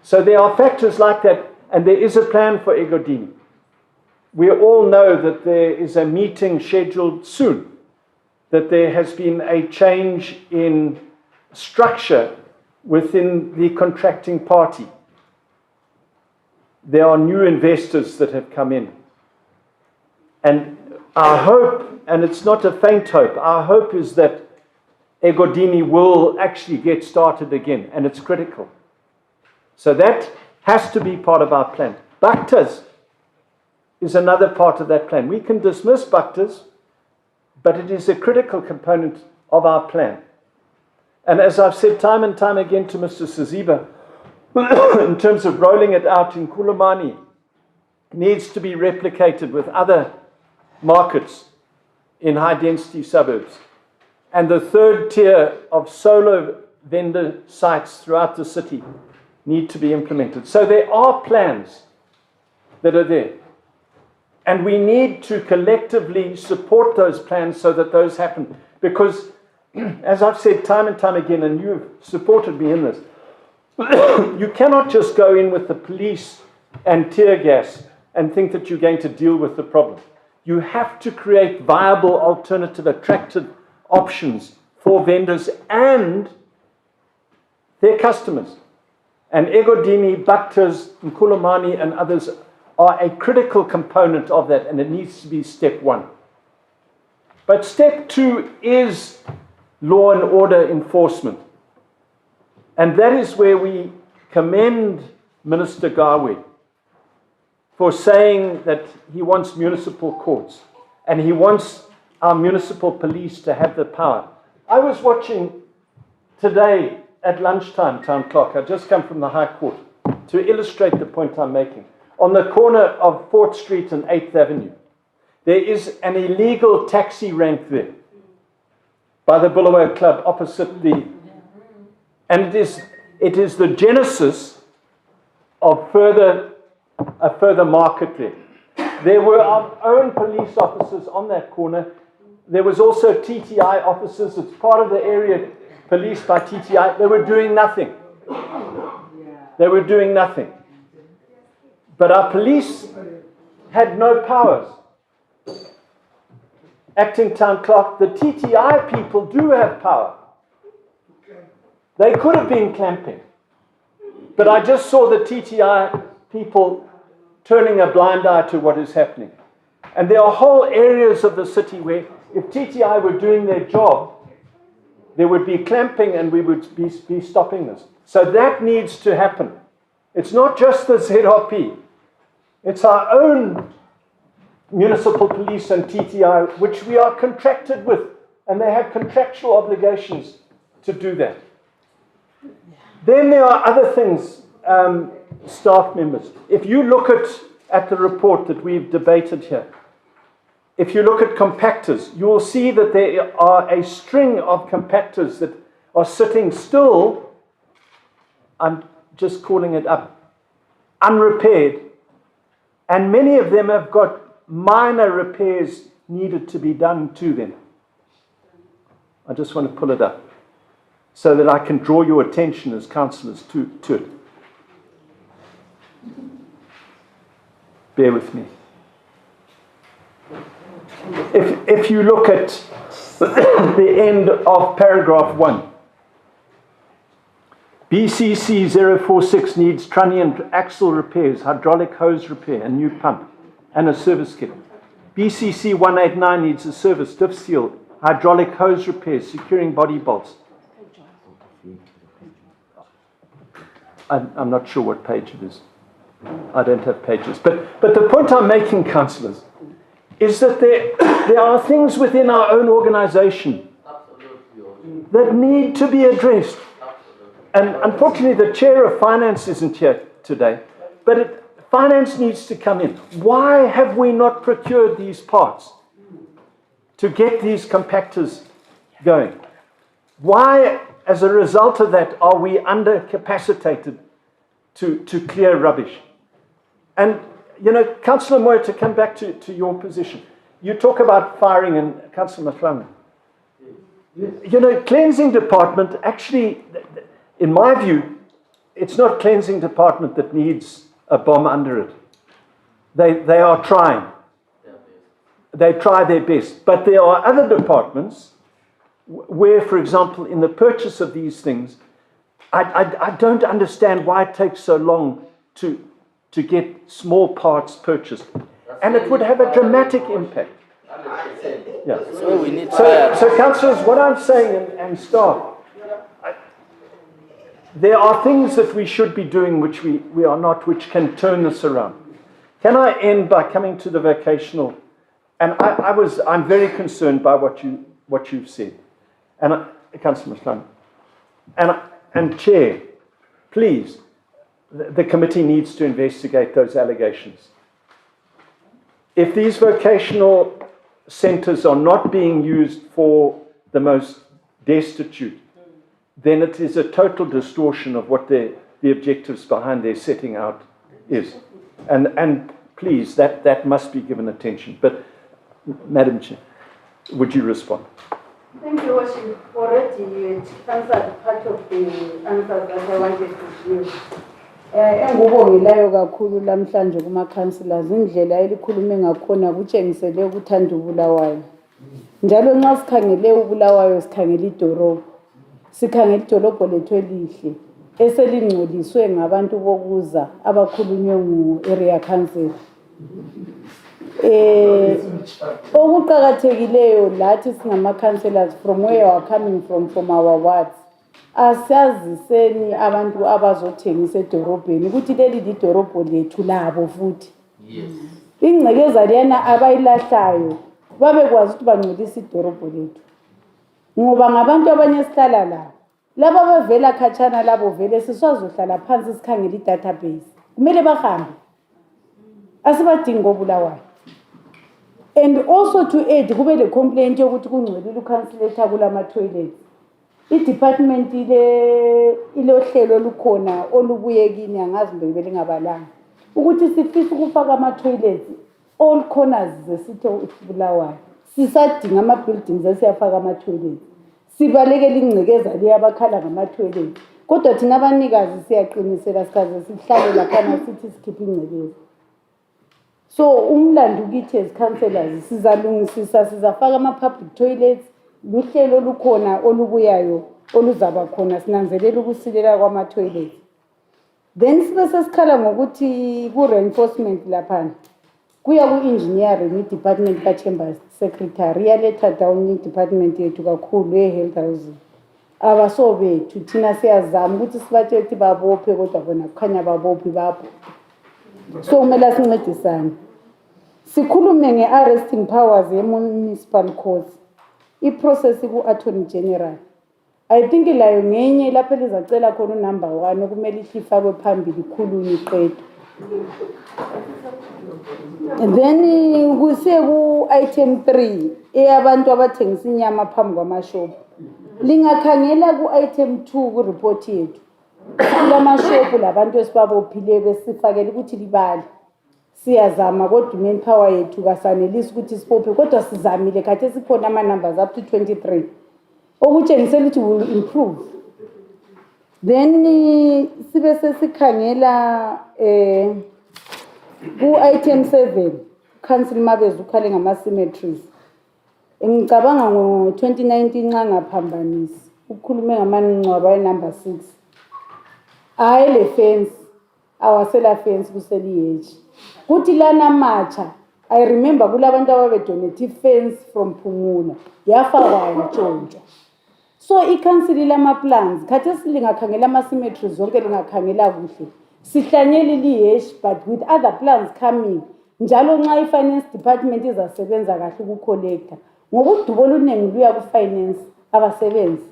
So there are factors like that, and there is a plan for Egodini. We all know that there is a meeting scheduled soon, that there has been a change in structure within the contracting party. There are new investors that have come in. And our hope, and it's not a faint hope, our hope is that Egodini will actually get started again, and it's critical. So that has to be part of our plan. Bhaktas is another part of that plan. We can dismiss Bhaktas, but it is a critical component of our plan. And as I've said time and time again to Mr. Saziba, in terms of rolling it out in Kulumani, it needs to be replicated with other markets in high-density suburbs. And the third tier of solo vendor sites throughout the city need to be implemented. So there are plans that are there. And we need to collectively support those plans so that those happen. Because, as I've said time and time again, and you've supported me in this, you cannot just go in with the police and tear gas and think that you're going to deal with the problem. You have to create viable, alternative, attractive options for vendors and their customers. And Egodini, Bhaktas, Nkulumani, and others are a critical component of that, and it needs to be step one. But step two is law and order enforcement. And that is where we commend Minister Gawe for saying that he wants municipal courts and he wants our municipal police to have the power. I was watching today at lunchtime, Town Clerk, I've just come from the High Court, to illustrate the point I'm making. On the corner of 4th Street and 8th Avenue, there is an illegal taxi rank there by the Bulawayo Club opposite the... And it is the genesis of a further market there. There were our own police officers on that corner. There was also TTI officers. It's part of the area policed by TTI. They were doing nothing. They were doing nothing. But our police had no powers. Acting Town Clerk, the TTI people do have power. They could have been clamping. But I just saw the TTI people turning a blind eye to what is happening. And there are whole areas of the city where if TTI were doing their job, there would be clamping and we would be stopping this. So that needs to happen. It's not just the ZRP. It's our own municipal police and TTI, which we are contracted with, and they have contractual obligations to do that. Then there are other things, staff members. If you look at the report that we've debated here, if you look at compactors, you will see that there are a string of compactors that are sitting still, I'm just calling it up, unrepaired, and many of them have got minor repairs needed to be done to them. I just want to pull it up so that I can draw your attention as councillors to it. Bear with me. If you look at the end of paragraph 1, BCC 046 needs trunnion axle repairs, hydraulic hose repair, a new pump, and a service kit. BCC 189 needs a service, diff seal, hydraulic hose repairs, securing body bolts. I'm not sure what page it is. I don't have pages. But the point I'm making, councillors, is that there are things within our own organisation that need to be addressed. And unfortunately, the chair of finance isn't here today, but finance needs to come in. Why have we not procured these parts to get these compactors going? Why, as a result of that, are we undercapacitated to clear rubbish? And, you know, Councillor Moyo, to come back to your position, you talk about firing, and Councillor Matlanga, you know, cleansing department, actually, in my view, it's not cleansing department that needs a bomb under it. They are trying. They try their best. But there are other departments where, for example, in the purchase of these things, I don't understand why it takes so long to get small parts purchased. And it would have a dramatic impact. Yeah. So we need So councillors, what I'm saying, and staff, there are things that we should be doing which we are not, which can turn this around. Can I end by coming to the vocational? And I'm very concerned by what you've said. And Councillor Mhlanga, and Chair, please, the committee needs to investigate those allegations. If these vocational centres are not being used for the most destitute, then it is a total distortion of what the objectives behind their setting out is. And please, that must be given attention. But, Madam Chair, would you respond? Thank you, Worship. Already you answered part of the answers that I wanted to give. Engubongileyo kakhulu lamhlanje kuma-councillors indlela elikhulume ngakhona kutshengisele ukuthanda uBulawayo. Njalo nxa sikhangele uBulawayo sikhangele idolobho. Sikhangele idolobho lethu elihle eselingcoliswe ngabantu bokuza abakhulunywe ngu-area council. Okuqakathekileyo lathi singama-councillors from where you are coming from our wards. Asiyaziseni abantu abazothengisa edorobheni ukuthi leli lidorobho lethu labo futhi. Ingcekeza lena abayilahlayo babekwazi ukuthi bangcolisa idorobho lethu. Ngoba ngabantu abanye sihlala la. Laba bavela khatshana labo vele sisazohlala phansi sikhangela i-database. Kumele bahambe. Asibadingo Bulawayo. And also to add, kube le complaint yokuthi kungcolile uCouncillor kulama toilets. I-department ilohlelo olukhona olubuyekini angazi mbe lingabalanga. Ukuthi sifisa ukufaka ama-toilets all corners zesitho uBulawayo. Sisadinga ama-buildings esiyafaka ama-toilets. Sibalekela ingcekeza liyabakhala ngama-toilets. Kodwa thina abanikazi siyaqinisela sikaze sihlale laphana sithi sikhiphe ingcekeza. So umlando kithi as councillors sizalungisisa sizafaka ama-public toilets luhlelo olukhona olubuyayo oluzaba khona sinanzelela ukusilela kwama-toilets. Then sibe sesikhala ngokuthi ku-reinforcement laphana kuya ku-engineering i-department ka-chamber secretary iyaletha down i-department yethu kakhulu e-health housing. Abasobethu thina siyazama ukuthi sibatshele ukuthi babophe kodwa bona kukhanya babophi bapho. So kumele sincedisane. Sikhulume nge-arresting powers ye-municipal courts. I-process ku-Attorney General. I think layo ngenye lapho elizacela khona unumber 1 okumele ifakwe phambili ikhulunywe iqedwe. Then kusiye ku-item 3 eyabantu abathengisa inyama phambi kwamashop. Lingakhangela ku-item 2 ku-report yethu. Kulamashop labantu esibabophile besifakela ukuthi libali. Siyazama kodwa manpower yethu kasanelisi ukuthi sibophe kodwa sizamile khathe sikhona ama-numbers up to 23. Okutshengisela ukuthi will improve. Then sibe sesikhangela ku-item 7 council Mabezu ukhale ngama-cemeteries. Ngicabanga ngo-2019 nxa ngaphambanisi ukhulume ngamangcwaba ay-number 6. Hayi le fence awasela fence kuseliyeji. Kuthi lana macha I remember kulabantu ababedonate fence from Phumula yafakwa intshontsho. So i-council lama plans khathe silingakhangela ama-cemeteries zonke lingakhangela kuhle. Sihlanyele liyeshi but with other plans coming njalo nxa i-finance department izasebenza kahle ukucollecta ngoba udubo oluningi luya ku-finance abasebenzi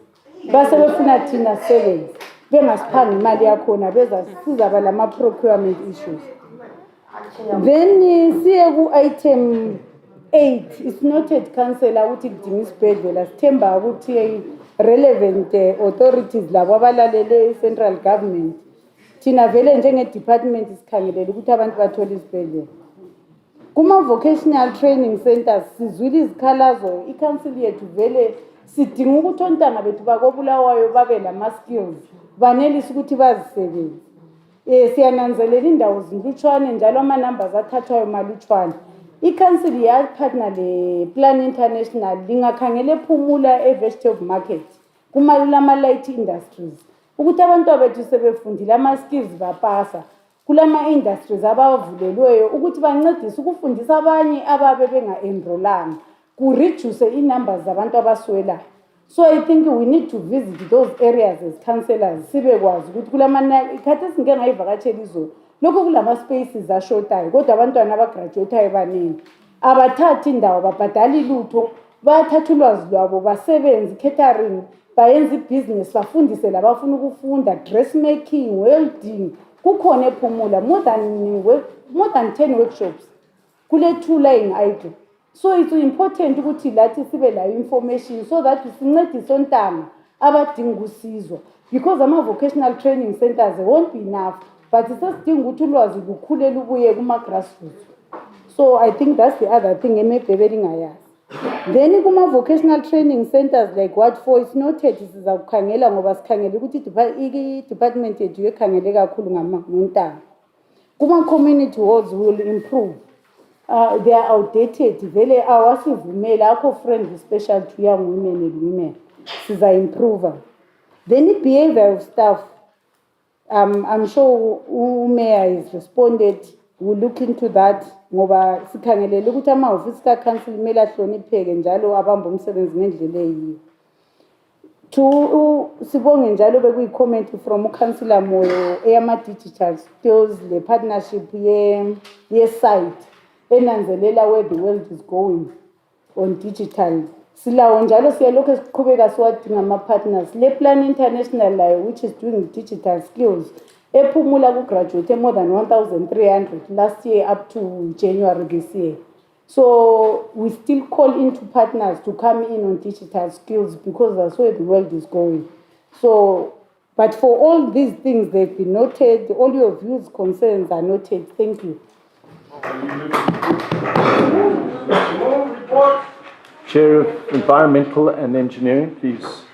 basebefuna thina sebenzi bengasiphangi imali yakhona bezasizaba lama-procurement issues. Then siye ku-item 8 it's noted councillor ukuthi kudinga isibhedlela sithemba ukuthi relevant authorities labo abalalele i-central government thina vele njenge-department sikhangelele ukuthi abantu bathole isibhedlela. Kuma-vocational training centers sizwile izikhalazo i-council yethu vele sidinga ukuthi ontanga bethu bakoBulawayo babe lama-skills banelise ukuthi bazisebenze. Siyananzelela indawo zinlutshwane njalo ama-numbers athathwayo malutshwane. I-council yapartner le-Plan International lingakhangela ePhumula e-vegetable market kuma-light industries ukuthi abantu bethu sebefundile ama-skills bapasa kulama-industries abavulelweyo ukuthi bancedise ukufundisa abanye ababe benga-enrolanga ku-reduce ii-numbers zabantu abaswelayo. So I think we need to visit those areas as councillors sibekwazi ukuthi ikhathi esingeke ngayivakatshela izolo lokho kulama-spaces ashotayo kodwa abantwana abagraduatayo baningi abathathi indawo babhadali lutho bayathatha ulwazi lwabo basebenze catering bayenza ibhizinesi bafundise labafuna ukufunda dressmaking welding kukhona ephumula more than 10 workshops kule 2 laying idle. So it's important ukuthi lathi sibe layo information so that sincedise ontanga abadinga usizwa because ama-vocational training centers won't be enough but sesidinga ukuthi ulwazi lukhule lubuye kuma-grassroots. So I think that's the other thing emebhebeli ngayazi. Then kuma-vocational training centers like what for it's noted siza kukhangela ngoba sikhangele ukuthi i-department yethu yekhangele kakhulu ngontanga. Kuma-community halls will improve. They are outdated. Vele awasivumela akho friendly special to young women and women. Siza improve. Then the behavior of staff. I'm sure Mayor has responded. We'll look into that. Ngoba sikhangelele ukuthi ama-office ka-council kumele ahlonipheke njalo abambe umsebenzi ngendlela eyiyo. Sibonge njalo bekuyi-comment from uCouncillor Moyo eyama-digital skills le partnership ye-site enanzelela where the world is going on digital. Silawo njalo siyalokho siqhubeka siwadinga ama-partners. Le Plan International layo which is doing digital skills ephumula ku-graduate more than 1,300 last year up to January this year. So we still call into partners to come in on digital skills because that's where the world is going. So, but for all these things, they've been noted. All your views, concerns are noted. Thank you. Chair of Environmental and Engineering, please.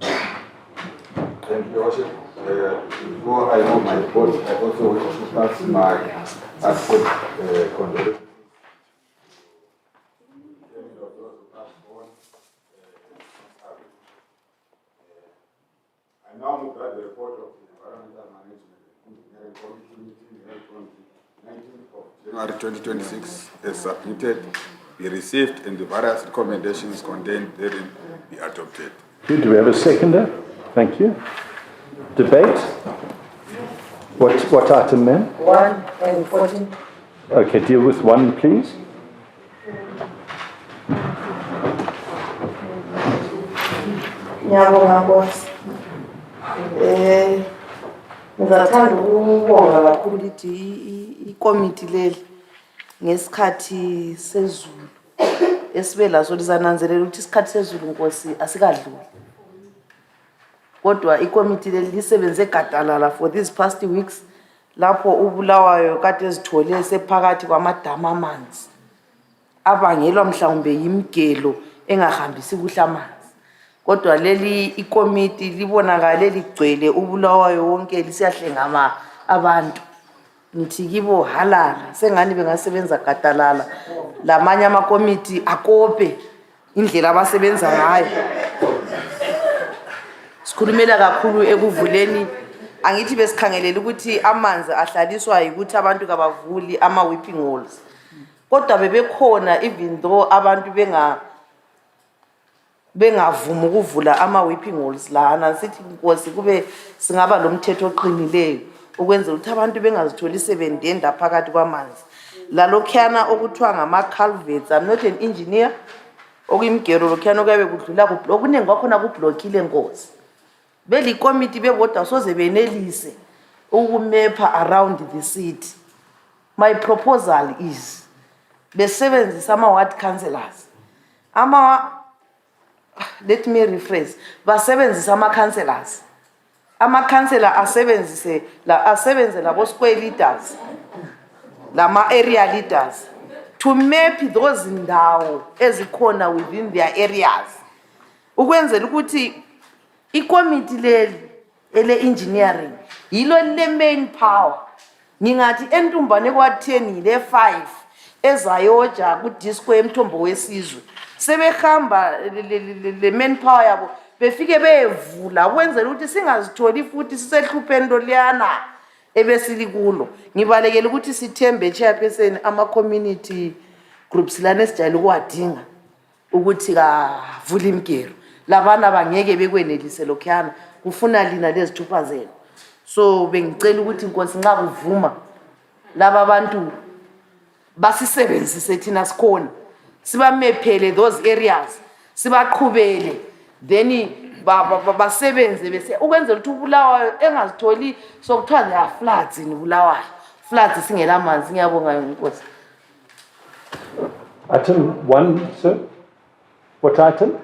Thank you, Worship. Before I move my report, I also wish to pass my condolences. I now move that the report of the Environmental Management Engineering Committee meeting held on the 19th of January 2026 is submitted, be received, and the various recommendations contained therein be adopted. Good. Do we have a seconder? Thank you. Debate? What item, ma'am? 1 and 14. Okay, deal with 1, please. Ngiyabonga Nkosi. Ngizathanda ukubonga kakhulu ikomiti leli ngesikhathi sezulu esibe laso lizananzelela ukuthi isikhathi sezulu Nkosi asikadluli. Kodwa ikomiti leli lisebenze gadalala for these past weeks lapho uBulawayo kade ezithole sephakathi kwamadama amanzi abangelwa mhlawumbe yimigelo engahambisi kuhle amanzi. Kodwa leli ikomiti libonakale ligcwele uBulawayo wonke lisiyahlenga abantu. Ngithi kibo halala sengani bengasebenza gadalala lamanye amakomiti akope indlela abasebenza ngayo. Sikhulumela kakhulu ekuvuleni angithi besikhangelela ukuthi amanzi ahlaliswa ukuthi abantu kabavuli ama-whipping holes. Kodwa bebekhona even though abantu bengavuma ukuvula ama-whipping holes lana sithi Nkosi kube singaba lomthetho oqinileyo ukwenzela ukuthi abantu bengazitholi sebendenda phakathi kwamanzi. Lalokhuyana okuthiwa ngama-culverts, I'm not an engineer, okuyimigero lokhuyana okuyabe kudlula okuningi kwakhona kublokile Nkosi. Beli committee bebodwa soze benelise ukumepha around the city. My proposal is besebenzisa ama-ward councillors. Let me rephrase. Basebenzisa ama-councillors. Ama-councillor asebenze labo square leaders, lama-area leaders to map those ndawo ezikhona within their areas. Ukwenzela ukuthi ikomiti leli ele-engineering yilo le-main power. Ngingathi entumbane kwa-10 le-5 ezayoja kudisco emthombo wesizwe sebehamba le-main power yabo befike bevula ukwenzela ukuthi singazitholi futhi sisehlupheni loliyana ebesilikulo. Ngibalekela ukuthi sithembe chairperson ama-community groups lana esijayele ukuwadinga ukuthi kavule imigero labana bangeke bekwenelise lokhuyana kufuna lina lezithupha zenu so bengicela ukuthi inkosi nxa kuvuma laba abantu basisebenzise thina sikhona sibamephele those areas sibaqhubele then basebenze bese ukwenzela ukuthi uBulawayo engazitholi sokuthiwa there are floods in Bulawayo floods singela amanzi ngiyabonga inkosi. Item 1, sir. What item?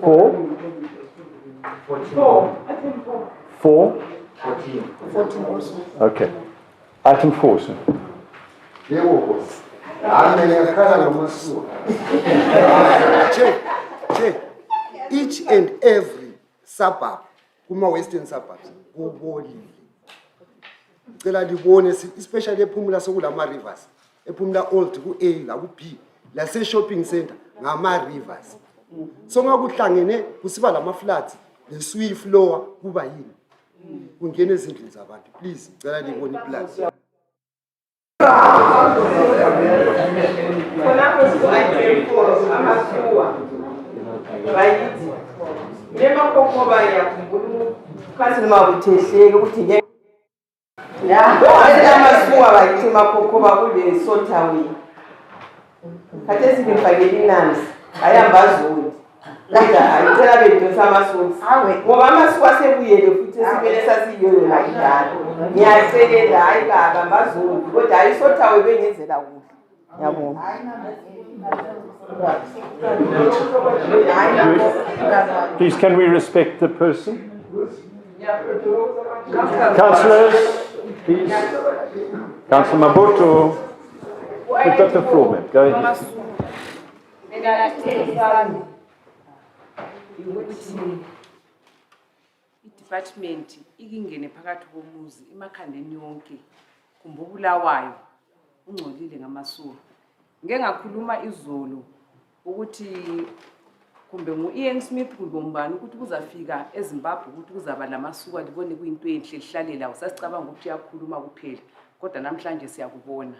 4? 4? 14 also. Okay. Item 4, sir. Each and every suburb, kuma-western suburbs, kubolile. Cela libone, especially ephumula sokulama rivers. Ephumula old, ku-A, la ku-B, lase-shopping center, ngama-rivers. So ngakuhlangene, kusiba lama floods, le-swift flower, kuba yini. Kungene ezindlini zabantu. Please, cela libone plus. Kasi mawuthehleke ukuthi ngeke amasuwa bayithi makhokhoba kule Sotawe khathesi ngifakele inansi ayambazulu kodwa ayithela bedosa amasuwa ngoba amasuwa sebuyele futhi sibele sasiyiyo la idala ngiyacelela hayi baba mbazulu kodwa hayi Sotawe bengenzela kuhle yabona. Please, can we respect the person? Councillors, please. Councillor Mabuto, you've got the floor, ma'am. Go ahead. Department ikingene phakathi komuzi emakhandeni yonke kumbe uBulawayo ungcolile ngamasuwa. Ngeke ngakhuluma izolo ukuthi kumbe ngu-Ian Smith kumbe umbani ukuthi kuzafika eZimbabwe ukuthi kuzaba lamasuka libone kuyinto enhle lihlalela usasicabanga ukuthi uyakhuluma kuphela kodwa namhlanje siyakubona.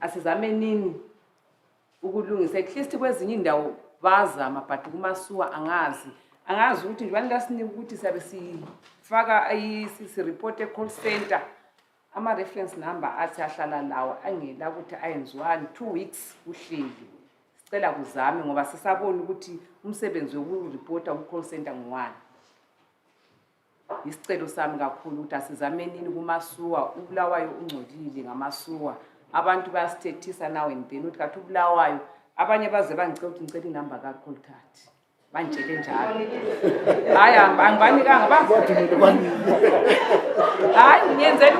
Asizamenini ukulungisa at least kwezinye indawo bazama but kumasuwa angazi ukuthi nje banilasinika ukuthi siyabe sifaka report e-call center ama reference number athi ahlala lawo angela ukuthi ayenziwani 2 weeks uhleli sicela kuzame ngoba sisabona ukuthi umsebenzi wokureporta ku-call center ngwani. Isicelo sami kakhulu ukuthi asizamenini kumasuwa uBulawayo ungcolile ngamasuwa abantu bayasithethisa nawe ndeni ukuthi kathi uBulawayo abanye baze bangicela ukuthi ngicela inamba kaColtat banjele njalo hayi angibanikanga bafuthi hayi ngiyenzela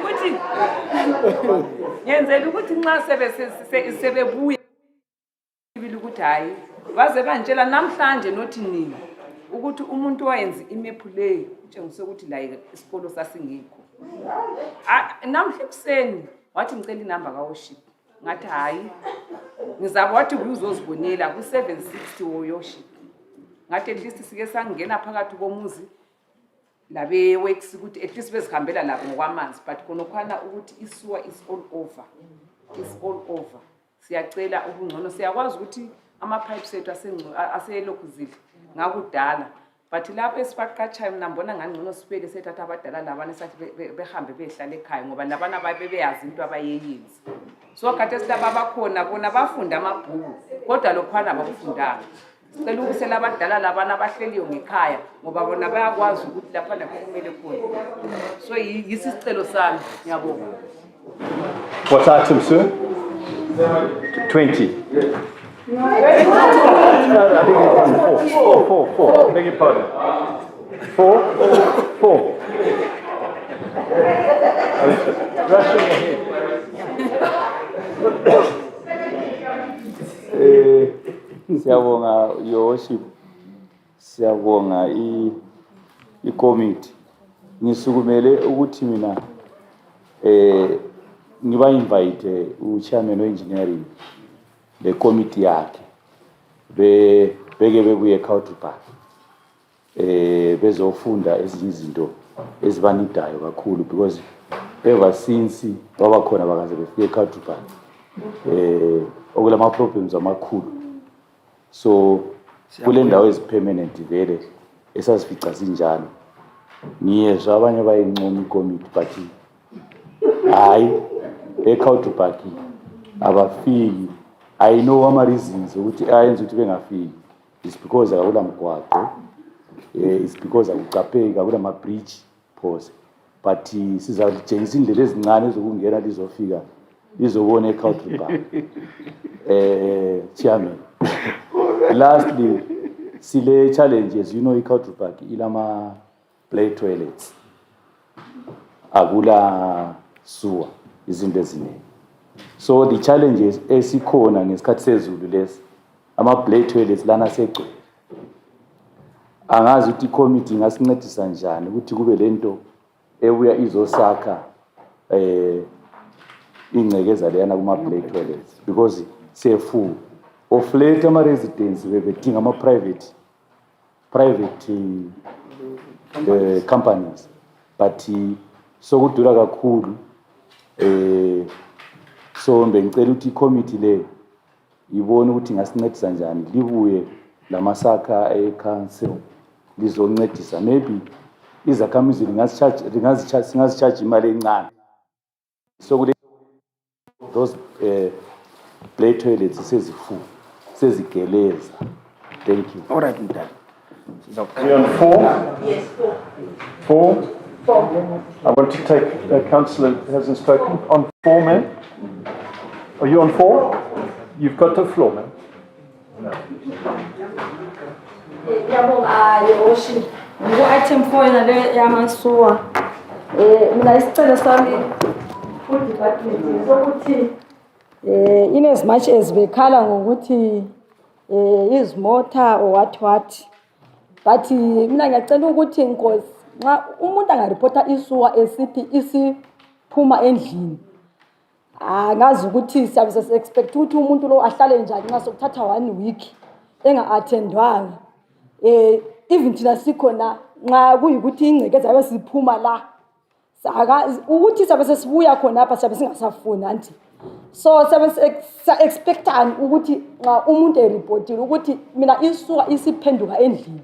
ukuthi nxa sebebuya ukuthi hayi baze banjela namhlanje nothi nini ukuthi umuntu wayenza imephu leyo utshengise ukuthi la isikolo sasingikho namhla ekuseni wathi ngicela inamba kaWorship ngathi hayi ngizaba wathi uzozibonela ku760 woworship ngathi at least sike sangena phakathi komuzi labe works ukuthi at least bezihambela lapho ngokwamanzi but khonokhana ukuthi isuwa is all over siyacela ubungcono siyakwazi ukuthi ama pipes ethu aselokhuzile ngakudala but lapho esifaqatshayo nambona ngangcono sibele sethatha abadala labana sathi behambe behlala ekhaya ngoba labana babeyazi into abayenzi so khathesi laba bakhona bona bafunda amabhuku kodwa lokhwana abakufundanga. Sicela ukusela abadala labana abahleliyo ngekhaya ngoba bona bayakwazi ukuthi lapha lapho kumele khona so yisicelo sami ngiyabonga. What item, sir? 20. I think it's 4. Beg your pardon. 4. I was rushing ahead. Siyabonga your worship. Siyabonga i-committee. Ngisukumele ukuthi mina ngiba invite u-chairman we-engineering le committee yakhe beke bebuye eCountrypark bezofunda ezinye izinto ezibanidayo kakhulu because ever since wabakhona bakaze befike eCountry Park okulama problems amakhulu so kule ndawo ezipermanent vele esasifica zinjalo ngiyezwa abanye bayincoma ikomiti but hayi eCountry Park abafiki I know ama reasons ukuthi ayenza ukuthi bengafiki it's because akula mgwaqo it's because akucapheki akula ma bridge pause but sizalitshengisa indlela ezincane ezokungena lizofika lizobona eCountry Park chairman lastly sile challenges you know eCountry Park ilama play toilets akula sewer izinto eziningi so the challenges esikhona ngesikhathi sezulu lesi ama play toilets lana segcwele angazi ukuthi committee ngasincedisa njani ukuthi kube lento ebuya izosakha ingcekeza leyana kuma play toilets because sefu of late ama residents bebedinga ama private companies but sokudula kakhulu so bengicela ukuthi committee le ibone ukuthi ngasincedisa njani libuye lamasakha council lizoncedisa maybe izakhamizi singazicharge imali encane so kule those play toilets sezigeleza thank you all right mdala We're on 4. Yes, 4. 4. I want to take councillor who hasn't spoken on 4, man. Are you on 4? You've got the floor, man. Yabonga worship. Item 4 inale yamasuwa. Mina isicelo sami ku department sokuthi in as much as bekhala ngokuthi izimota or what but mina ngiyacela ukuthi inkosi nxa umuntu angareporta isuwa esithi isiphuma endlini angazi ukuthi siyabe sesiexpect ukuthi umuntu lo ahlale njani nxa sokuthatha 1 week enga-attendwanga even thina sikhona nxa kuyikuthi ingcekeza yabe siphuma la ukuthi siyabe sesibuya khonapha siyabe singasafuni anti so siyabe sa-expectani ukuthi nxa umuntu eripotile ukuthi mina isuka isiphenduka endlini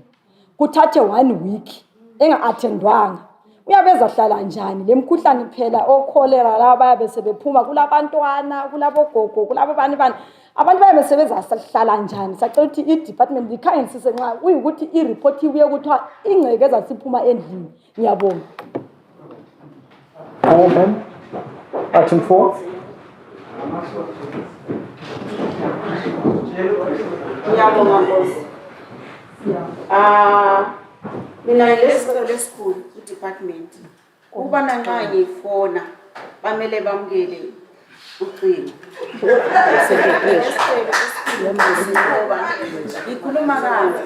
kuthathe 1 week enga-attendwanga uyabe ezahlala njani le mkhuhlane phela okholera laba bayabe sebephuma kulabantwana kulabogogo kulabobani abantu bayabe sebezahlala njani sacela ukuthi i-department likhangelisise nxa kuyikuthi i-report ibuye kuthiwa ingcekeza siphuma endlini ngiyabonga 4, man. Item 4. Ngiyabonga Nkosi. Mina lesicelo lesikhulu ku-department ukubana nxa ngifona bamele bamukele ucingo. Ngoba ngikhuluma kanje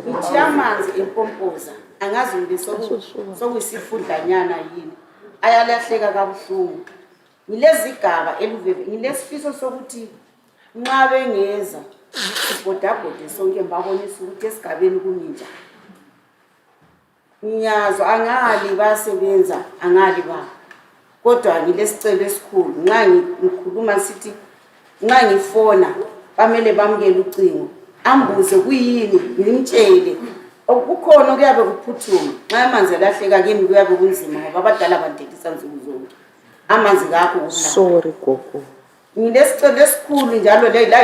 ngithi amanzi empompoza angazi ngibe sokuyisifudlanyana yini ayalahleka kabuhlungu. Ngilezigaba eluveve ngilesifiso sokuthi nxa bengeza sibhodabhode sonke mbabonisa ukuthi esigabeni kuninja ngiyazwa angali basebenza angali ba kodwa ngilesicelo esikhulu nxa ngikhuluma sithi nxa ngifona bamele bamukele ucingo ambuze kuyini ngimtshele ukukhona kuyabe kuphuthuma nxa amanzi alahleka kimi kuyabe kunzima ngoba abadala bantekisa nsuku zonke amanzi kakho sorry gogo ngilesicelo esikhulu njalo la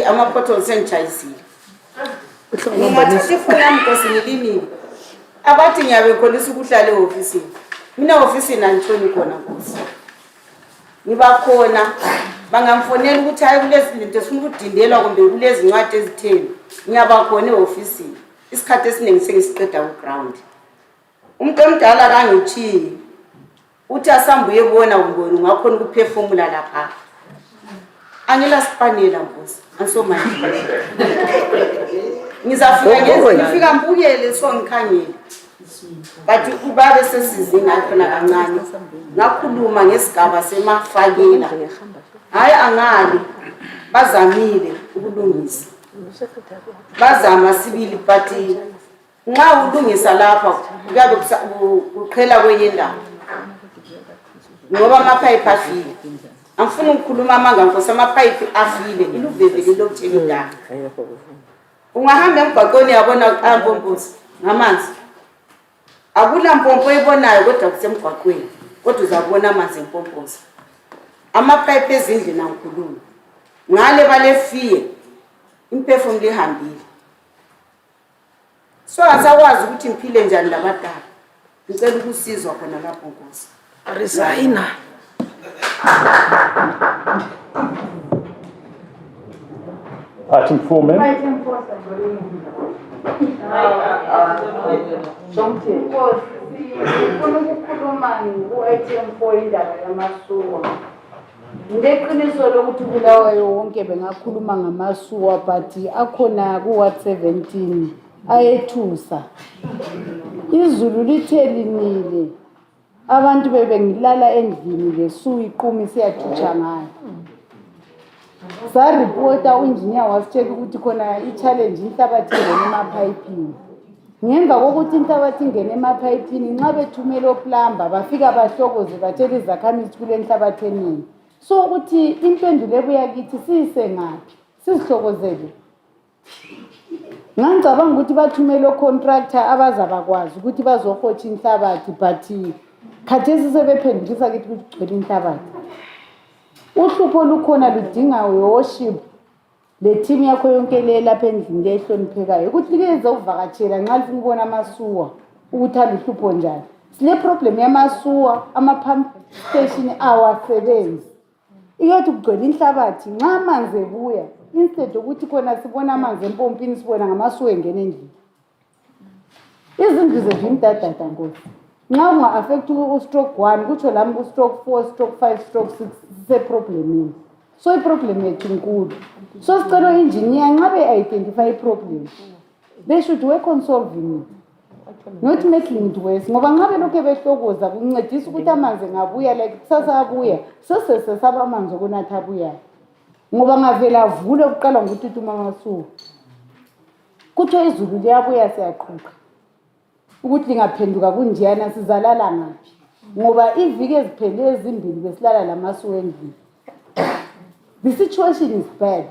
ama-potholes engitshayisile ngingathatha ifoni yami Nkosi ngilinini abathi ngiyabe ngikholisa ukuhlala e-ofisini mina e-ofisini angitshoni khona Nkosi ngibakhona bangamfonela ukuthi hayi kulezinto sifuna ukudindelwa kumbe kulezincwadi ezitheni ngiyabakhona e-ofisini isikhathi esiningi sengisiqeda ku-ground umuntu omdala kangitshiyi uthi asambuye kubona umboni ungakhona ukuphefumula lapha angela sipanela Nkosi ansomanje ngifika mbukele so ngikhangele but ubabe sesizinga khona kancane ngakhuluma ngesigaba semafakela hayi angali bazamile ukulungisa bazama sibili but nxa ulungisa lapha kuyabe kuqhela kwenye ndawo ngoba amapipe afile. Angifuni ukukhuluma amanga nkosi amapipe afile iluvevele lokuthela indaba. Ungahamba emgwaqweni yabona ampomposi ngamanzi. Akula mpompo eyibonayo kodwa kusemgwaqweni. Kodwa uzabona amanzi empomposi. Amapipe ezindlini angikhuluma. Ngale balefiye imphefumulo ihambile. So asakwazi ukuthi ngiphile njani labadala. Ngicela ukusizwa khona lapho Nkosi. Resigna. Item 4, ma'am. Item 4, ngifuna ukukhuluma ku-item 4 indaba yamasuwa. Ngeqiniso lokuthi Bulawayo wonke bengakhuluma ngamasuwa but akhona ku-Ward 17 ayethusa. Izulu lithe linile. Abantu bebengilala endlini lesuwa iqumi siyathutsha ngayo. Saripota u-engineer wasitshela ukuthi khona i-challenge inhlabathi ingene emapayipini. Ngemva kokuthi inhlabathi ingene emapayipini nxa bethumela oplumber bafika bahlokoze batshela izakhamizi kule nhlabathi eningi. So ukuthi impendulo ebuya kithi siyise ngaphi sizihlokozele. Ngicabanga ukuthi bathumela o-contractor abazabakwazi ukuthi bazohotsha inhlabathi but khathesi sebephendukisa kithi ukuthi kugcwele inhlabathi. Uhlupho olukhona ludinga worship le team yakho yonke le lapha endlini lehloniphekayo ukuthi likeze ukuvakatshela nxa lifuna ukubona amasuwa ukuthi aluhlupho njani. Sile problem yamasuwa ama-pump station awasebenzi. Iyothi kugcwele inhlabathi nxa amanzi ebuya instead ukuthi khona sibona amanzi empompini sibona ngamasuwa engene endlini. Izindlu zethu imdadada Nkosi. Nxa unga-affect u-stroke 1 kutsho lami ku-stroke 4, stroke 5, stroke 6 siseproblemini. So iproblem yethu inkulu. So sicela u-engineer nxa be-identify iproblem, they should work on solving it, not making it worse. Ngoba nxa belokhu behlokoza kuncedisa ukuthi amanzi ngabuya like kusasa abuya sesesaba amanzi okunatha abuyayo. Ngoba ngavela avule ukuqala ngokututuma amasuwa. Kuthiwa izulu liyabuya siyaqhuqa. Ukuthi lingaphenduka kunjeyana sizalala ngaphi. Ngoba iviki eziphele ezimbili besilala lamasuwa endlini. The situation is bad.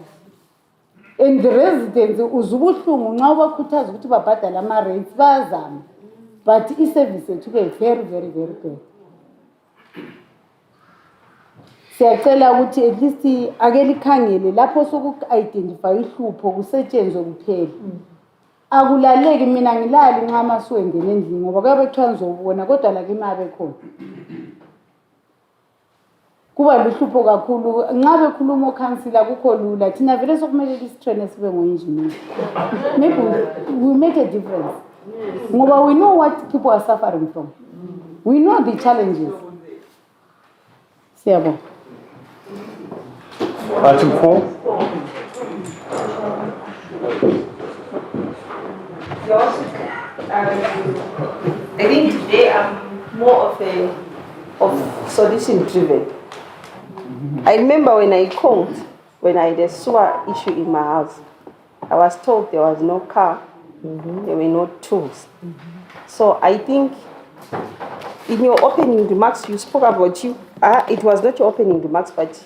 And the residents uzubuhlungu nxa ubakhuthaza ukuthi babhadale ama-rates bayazama. But i-service yethu ke very bad. Siyacela ukuthi at least ake likhangele lapho soku-identify ihlupho kusetshenzwe kuphela. Akulaleki mina ngilali nxa amasuwa engene endlini ngoba kuyabe kuthiwa ngizobona kodwa la kimi abekhona. Kuba luhlupho kakhulu nxa bekhuluma okhansila kukho lula thina vele sokumele lisitrain sibe ngo-engineer. Maybe we make a difference. Ngoba we know what people are suffering from. We know the challenges. Siyabonga. Item 4. I think today I'm more of solution driven. I remember when I called, when I had a sewer issue in my house, I was told there was no car, there were no tools. So I think in your opening remarks, you spoke about it was not your opening remarks, but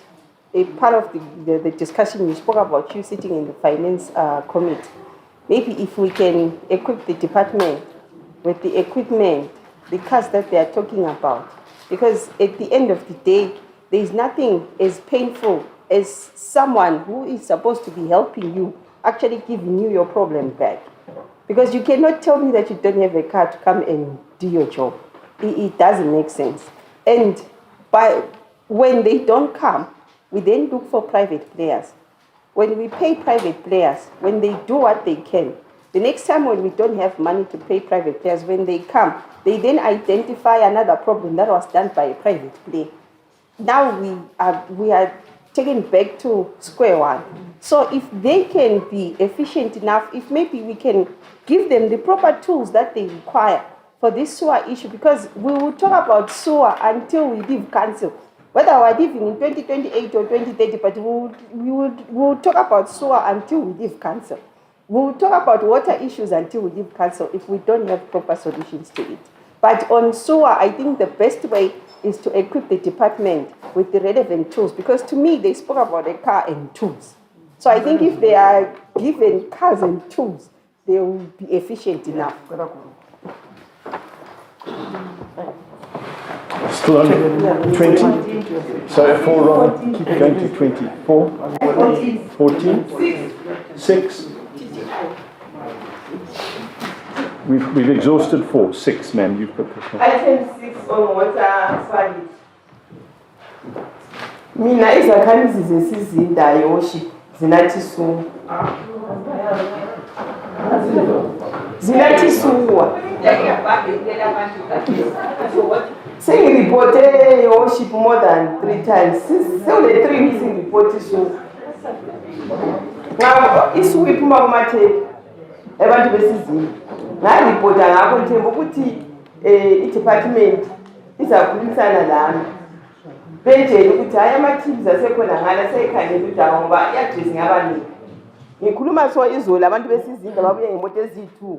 a part of the discussion, you spoke about you sitting in the finance committee. Maybe if we can equip the department with the equipment, the cars that they are talking about. Because at the end of the day, there is nothing as painful as someone who is supposed to be helping you actually giving you your problem back. Because you cannot tell me that you don't have a car to come and do your job. It doesn't make sense. And when they don't come, we then look for private players. When we pay private players, when they do what they can, the next time when we don't have money to pay private players, when they come, they then identify another problem that was done by a private player. Now we are taken back to square one. So if they can be efficient enough, if maybe we can give them the proper tools that they require for this sewer issue, because we will talk about sewer until we leave council. Whether we're living in 2028 or 2030, but we will talk about sewer until we leave council. We will talk about water issues until we leave council if we don't have proper solutions to it. But on sewer, I think the best way is to equip the department with the relevant tools, because to me, they spoke about a car and tools. So I think if they are given cars and tools, they will be efficient enough. Still on 20? So 4 wrong, keep going to 24. 14? 6. We've exhausted 4. 6, ma'am, you've got this one. Item 6 on water solid. Mina izakhamizi zesizinda yoshi zinathi su. Zinathi suwa. Sengiripote yoshi more than 3 times. Sewule 3 missing report su. Isu iphuma kumathephi abantu besizinda. Ngaripota ngakho nthemba ukuthi i-department izakhulumisana lami. Benzele ukuthi hayi ama-teams asekhona ngala seyikhangela ukuthi ngoba i-address ngabaningi. Ngikhuluma so izolo abantu besizinda babuye ngemoto ezi2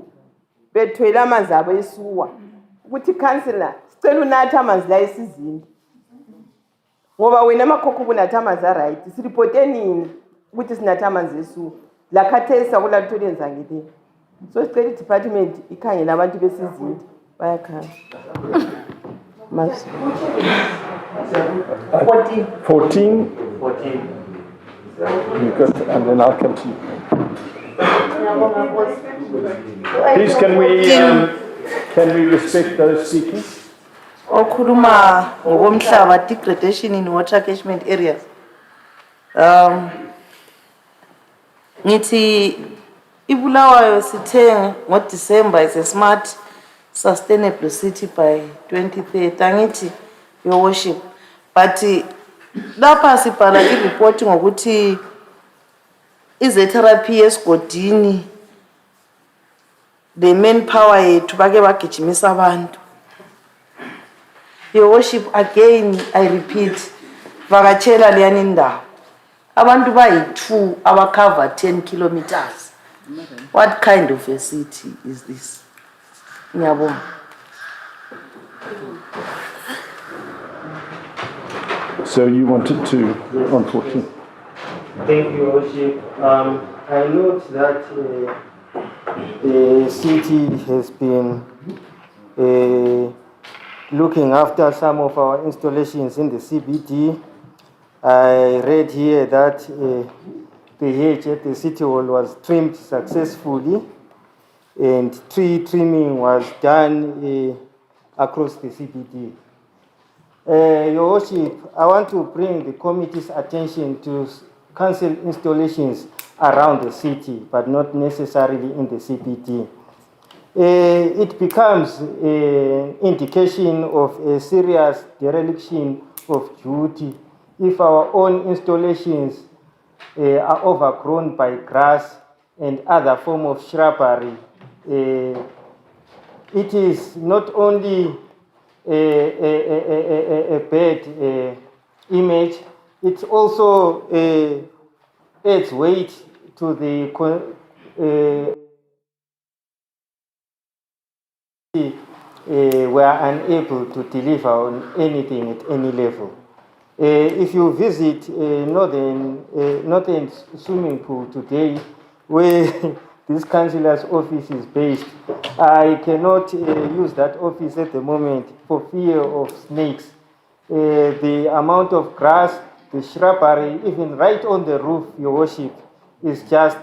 bethwele amanzi abo esuwa ukuthi councillor sicela unatha amanzi la esizinda. Ngoba wena amakhokho kunatha amanzi right siripote nini ukuthi sinatha amanzi esuwa. La khathesi akulathola enza ngile. So sicela i-department ikhangela abantu besizinda bayakhala. 14. You've got, and then I'll come to you. Please, can we respect those speaking? Okhuluma ngokomhlaba, degradation in water catchment areas. Ngithi iBulawayo sithe ngoDecember is a smart sustainable city by 2030. Angithi your worship, but lapha sibhala ireport ngokuthi izetherapy esigodini the manpower yethu bake bagijimisa abantu. Your worship, again I repeat, vakatshela leyani indawo abantu bayi2 abacover 10 kilometers. What kind of a city is this? Ngiyabonga. So you wanted to on 14. Thank you, Worship. I note that the city has been looking after some of our installations in the CBD. I read here that the hedge at the City Hall was trimmed successfully and tree trimming was done across the CBD. Your Worship, I want to bring the committee's attention to council installations around the city, but not necessarily in the CBD. It becomes an indication of a serious dereliction of duty if our own installations are overgrown by grass and other form of shrubbery. It is not only a bad image, it also adds weight to the we are unable to deliver on anything at any level. If you visit Northern Swimming Pool today, where this councillor's office is based, I cannot use that office at the moment for fear of snakes. The amount of grass, the shrubbery, even right on the roof, Your Worship, is just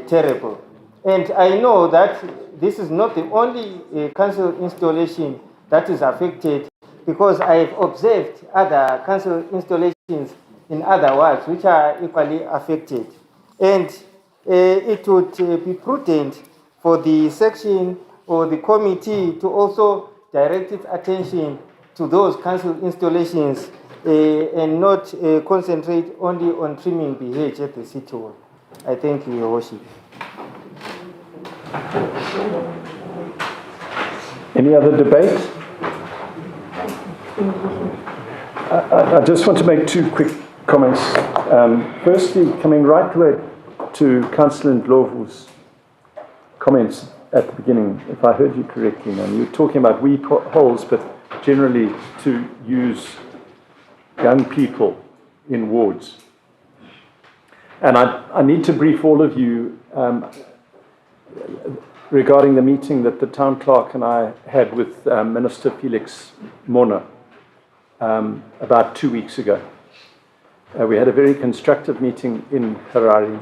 terrible. And I know that this is not the only council installation that is affected, because I've observed other council installations in other wards which are equally affected. And it would be prudent for the section or the committee to also direct its attention to those council installations and not concentrate only on trimming the hedge at the City Hall. I thank you, Your Worship. Any other debate? I just want to make 2 quick comments. Firstly, coming right away to Councillor Ndlovu's comments at the beginning, if I heard you correctly, ma'am, you were talking about wee holes, but generally to use young people in wards. And I need to brief all of you regarding the meeting that the town clerk and I had with Minister Felix Mona about 2 weeks ago. We had a very constructive meeting in Harare.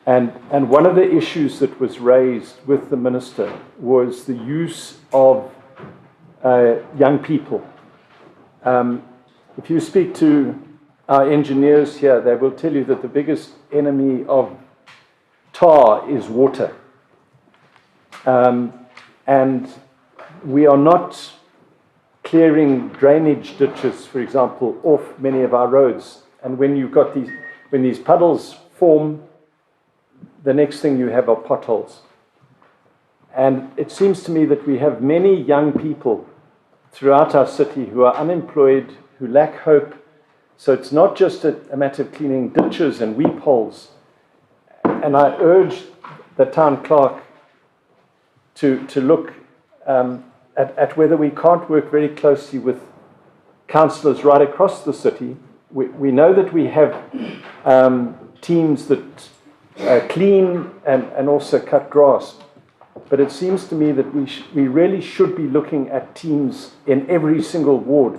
And one of the issues that was raised with the minister was the use of young people. If you speak to our engineers here, they will tell you that the biggest enemy of tar is water. And we are not clearing drainage ditches, for example, off many of our roads. And when you've got when these puddles form, the next thing you have are potholes. And it seems to me that we have many young people throughout our city who are unemployed, who lack hope. So it's not just a matter of cleaning ditches and weep holes. And I urge the town clerk to look at whether we can't work very closely with councillors right across the city. We know that we have teams that clean and also cut grass. But it seems to me that we really should be looking at teams in every single ward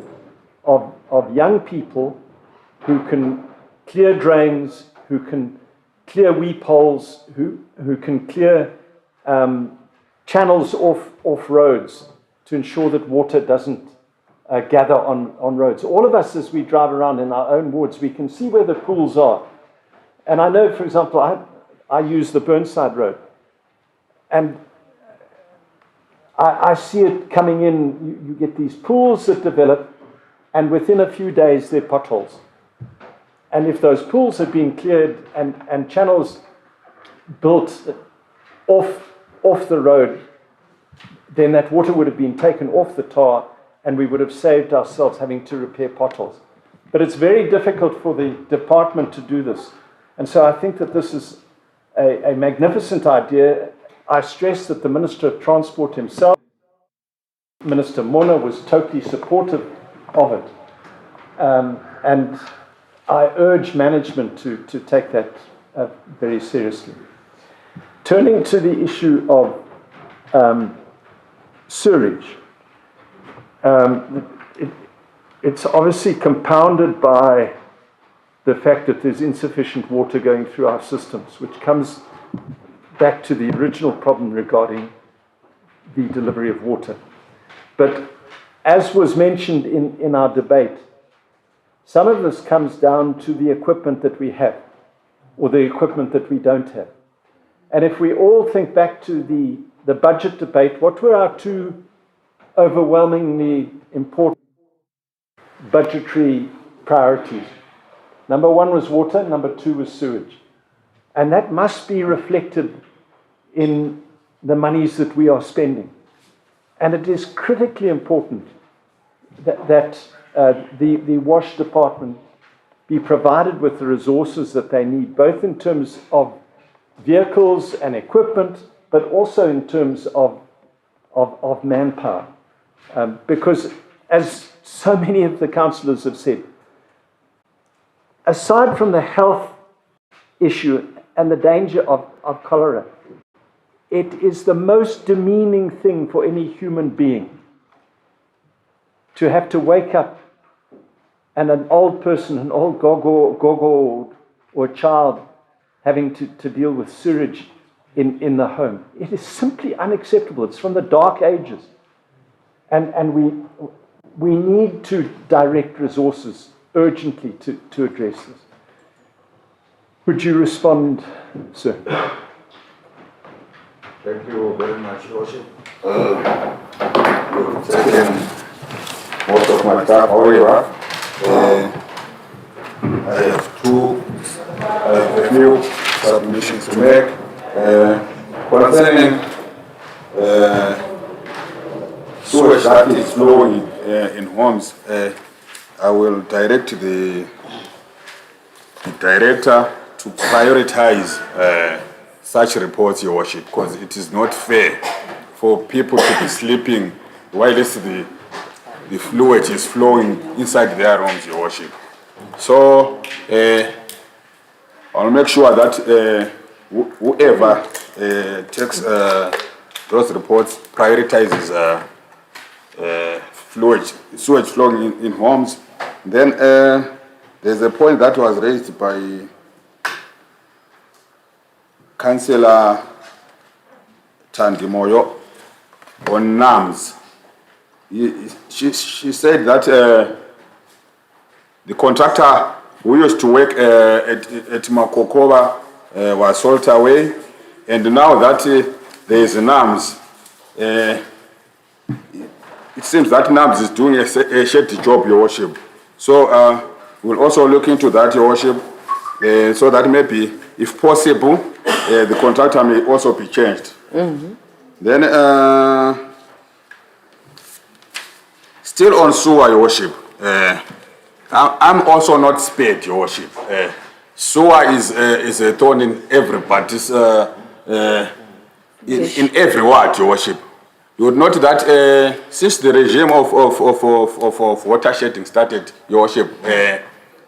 of young people who can clear drains, who can clear weep holes, who can clear channels off roads to ensure that water doesn't gather on roads. All of us, as we drive around in our own wards, we can see where the pools are. And I know, for example, I use the Burnside Road. And I see it coming in. You get these pools that develop, and within a few days, they're potholes. And if those pools had been cleared and channels built off the road, then that water would have been taken off the tar, and we would have saved ourselves having to repair potholes. But it's very difficult for the department to do this. And so I think that this is a magnificent idea. I stress that the Minister of Transport himself, Minister Mona, was totally supportive of it. And I urge management to take that very seriously. Turning to the issue of sewerage, it's obviously compounded by the fact that there's insufficient water going through our systems, which comes back to the original problem regarding the delivery of water. But as was mentioned in our debate, some of this comes down to the equipment that we have, or the equipment that we don't have. And if we all think back to the budget debate, what were our two overwhelmingly important budgetary priorities? Number one was water, number two was sewage. And that must be reflected in the monies that we are spending. And it is critically important that the WASH department be provided with the resources that they need, both in terms of vehicles and equipment, but also in terms of manpower. Because, as so many of the councillors have said, aside from the health issue and the danger of cholera, it is the most demeaning thing for any human being to have to wake up and an old person, an old gogo or a child having to deal with sewage in the home. It is simply unacceptable. It's from the dark ages. And we need to direct resources urgently to address this. Would you respond, sir? Thank you very much, Your Worship. You've taken most of my time. However, I have a few submissions to make concerning sewage that is flowing in homes. I will direct the director to prioritize such reports, Your Worship, because it is not fair for people to be sleeping while the fluid is flowing inside their rooms, Your Worship. So I'll make sure that whoever takes those reports prioritizes sewage flowing in homes. Then there's a point that was raised by Councillor Tandimoyo on NAMS. She said that the contractor who used to work at Makokova was sold away, and now that there is NAMS, it seems that NAMS is doing a shady job, Your Worship. So we'll also look into that, Your Worship, so that maybe, if possible, the contractor may also be changed. Then, still on sewer, Your Worship, I'm also not spared, Your Worship. Sewer is a thorn in everybody's, in every ward, Your Worship. You would note that since the regime of water shedding started, Your Worship,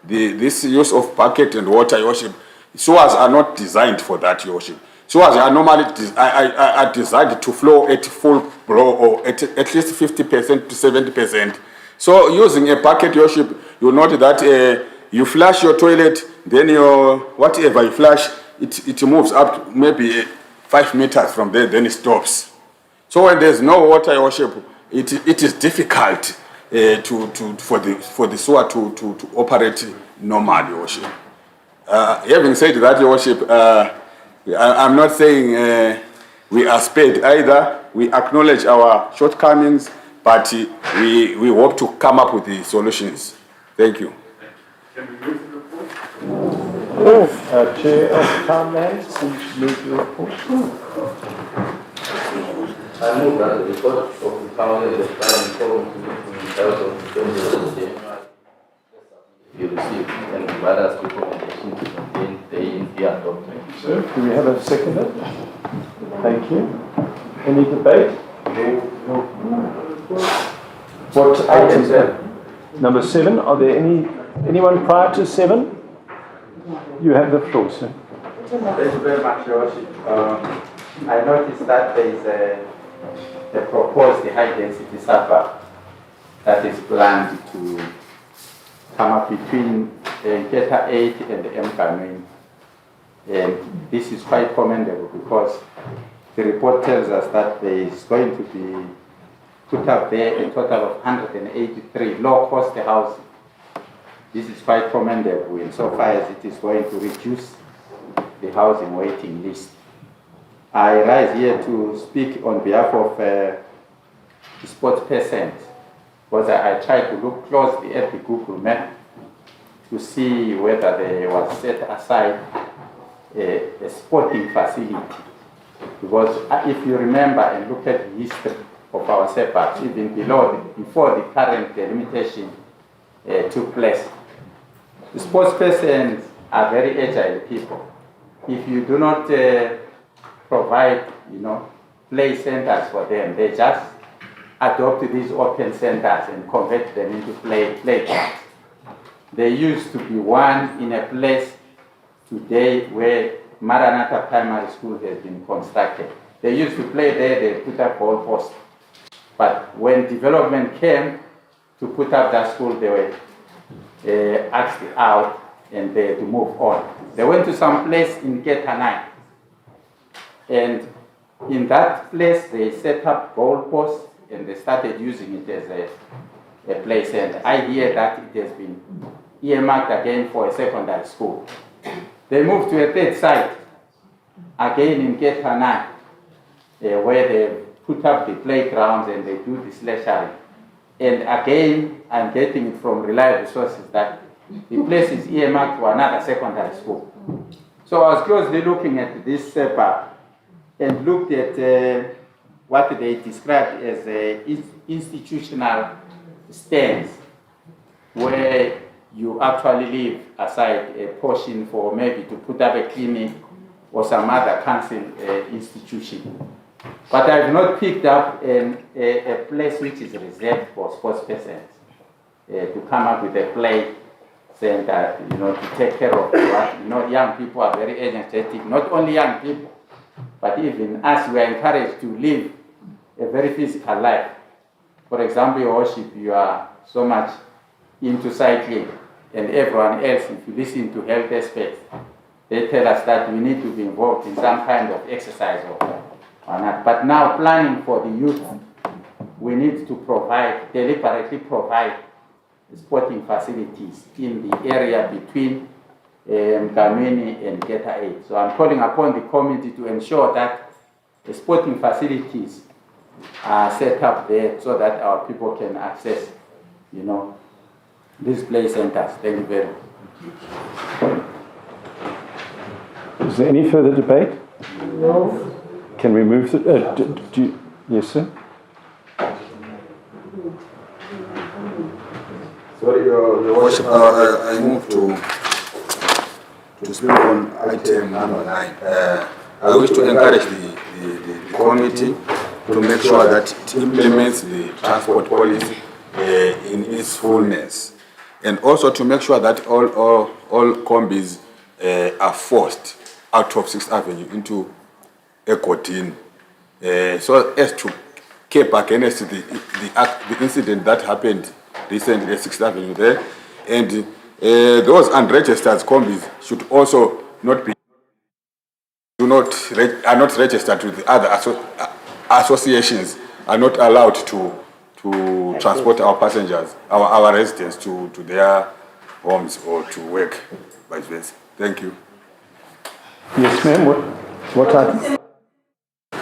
this use of bucket and water, Your Worship, sewers are not designed for that, Your Worship. Sewers are normally are designed to flow at full flow or at least 50% to 70%. So using a bucket, Your Worship, you note that you flush your toilet, then your whatever you flush, it moves up maybe 5 meters from there, then it stops. So when there's no water, Your Worship, it is difficult for the sewer to operate normally, Your Worship. Having said that, Your Worship, I'm not saying we are spared either. We acknowledge our shortcomings, but we hope to come up with the solutions. Thank you. Chair of Town Lands, please move the report. I move that the report of the town and the planning forum you received and the various recommendations contained therein be adopted. Sir, do we have a seconder? Thank you. Any debate? No. What item is that? Number 7. Are there anyone prior to 7? You have the floor, sir. Thank you very much, Your Worship. I noticed that there is a proposed high-density suburb that is planned to come up between Nketa 8 and Mkanwini. And this is quite commendable because the report tells us that there is going to be put up there a total of 183 low-cost housing. This is quite commendable insofar as it is going to reduce the housing waiting list. I rise here to speak on behalf of the sports persons because I tried to look closely at the Google map to see whether there was set aside a sporting facility. Because if you remember and look at the history of our suburbs, even before the current delimitation took place, the sports persons are very agile people. If you do not provide, play centers for them, they just adopt these open centers and convert them into playgrounds. There used to be one in a place today where Maranatha Primary School has been constructed. They used to play there, they put up goalposts. But when development came to put up that school, they were asked out and they had to move on. They went to some place in Nketa 9. And in that place, they set up goalposts and they started using it as a play center. I hear that it has been earmarked again for a secondary school. They moved to a third site, again in Nketa 9, where they put up the playgrounds and they do the sledgehammer. And again, I'm getting it from reliable sources that the place is earmarked for another secondary school. So I was closely looking at this suburb and looked at what they described as institutional stands, where you actually leave aside a portion for maybe to put up a clinic or some other council institution. But I have not picked up a place which is reserved for sports persons to come up with a play center, to take care of what, young people are very energetic, not only young people, but even us, we are encouraged to live a very physical life. For example, your worship, you are so much into cycling, and everyone else, if you listen to health experts, they tell us that we need to be involved in some kind of exercise or not. But now, planning for the youth, we need to deliberately provide sporting facilities in the area between Mgameni and Geta 8. So I'm calling upon the committee to ensure that the sporting facilities are set up there so that our people can access, these play centers. Thank you very much. Is there any further debate? No. Can we move to, yes, sir? Sorry, Your Worship, I move to speak on item number 9. I wish to encourage the committee to make sure that it implements the transport policy in its fullness, and also to make sure that all combis are forced out of 6th Avenue into Ekodin, so as to keep against the incident that happened recently at 6th Avenue there, and those unregistered combis should also not be are not registered with the other associations, are not allowed to transport our passengers, our residents to their homes or to work, vice versa. Thank you. Yes, ma'am. What item? I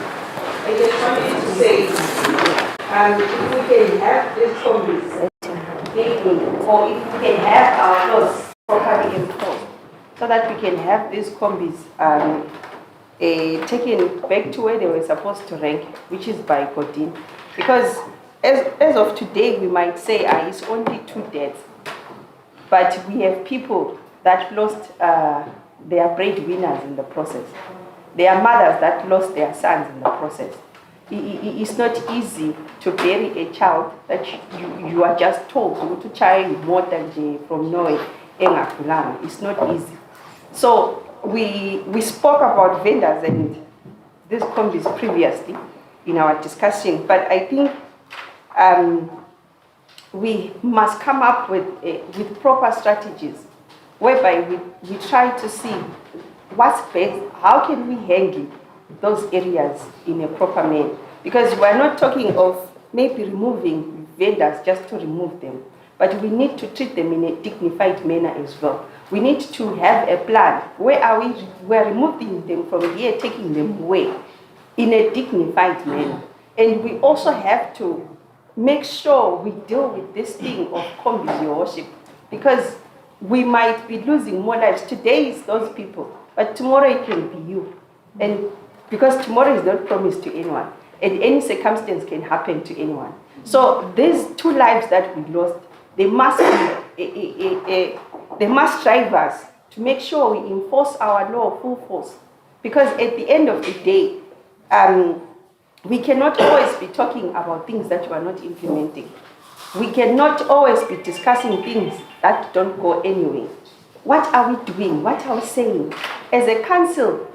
just wanted to say, if we can have these combis, or if we can have our laws properly enforced, so that we can have these combis taken back to where they were supposed to rank, which is by Godin. Because as of today, we might say it's only 2 deaths, but we have people that lost their breadwinners in the process. There are mothers that lost their sons in the process. It's not easy to bury a child that you are just told to child more than from Norway. It's not easy. So we spoke about vendors and these combis previously in our discussion, but I think we must come up with proper strategies whereby we try to see what's best, how can we handle those areas in a proper manner. Because we're not talking of maybe removing vendors just to remove them, but we need to treat them in a dignified manner as well. We need to have a plan. We're removing them from here, taking them away in a dignified manner. And we also have to make sure we deal with this thing of combis, Your Worship, because we might be losing more lives. Today is those people, but tomorrow it can be you. And because tomorrow is not promised to anyone, and any circumstance can happen to anyone. So these 2 lives that we lost, they must they must drive us to make sure we enforce our law full force. Because at the end of the day, we cannot always be talking about things that we are not implementing. We cannot always be discussing things that don't go anywhere. What are we doing? What are we saying? As a council,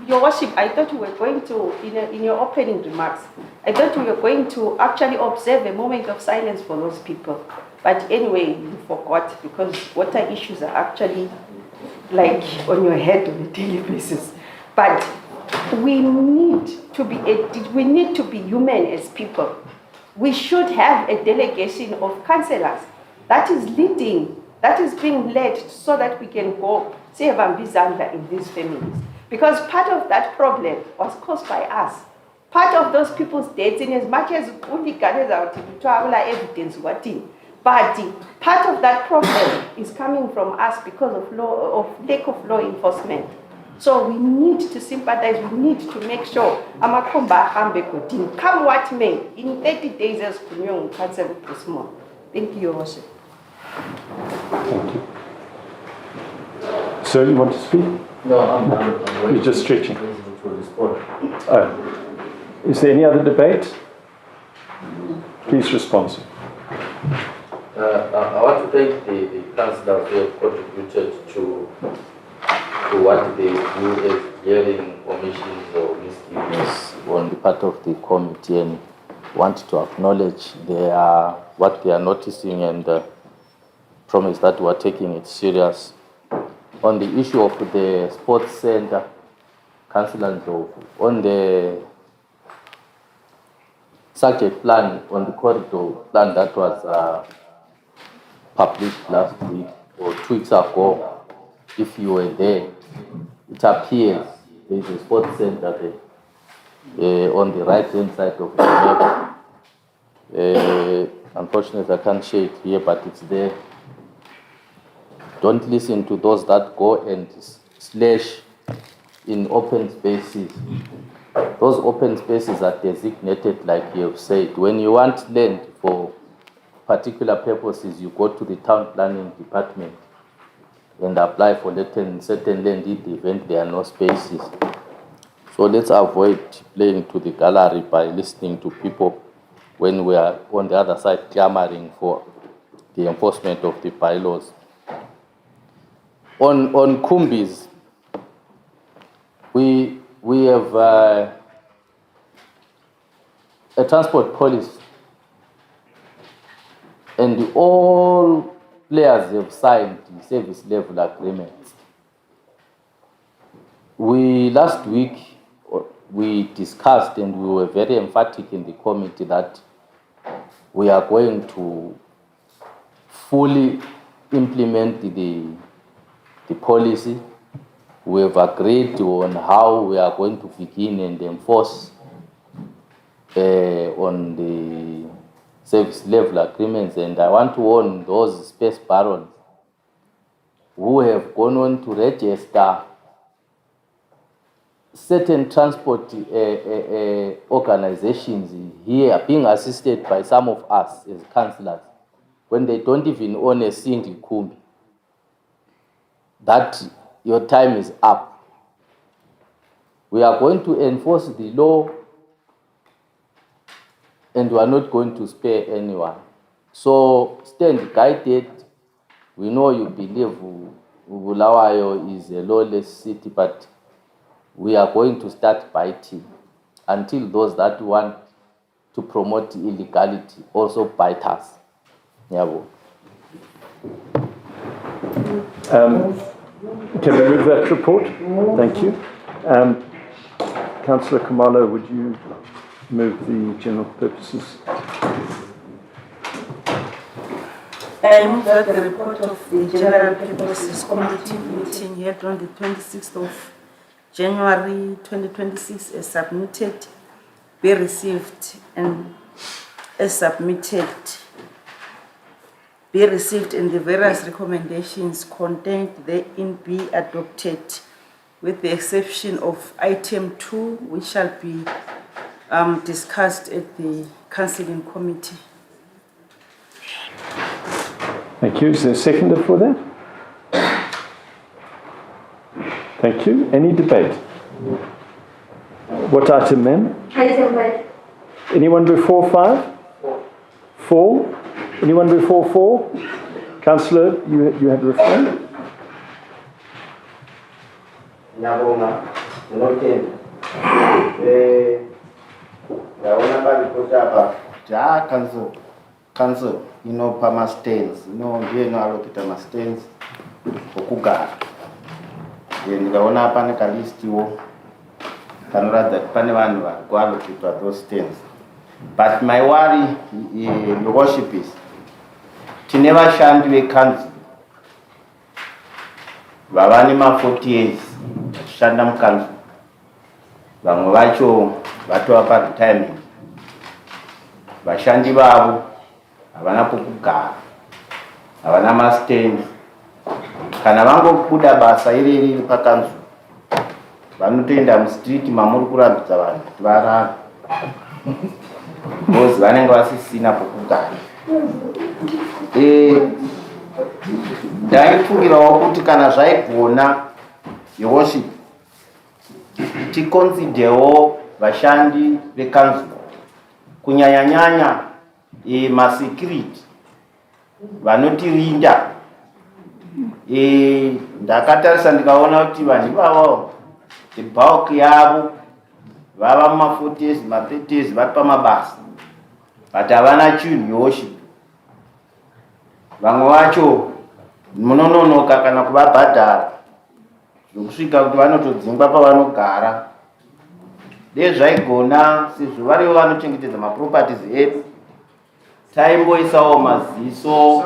Your Worship, I thought we were going to, in your opening remarks, I thought we were going to actually observe a moment of silence for those people. But anyway, you forgot, because water issues are actually like on your head on a daily basis. But we need to be human as people. We should have a delegation of councillors that is leading, that is being led, so that we can go save Ambizanda in these families. Because part of that problem was caused by us. Part of those people's deaths, in as much as only gathers out to travel evidence, but part of that problem is coming from us because of lack of law enforcement. So we need to sympathize, we need to make sure Amakomba Hambe Kodin, come what may, in 30 days as Kunyong Council Prismo. Thank you, Your Worship. Thank you. Sir, you want to speak? No, I'm You're just stretching. Oh. Is there any other debate? Please respond. I want to thank the councillors who have contributed to what they do as hearing omissions or misgivings on the part of the committee, and want to acknowledge what they are noticing and promise that we are taking it serious. On the issue of the sports centre, councillors, on the subject plan, on the corridor plan that was published last week or 2 weeks ago, if you were there, it appears there is a sports centre there on the right hand side of the map. Unfortunately, I can't share it here, but it's there. Don't listen to those that go and slash in open spaces. Those open spaces are designated, like you have said. When you want land for particular purposes, you go to the town planning department and apply for certain land in the event there are no spaces. So let's avoid playing to the gallery by listening to people when we are on the other side clamoring for the enforcement of the bylaws. On Kumbis, we have a transport policy, and all players have signed the service level agreements. Last week, we discussed and we were very emphatic in the committee that we are going to fully implement the policy. We have agreed on how we are going to begin and enforce on the service level agreements, and I want to warn those space barons who have gone on to register certain transport organizations here, being assisted by some of us as councillors, when they don't even own a single kumbi, that your time is up. We are going to enforce the law, and we are not going to spare anyone. So stand guided. We know you believe Bulawayo is a lawless city, but we are going to start biting until those that want to promote illegality also bite us. Yeah. Can we move that report? Thank you. Councillor Khumalo, would you move the general purposes? I move that the report of the General Purposes Committee meeting held on the 26th of January 2026 as submitted be received, and as submitted be received, and the various recommendations contained therein be adopted, with the exception of item 2, which shall be discussed at the Councilling Committee. Thank you. Is there a seconder for that? Thank you. Any debate? What item, ma'am? Item 5. Anyone before 5? 4? Anyone before 4? Councillor, you have referred? Nyabonga, unotenda. Ndaona paripoti apa kuti council inopa mastands, ndiyo inoalokita mastands okugara. Ndikaona pane kalistiwo kanoratidza kuti pane vanhu vari kuallocatwa those stands. But my worry, your worship, is tine vashandi vecouncil vava nema40 years vachishanda mucouncil, vamwe vacho vatova paretirement. Vashandi vavo havana pokugara, havana mastands. Kana vangobuda basa iri riri pakanzuru, vanotoenda mustreet mamuri kurambidza vanhu kuti varara, because vanenge vasisina pokugara. Ndaifungirawo kuti kana zvaigona, your worship, ticonsiderewo vashandi vekanzuro kunyanya-nyanya masecurity vanotirinda. Ndakatarisa ndikaona kuti vanhu ivavo the bulk yavo vava muma40s ma30s vari pamabasa but havana chinhu worship. Vamwe vacho munononoka kana kuvabhadhara zvokusvika kuti vanotodzingwa pavanogara. Dei zvaigona sezvo varivo vanochengetedza maproperties edu taimboisawo maziso.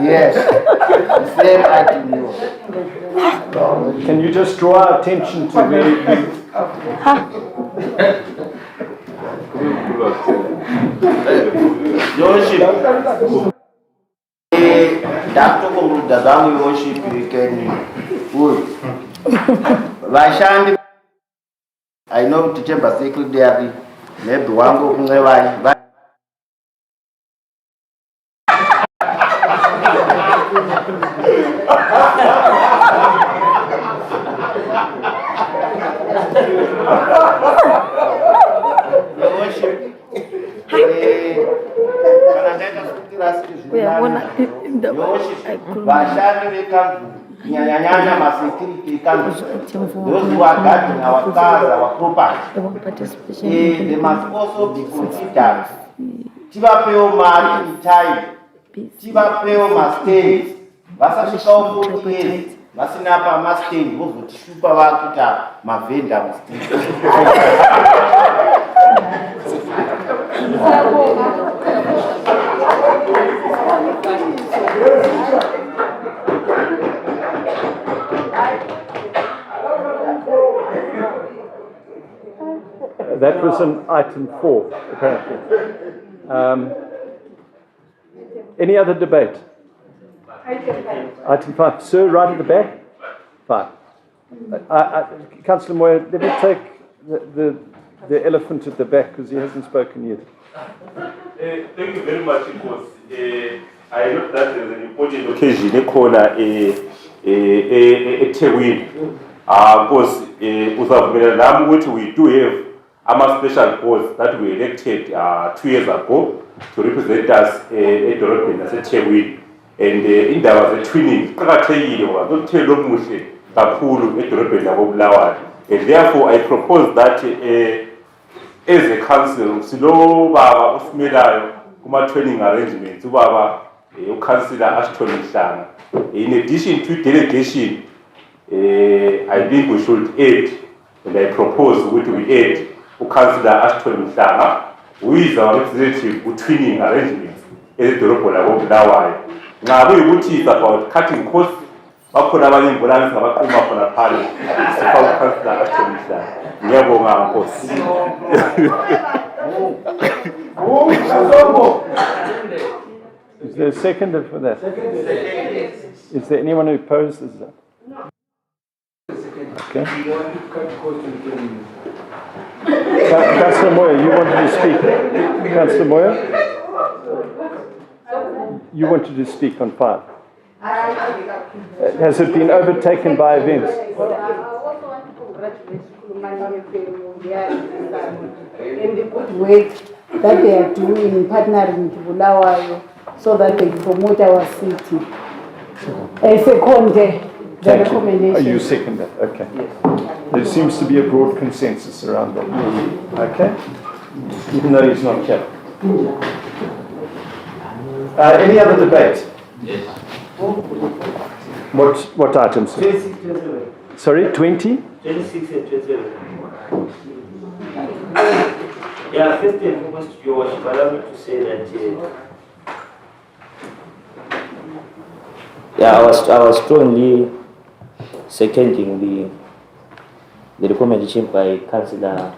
Yes, the same item. Can you just draw our attention to the... Worship. Ndakutokonkluda zvangu worship good. Vashandi I know kuti chamber secretary maybe wangu kumwe vai vashandi vekanzuro kunyanya-nyanya masecurity ekanzuro, those who are guarding our cars, our property, they must also be considered. Tivapewo mari in time, tivapewo mastays, vasasvikawo 40 years vasina pamastays vozotishupa vakuita mavhenda mustreet. That was an item 4, apparently. Any other debate? Item 5. Sir, right at the back? 5. Councillor Moya, let me take the elephant at the back because he hasn't spoken yet. Thank you very much, because I know that there is an important occasion ekhona eThekwini. Because uzavumelana nami ukuthi we do have ama-special boards that we elected 2 years ago to represent us edolobheni laseThekwini. And indaba ze-twinning ziqakathekile ngoba zomthelela omuhle kakhulu edolobheni lakoBulawayo. And therefore I propose that as a council silo baba osimelayo kuma-training arrangements ubaba uCouncillor Ashton Mhlanga. In addition to delegation, I think we should add, and I propose we add uCouncillor Ashton Mhlanga, who is our representative with training arrangements edolobho lakoBulawayo. Nxa kuyikuthi it's about cutting costs, bakhona abanye imbulanisi ngabaquma khona phale sifa uCouncillor Ashton Mhlanga. Ngiyabonga Nkosi. Is there a seconder for that? Is there anyone who opposes that? Okay. Councillor Moya, you wanted to speak. Councillor Moya? You wanted to speak on 5. Has it been overtaken by events? In the good work that they are doing in partnering with Bulawayo so that they promote our city. Second, the recommendation. Oh, you second that, okay. Yes. There seems to be a broad consensus around that. Okay? Even though he's not here. Any other debate? Yes. What items? 26, 27. Sorry, 20? 26 and 27. Yeah, first and foremost, Your Worship, allow me to say that I was strongly seconding the recommendation by Councillor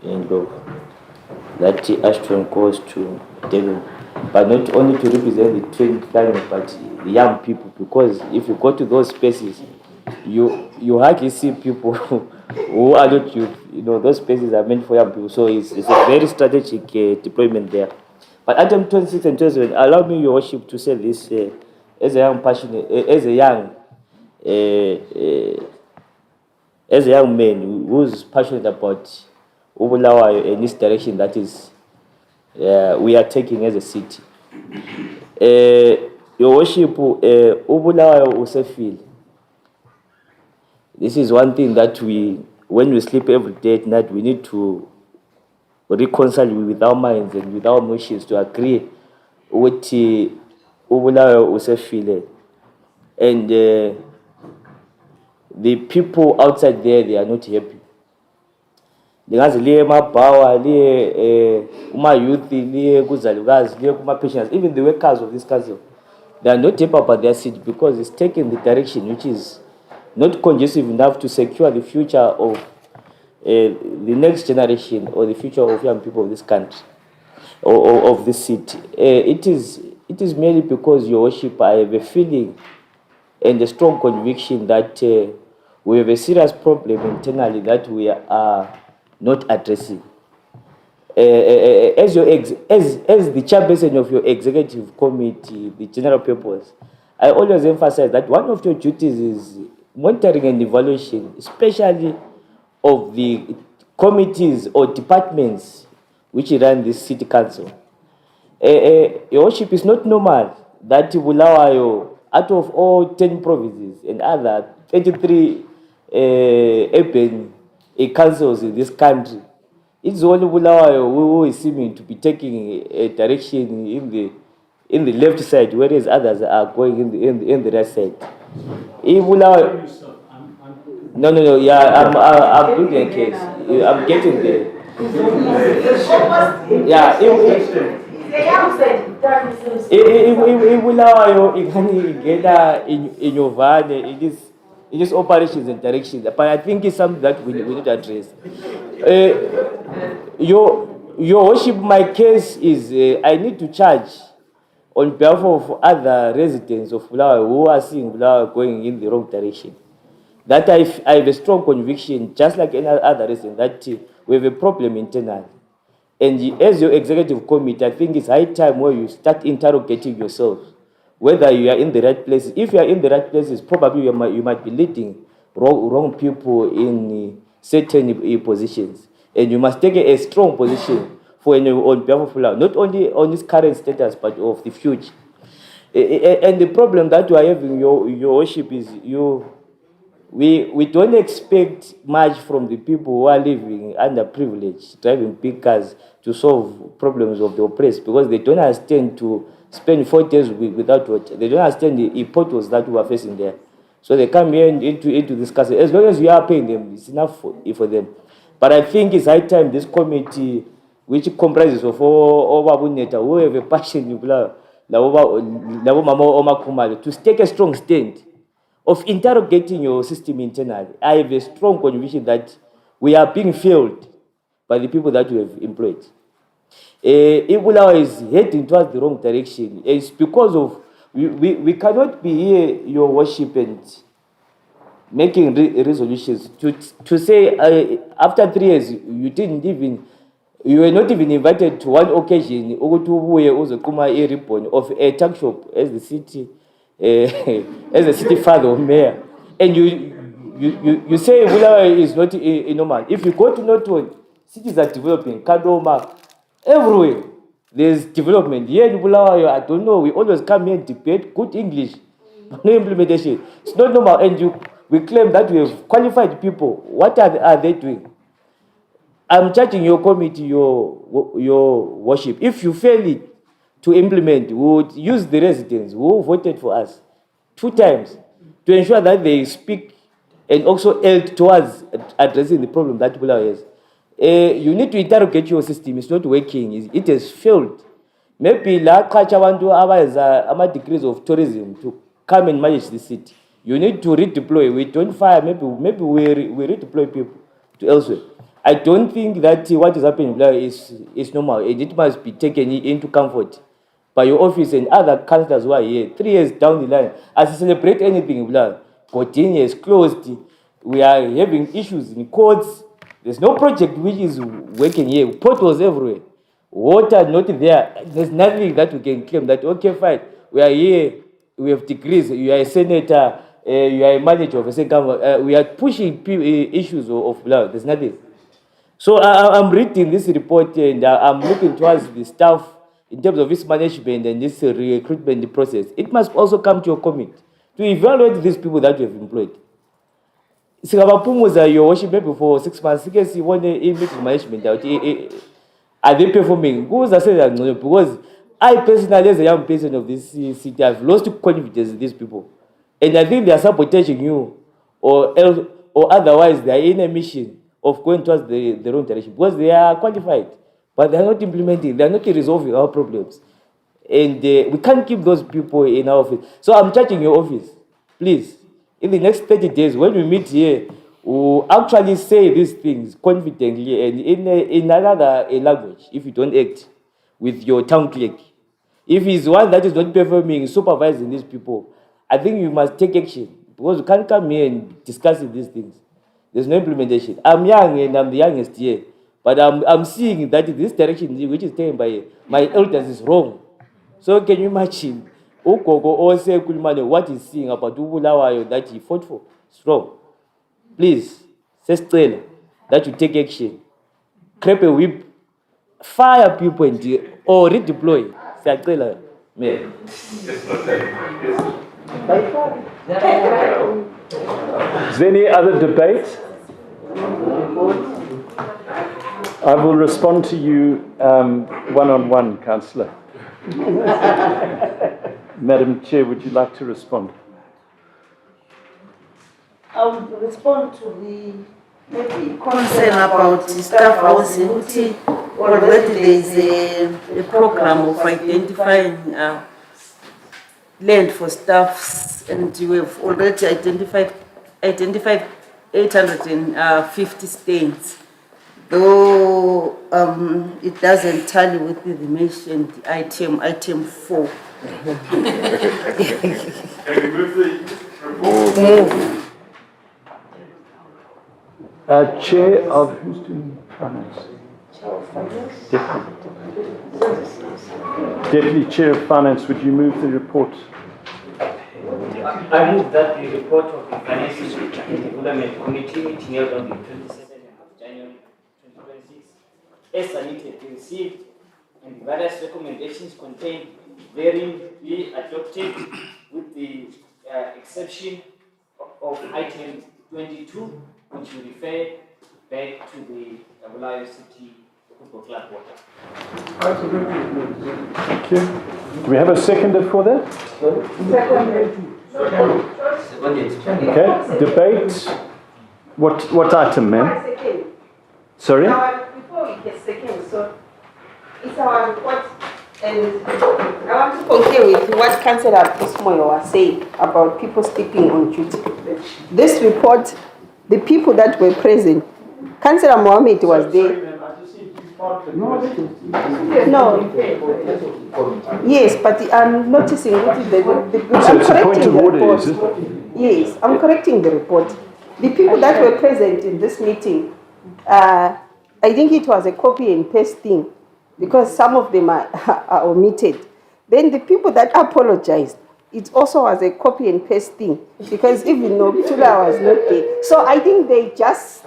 Ndlovu that Ashton goes to Devon, but not only to represent the trained climate, but the young people, because if you go to those spaces, you hardly see people who are not youth. You know, those spaces are meant for young people, so it's a very strategic deployment there. But item 26 and 27, allow me, Your Worship, to say this as a young passionate, as a young man who's passionate about Ubulawayo and this direction that is we are taking as a city. Your worship, Ubulawayo Usefil. This is one thing that when we sleep every day at night, we need to reconcile with our minds and with our emotions to agree with Ubulawayo Usefil. And the people outside there, they are not happy. Because liye mabawa, liye youth, liye kuzalukazi, liye kuma-pensioners, even the workers of this council, they are not happy about their seat because it's taking the direction which is not conducive enough to secure the future of the next generation or the future of young people of this country or of this city. It is merely because, Your Worship, I have a feeling and a strong conviction that we have a serious problem internally that we are not addressing. As the chairperson of your executive committee, the general purpose, I always emphasize that one of your duties is monitoring and evaluation, especially of the committees or departments which run this city council. Your Worship, is not normal that Bulawayo, out of all 10 provinces and other 33 urban councils in this country, it's only Bulawayo who is seeming to be taking a direction in the left side, whereas others are going in the right side. No, yeah, I'm building a case. I'm getting there. Yeah, Bulawayo in your van, in its operations and directions, but I think it's something that we need to address. Your Worship, my case is I need to charge on behalf of other residents of Bulawayo who are seeing Bulawayo going in the wrong direction. That I have a strong conviction, just like any other resident, that we have a problem internally. And as your executive committee, I think it's high time where you start interrogating yourself whether you are in the right places. If you are in the right places, probably you might be leading wrong people in certain positions. And you must take a strong position on behalf of Bulawayo, not only on its current status, but of the future. And the problem that you are having, your worship, is we don't expect much from the people who are living underprivileged, driving big cars, to solve problems of the oppressed, because they don't understand to spend 4 days without water. They don't understand the potholes that we are facing there. So they come here into this council. As long as we are paying them, it's enough for them. But I think it's high time this committee, which comprises of all Babuneta, who have a passion to take a strong stand of interrogating your system internally. I have a strong conviction that we are being failed by the people that we have employed. Bulawayo is heading towards the wrong direction. It's because of, we cannot be here, Your Worship, and making resolutions to say after 3 years you were not even invited to one occasion a ribbon of a tuck shop as the city father or mayor, and you say Bulawayo is not normal. If you go to Northwood, cities are developing, Kadoma, everywhere there's development. Here in Bulawayo, I don't know, we always come here and debate good English, no implementation. It's not normal, and we claim that we have qualified people. What are they doing? I'm charging your committee, your worship. If you fail it to implement, we would use the residents who voted for us 2 times to ensure that they speak and also help towards addressing the problem that Bulawayo has. You need to interrogate your system. It's not working. It has failed. Maybe la culture want to have degrees of tourism to come and manage the city. You need to redeploy. We don't fire. Maybe we redeploy people to elsewhere. I don't think that what is happening is normal. It must be taken into comfort by your office and other councillors who are here. 3 years down the line, as you celebrate anything in Bulawayo, Godin is closed. We are having issues in courts. There's no project which is working here. Potholes everywhere. Water not there. There's nothing that we can claim that, okay, fine, we are here, we have degrees, you are a senator, you are a manager of a second, we are pushing issues of blood. There's nothing. So I'm reading this report and I'm looking towards the staff in terms of this management and this recruitment process. It must also come to your committee to evaluate these people that you have employed. Your worship maybe for 6 months, because you want image management out. Are they performing? Because I personally, as a young person of this city, I've lost confidence in these people. And I think they are sabotaging you, or otherwise they are in a mission of going towards the wrong direction, because they are qualified, but they are not implementing, they are not resolving our problems. And we can't keep those people in our office. So I'm charging your office, please, in the next 30 days, when we meet here, we'll actually say these things confidently and in another language, if you don't act with your town clerk. If he's one that is not performing, supervising these people, I think you must take action, because you can't come here and discuss these things. There's no implementation. I'm young and I'm the youngest here, but I'm seeing that this direction which is taken by my elders is wrong. So can you imagine Ogogo or say Kulimane what he's seeing about Ubulawayo that he fought for? It's wrong. Please, say still that you take action. Crepe a whip, fire people or redeploy. Say still, man. Is there any other debate? I will respond to you one-on-one, Councillor. Madam Chair, would you like to respond? I would respond to the maybe concern about the staff housing. Already there is a program of identifying land for staffs, and we have already identified 850 stands. Though it doesn't tally with the mentioned item 4. Chair of who's doing finance? Deputy Chair of Finance, would you move the report? I move that the report of the Finance and Development Committee meeting held on the 27th of January 2026 as submitted be received, and the various recommendations contained therein be adopted with the exception of item 22, which will refer back to the Bulawayo City Football Club water. Thank you. Do we have a seconder for that? Okay, debate. What item, ma'am? Sorry? Before we get second, so it's our report, and I want to concur with what Councillor Ismoyo was saying about people sleeping on duty. This report, the people that were present, Councillor Mohammed was there. No. Yes, but I'm noticing what is I'm correcting the report. Yes, I'm correcting the report. The people that were present in this meeting, I think it was a copy and paste thing, because some of them are omitted. Then the people that apologized, it also was a copy and paste thing, because even Nobitula was not there. So I think they just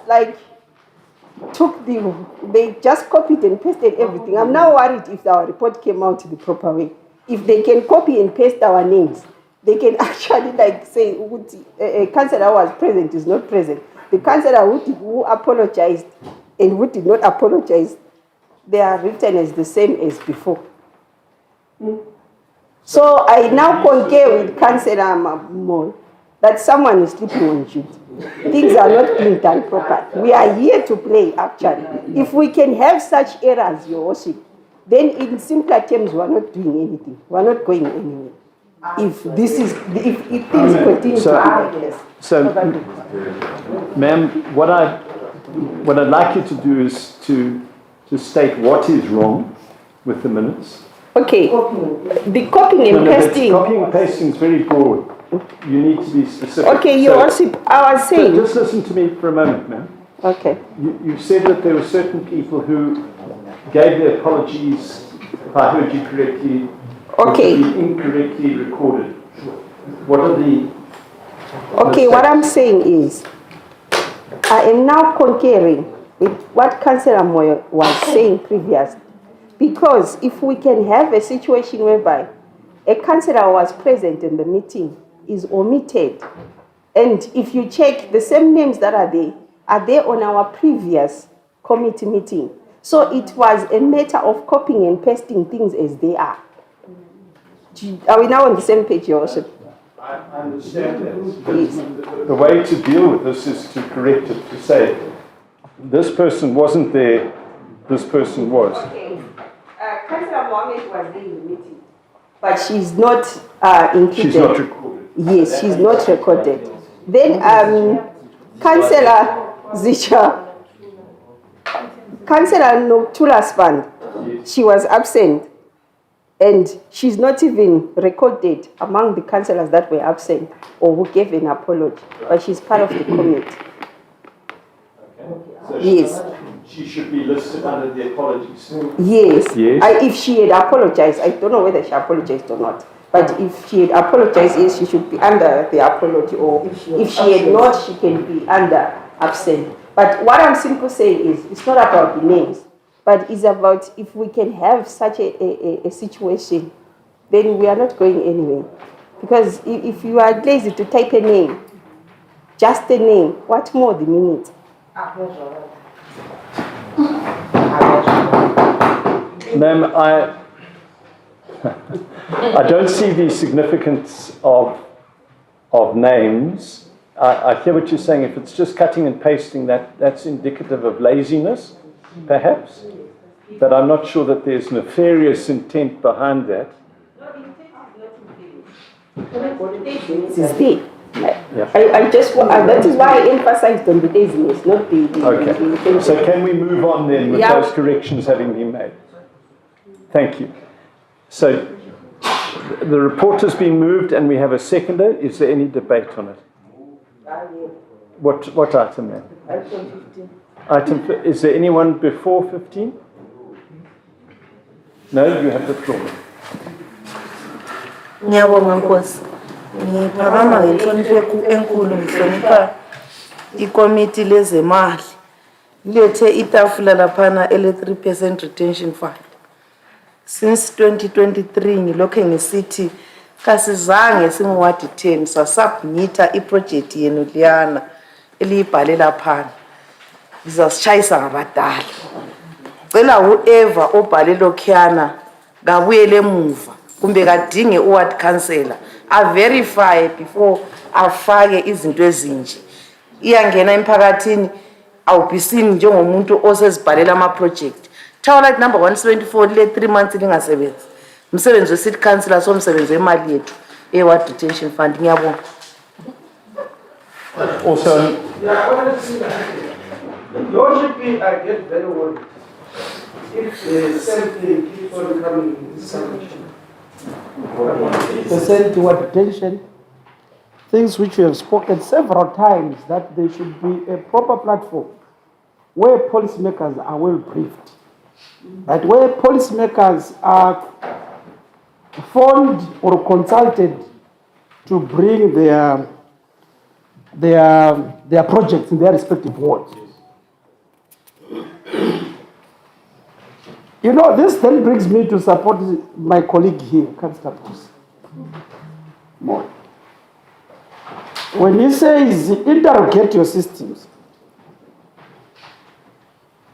they just copied and pasted everything. I'm now worried if our report came out the proper way. If they can copy and paste our names, they can actually say a councillor who was present is not present. The councillor who apologized and who did not apologize, they are written as the same as before. So I now concur with Councillor Mol that someone is sleeping on duty. Things are not being done properly. We are here to play, actually. If we can have such errors, Your Worship, then in simpler terms, we are not doing anything. We are not going anywhere. If things continue to be like this. So, ma'am, what I'd like you to do is to state what is wrong with the minutes. Okay, the copying and pasting. Copying and pasting is very broad. You need to be specific. Okay, Your Worship, I was saying. Just listen to me for a moment, ma'am. Okay. You said that there were certain people who gave their apologies, if I heard you correctly, okay, incorrectly recorded. What are the Okay, what I'm saying is, I am now concurring with what Councillor Moyo was saying previously. Because if we can have a situation whereby a councillor was present in the meeting is omitted, and if you check the same names that are there on our previous committee meeting. So it was a matter of copying and pasting things as they are. Are we now on the same page, Your Worship? I understand that. The way to deal with this is to correct it, to say, this person wasn't there, this person was. Okay. Councillor Mohammed was there in the meeting, but she's not included. She's not recorded. Yes, she's not recorded. Then Councillor Zicha, Councillor Noktula's fund, she was absent, and she's not even recorded among the councillors that were absent or who gave an apology, but she's part of the committee. So yes. She should be listed under the apologies. Yes. Yes. If she had apologized, I don't know whether she apologized or not, but if she had apologized, yes, she should be under the apology, or if she had not, she can be under absent. But what I'm simply saying is, it's not about the names, but it's about if we can have such a situation, then we are not going anywhere. Because if you are lazy to type a name, just a name, what more the minute? Ma'am, I don't see the significance of names. I hear what you're saying. If it's just cutting and pasting, that's indicative of laziness, perhaps. But I'm not sure that there's nefarious intent behind that. I just want, that is why I emphasized on the laziness, not the Okay. So can we move on then with those corrections having been made? Thank you. So the report has been moved and we have a seconder. Is there any debate on it? What item, ma'am? Item 15. Is there anyone before 15? No, you have the floor. Ngiyabonga Nkosi. Ngiphakama ngenhlonipho enkulu ngihlonipha ikomiti lezemali. Lethe itafula laphana ele 3% retention fund. Since 2023 ngilokho ngisithi kasizange singuwadi 10 sasubmita iproject yenu liyana eliyibhalela phana. Ngizasishayisa ngabadala. Cela whoever obhalelo khiyana kabuyele emuva kumbe kadinge uward councillor a verify before afake izinto ezinje. Iyangena emphakathini awubhisini njengomuntu osezibhalela ama project. Tower number 174 le 3 months lingasebenzi. Umsebenzi wecity councillor somsebenzi wemali yethu ward detention fund. Ngiyabonga. Also, Lordship, I get very worried if the same thing keeps on coming in this submission. Percent toward detention, things which we have spoken several times, that there should be a proper platform where policymakers are well briefed, that where policymakers are formed or consulted to bring their projects in their respective wards. You know, this then brings me to support my colleague here, Councillor Moyo. When he says interrogate your systems,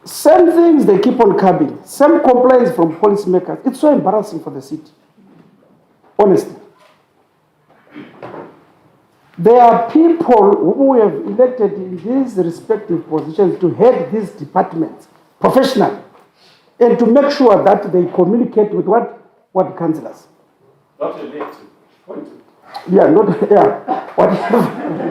same things they keep on coming, same complaints from policymakers. It's so embarrassing for the city, honestly. There are people who we have elected in these respective positions to head these departments professionally and to make sure that they communicate with what councillors. not elected, appointed. Yeah, not, yeah.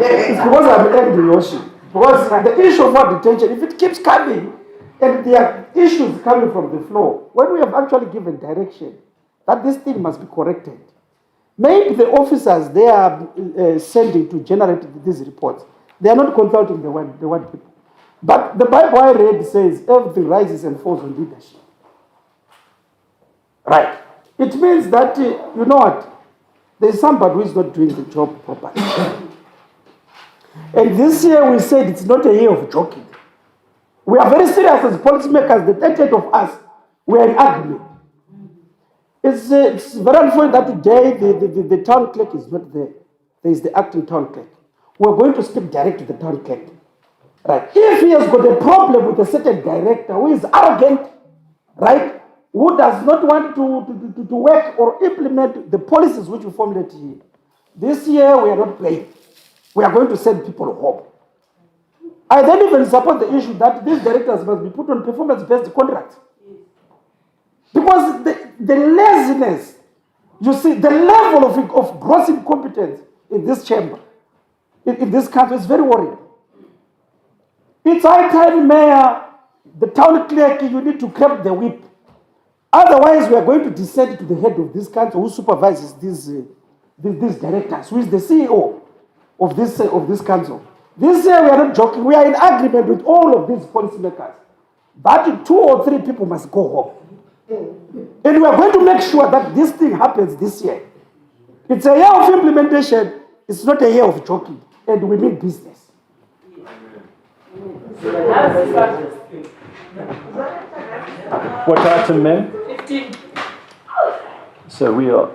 It's because I'm angry, Yoshi. Because the issue of what detention, if it keeps coming, and there are issues coming from the floor, when we have actually given direction that this thing must be corrected, maybe the officers they are sending to generate these reports, they are not consulting the one people. But the Bible I read says everything rises and falls on leadership. Right. It means that, you know what, there is somebody who is not doing the job properly. And this year we said it's not a year of joking. We are very serious as policymakers, the 38 of us, we are in agreement. It's very unfortunate that today the town clerk is not there. There is the acting town clerk. We're going to speak direct to the town clerk. Right. If he has got a problem with a certain director who is arrogant, right, who does not want to work or implement the policies which we formulated here, this year we are not playing. We are going to send people home. I then even support the issue that these directors must be put on performance-based contracts. Because the laziness, you see, the level of gross incompetence in this chamber, in this country is very worrying. It's high time, Mayor, the town clerk, you need to crack the whip. Otherwise, we are going to descend to the head of this country who supervises these directors, who is the CEO of this council. This year, we are not joking. We are in agreement with all of these policymakers that 2 or 3 people must go home. And we are going to make sure that this thing happens this year. It's a year of implementation. It's not a year of joking. And we mean business. What item, ma'am? 15. So we are,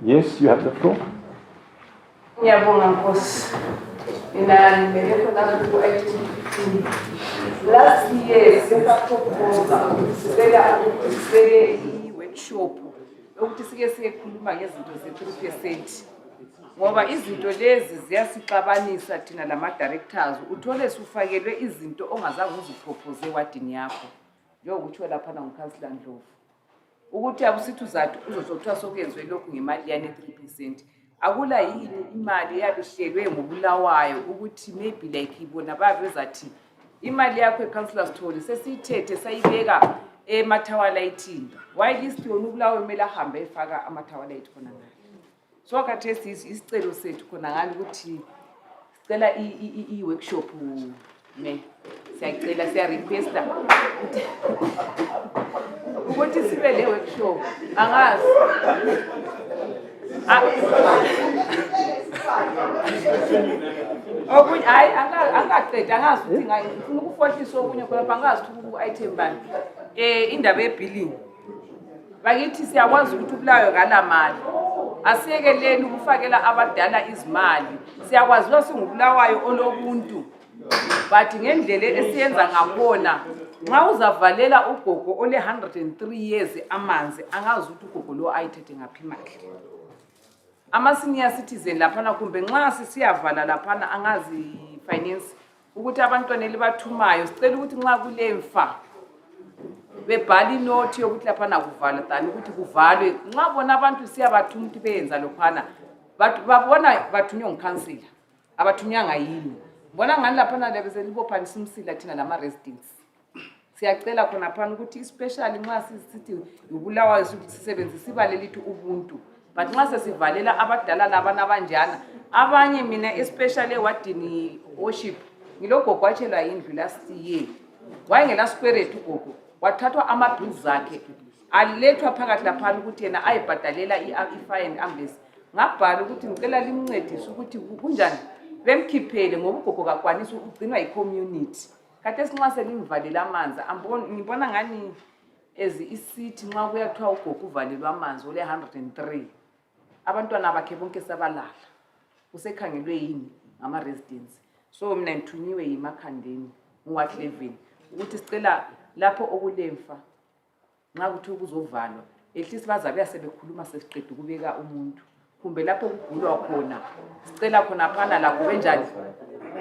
yes, you have the floor. Ngiyabonga Nkosi. Mina ngibeke khona ku-item 15. Last year sisapropose ukuthi sibeke i-workshop ukuthi sike khuluma ngezinto ze-3%. Ngoba izinto lezi ziyasixabanisa thina lama-directors. Uthole sufakelwe izinto ongazange uzipropose ewadini yakho. Njengokutsho laphana nguCouncillor Ndlovu. Ukuthi abusithi uzathu uzozothiwa sokuyenziwe lokhu ngemali yane 3%. Akula yini imali yabihlelwe ngobulawayo ukuthi maybe like ibona babezathi imali yakho eCouncillor Sithole sesiyithethe sayibeka emathawalayithi. Why list yona ubulawayo kumele ahambe efaka amathawalayithi khona ngalo. So khathesi isicelo sethu khona ngalo ukuthi sicela i-workshop me siyacela siya-requesta ukuthi sibe le workshop angazi okunye hayi angaqeda angazi ukuthi ngifuna ukufohlisa okunye khona angazi ukuthi ku-item bani indaba ye-billing bakithi siyakwazi ukuthi ubulawayo ngala mali asiyekeleni ukufakela abadala izimali siyakwazi lo singubulawayo olobuntu but ngendlela esiyenza ngakona nxa uzavalela ugogo ole 103 years amanzi angazi ukuthi ugogo lo ayithethe ngaphi imali ama-senior citizen laphana kumbe nxa sisiyavala laphana angazi finance ukuthi abantwana elibathumayo sicela ukuthi nxa kulemfa bebhala inothi yokuthi laphana kuvala tani ukuthi kuvalwe nxa bona abantu siyabathuma ukuthi beyenza lophana babona bathunywa ngukhansila abathunywanga yini bona ngani laphana lebeze libophani simsila thina lama-residents siyacela khona phana ukuthi especially nxa sisithi ubulawayo sisebenzisa ibale lithi ubuntu but nxa sesivalela abadala labana abanjana abanye mina especially ewadini worship ngilogogo watshelwa yindlu last year wayengela squaret ugogo wathathwa ama-bills akhe alethwa phakathi laphana ukuthi yena ayibhadalela i-fire and ambulance ngabhala ukuthi ngicela limncedise ukuthi kunjani bemkhiphele ngoba ugogo kakwanisa ugcinwa yi-community khathesi nxa selimvalela amanzi ngibona ngani as isithi nxa kuyathiwa ugogo uvalelwa amanzi ole 103 abantwana bakhe bonke sabalala usekhangelwe yini ngama-residents so mina ngithunyiwe yimakhandeni ngu-Ward 11 ukuthi sicela lapho okulemfa nxa kuthi kuzovalwa at least bazabe sebekhuluma sesiqeda ukubeka umuntu kumbe lapho kugulwa khona sicela khona phana lakho benjani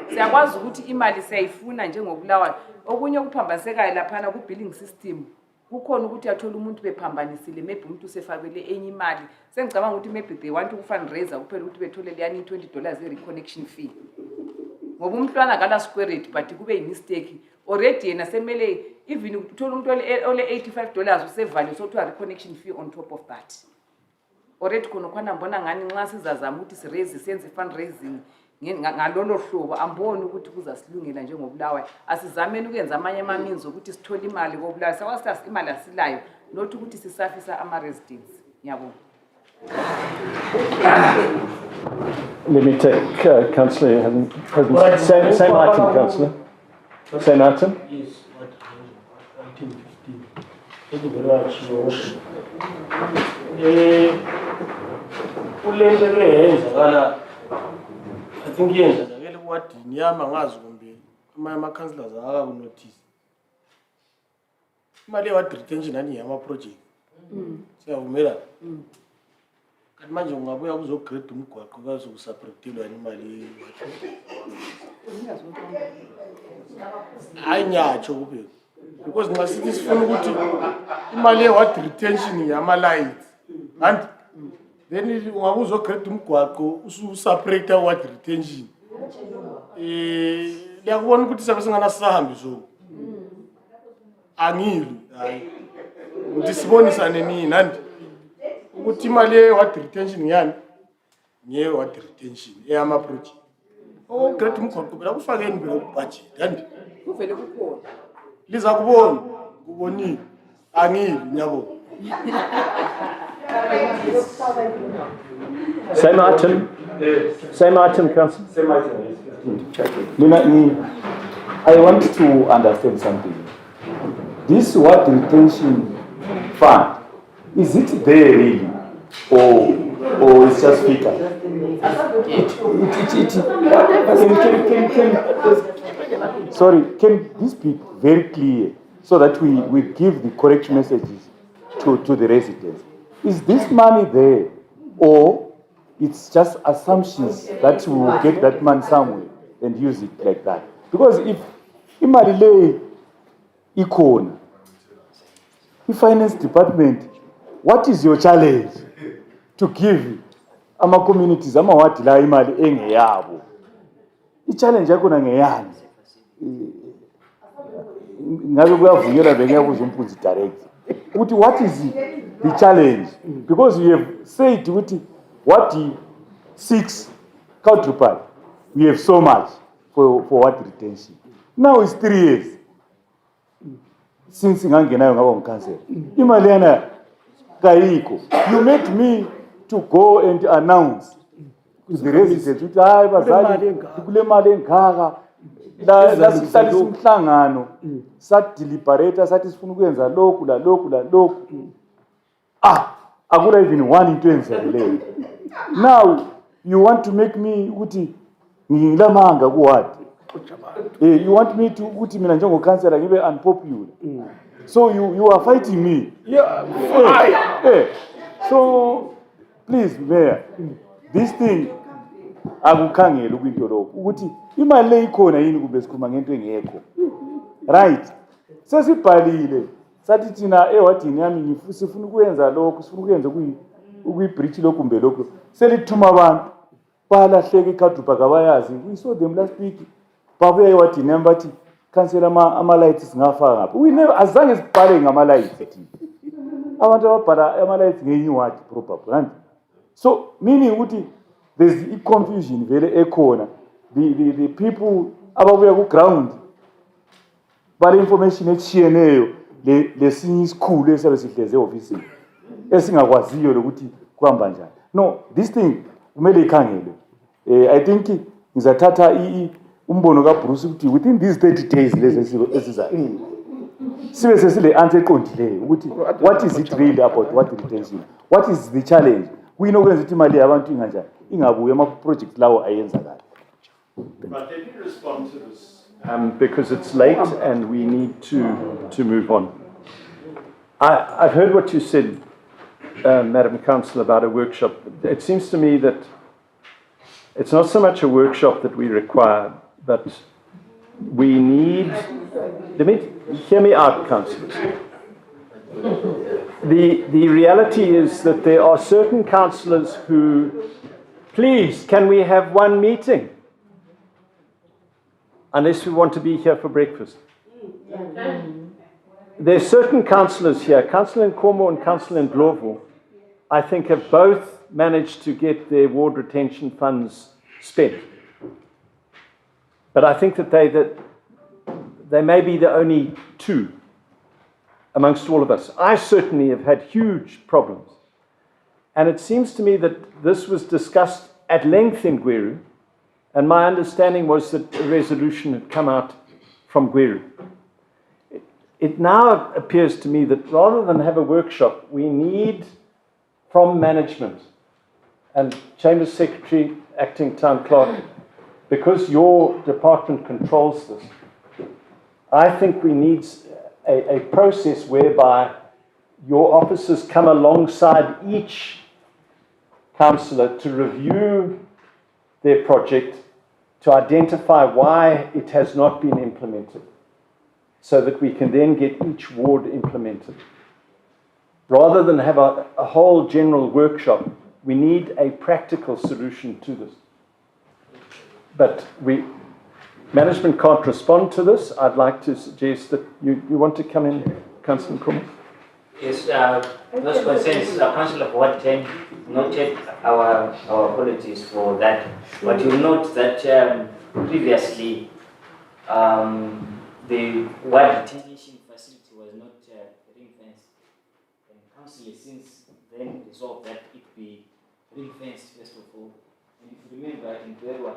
siyakwazi ukuthi imali siyayifuna njengobulawayo okunye okuphambanisekayo laphana ku-billing system kukhona ukuthi athola umuntu bephambanisile maybe umuntu usefakele enye imali sengicabanga ukuthi maybe they want ukufundraiser kuphela ukuthi bethole leyani $20 i-reconnection fee ngoba umntwana kala squaret but kube yimistake already yena semele even uthola umuntu ole $85 usevale sothiwa reconnection fee on top of that already khona mbona ngani nxa sizazama ukuthi siraise senze fundraising ngalolo hlobo amboni ukuthi kuzasilungela njengobulawayo asizameni ukuyenza amanye amaminzi ukuthi sithole imali kobulawayo sakwasasi imali asilayo not ukuthi sisafisa ama-residents ngiyabonga Let me take Councillor. Right. Same item, Councillor. Same item. Yes, item 15. Thank you very much, Your Worship. Kulento eyenzakala, I think yenzakele kwadini yami angazi kumbe ama-councillors akakunotice. Imali ye-ward retention ani yama-project. Siyavumelana? Kanti manje ungabuya kuzograde umgwaqo kazokusupportelwa yini imali hayi nyatsho kuphela because nxa sithi sifuna ukuthi imali ye-ward retention yama-lights kanti then ungabe uzograde umgwaqo ususeparate ward retention liyakubona ukuthi sabe singanasahambi so angilwi hayi ukuthi sibonisane nini nandi ukuthi imali ye-ward retention ngiyani ngeye-ward retention eyama-project ograde umgwaqo phela kufakeni phela kubudget kandi kuvele kukhona liza kubona kubonile angilwi ngiyabona. Same item. Same item, Councillor. Same item. I want to understand something. This water retention fund, is it there really, or it's just figure? Sorry, can this be very clear so that we give the correct messages to the residents? Is this money there, or it's just assumptions that we will get that money somewhere and use it like that? Because if imali le ikhona, the finance department, what is your challenge to give ama communities amawadi la imali engeyabo? I-challenge yakho ngeyani? Ngabe kuyavunyelwa bengiyabuza umpunzi direct. Ukuthi what is the challenge? Because we have said ukuthi what the 6 counterpart, we have so much for what retention. Now it's 3 years since ngangenayo ngaba ngikhansela. Imali yana kayikho. You make me to go and announce to the residents ukuthi hayi bazali kule mali engaka la sihlalisa umhlangano sathi deliberate sathi sifuna ukwenza lokhu la lokhu la lokhu akula even one into enzayo. Now you want to make me ukuthi ngilamanga kuwadi. You want me to ukuthi mina njengo councillor ngibe unpopular. So you are fighting me. So please Mayor, this thing akukhangela kwinto lokho ukuthi imali le ikhona yini kumbe sikhuluma ngento engekho. Right? Sesibhalile sathi thina ewadini yami sifuna ukwenza lokho, sifuna ukwenza kuyi-breach lokho kumbe lokho. Selithuma abantu balahleka ikhadrupa kabayazi. We saw them last week. Babuya ewadini yami bathi cancel ama-lights singafaka ngapha. We never azange sibhale ngama-lights thina. Abantu ababhala ama-lights ngenye iwadi probably. So meaning ukuthi there's confusion vele ekhona. The people ababuya ku ground bale information etshiyeneyo lesinye isikhulu esabe sihleze office esingakwaziyo lokuthi kuhamba njani. No, this thing kumele ikhangelwe. I think ngizathatha umbono kaBruce ukuthi within these 30 days lezi esizayo sibe sesile answer eqondileyo ukuthi what is it really about what retention, what is the challenge, kuyinokwenza ukuthi imali yabantu inganjani ingabuye ama project lawo ayenzakala. But let me respond to this. Because it's late and we need to move on. I've heard what you said, Madam Councillor, about a workshop. It seems to me that it's not so much a workshop that we require, but we need, hear me out, councillors. The reality is that there are certain councillors who, please, can we have one meeting? Unless we want to be here for breakfast. There are certain councillors here, Councillor Nkomo and Councillor Ndlovu, I think have both managed to get their ward retention funds spent. But I think that they may be the only two amongst all of us. I certainly have had huge problems. And it seems to me that this was discussed at length in Gweru, and my understanding was that a resolution had come out from Gweru. It now appears to me that rather than have a workshop, we need from management and Chamber Secretary, Acting Town Clerk, because your department controls this, I think we need a process whereby your officers come alongside each councillor to review their project, to identify why it has not been implemented, so that we can then get each ward implemented. Rather than have a whole general workshop, we need a practical solution to this. But management can't respond to this. I'd like to suggest that you want to come in, Councillor Nkrumah. Yes, those concerns, Councillor Ward 10 noted our apologies for that. But you note that previously the ward detention facility was not ring-fenced. And Council has since then resolved that it be ring-fenced first of all. And if you remember,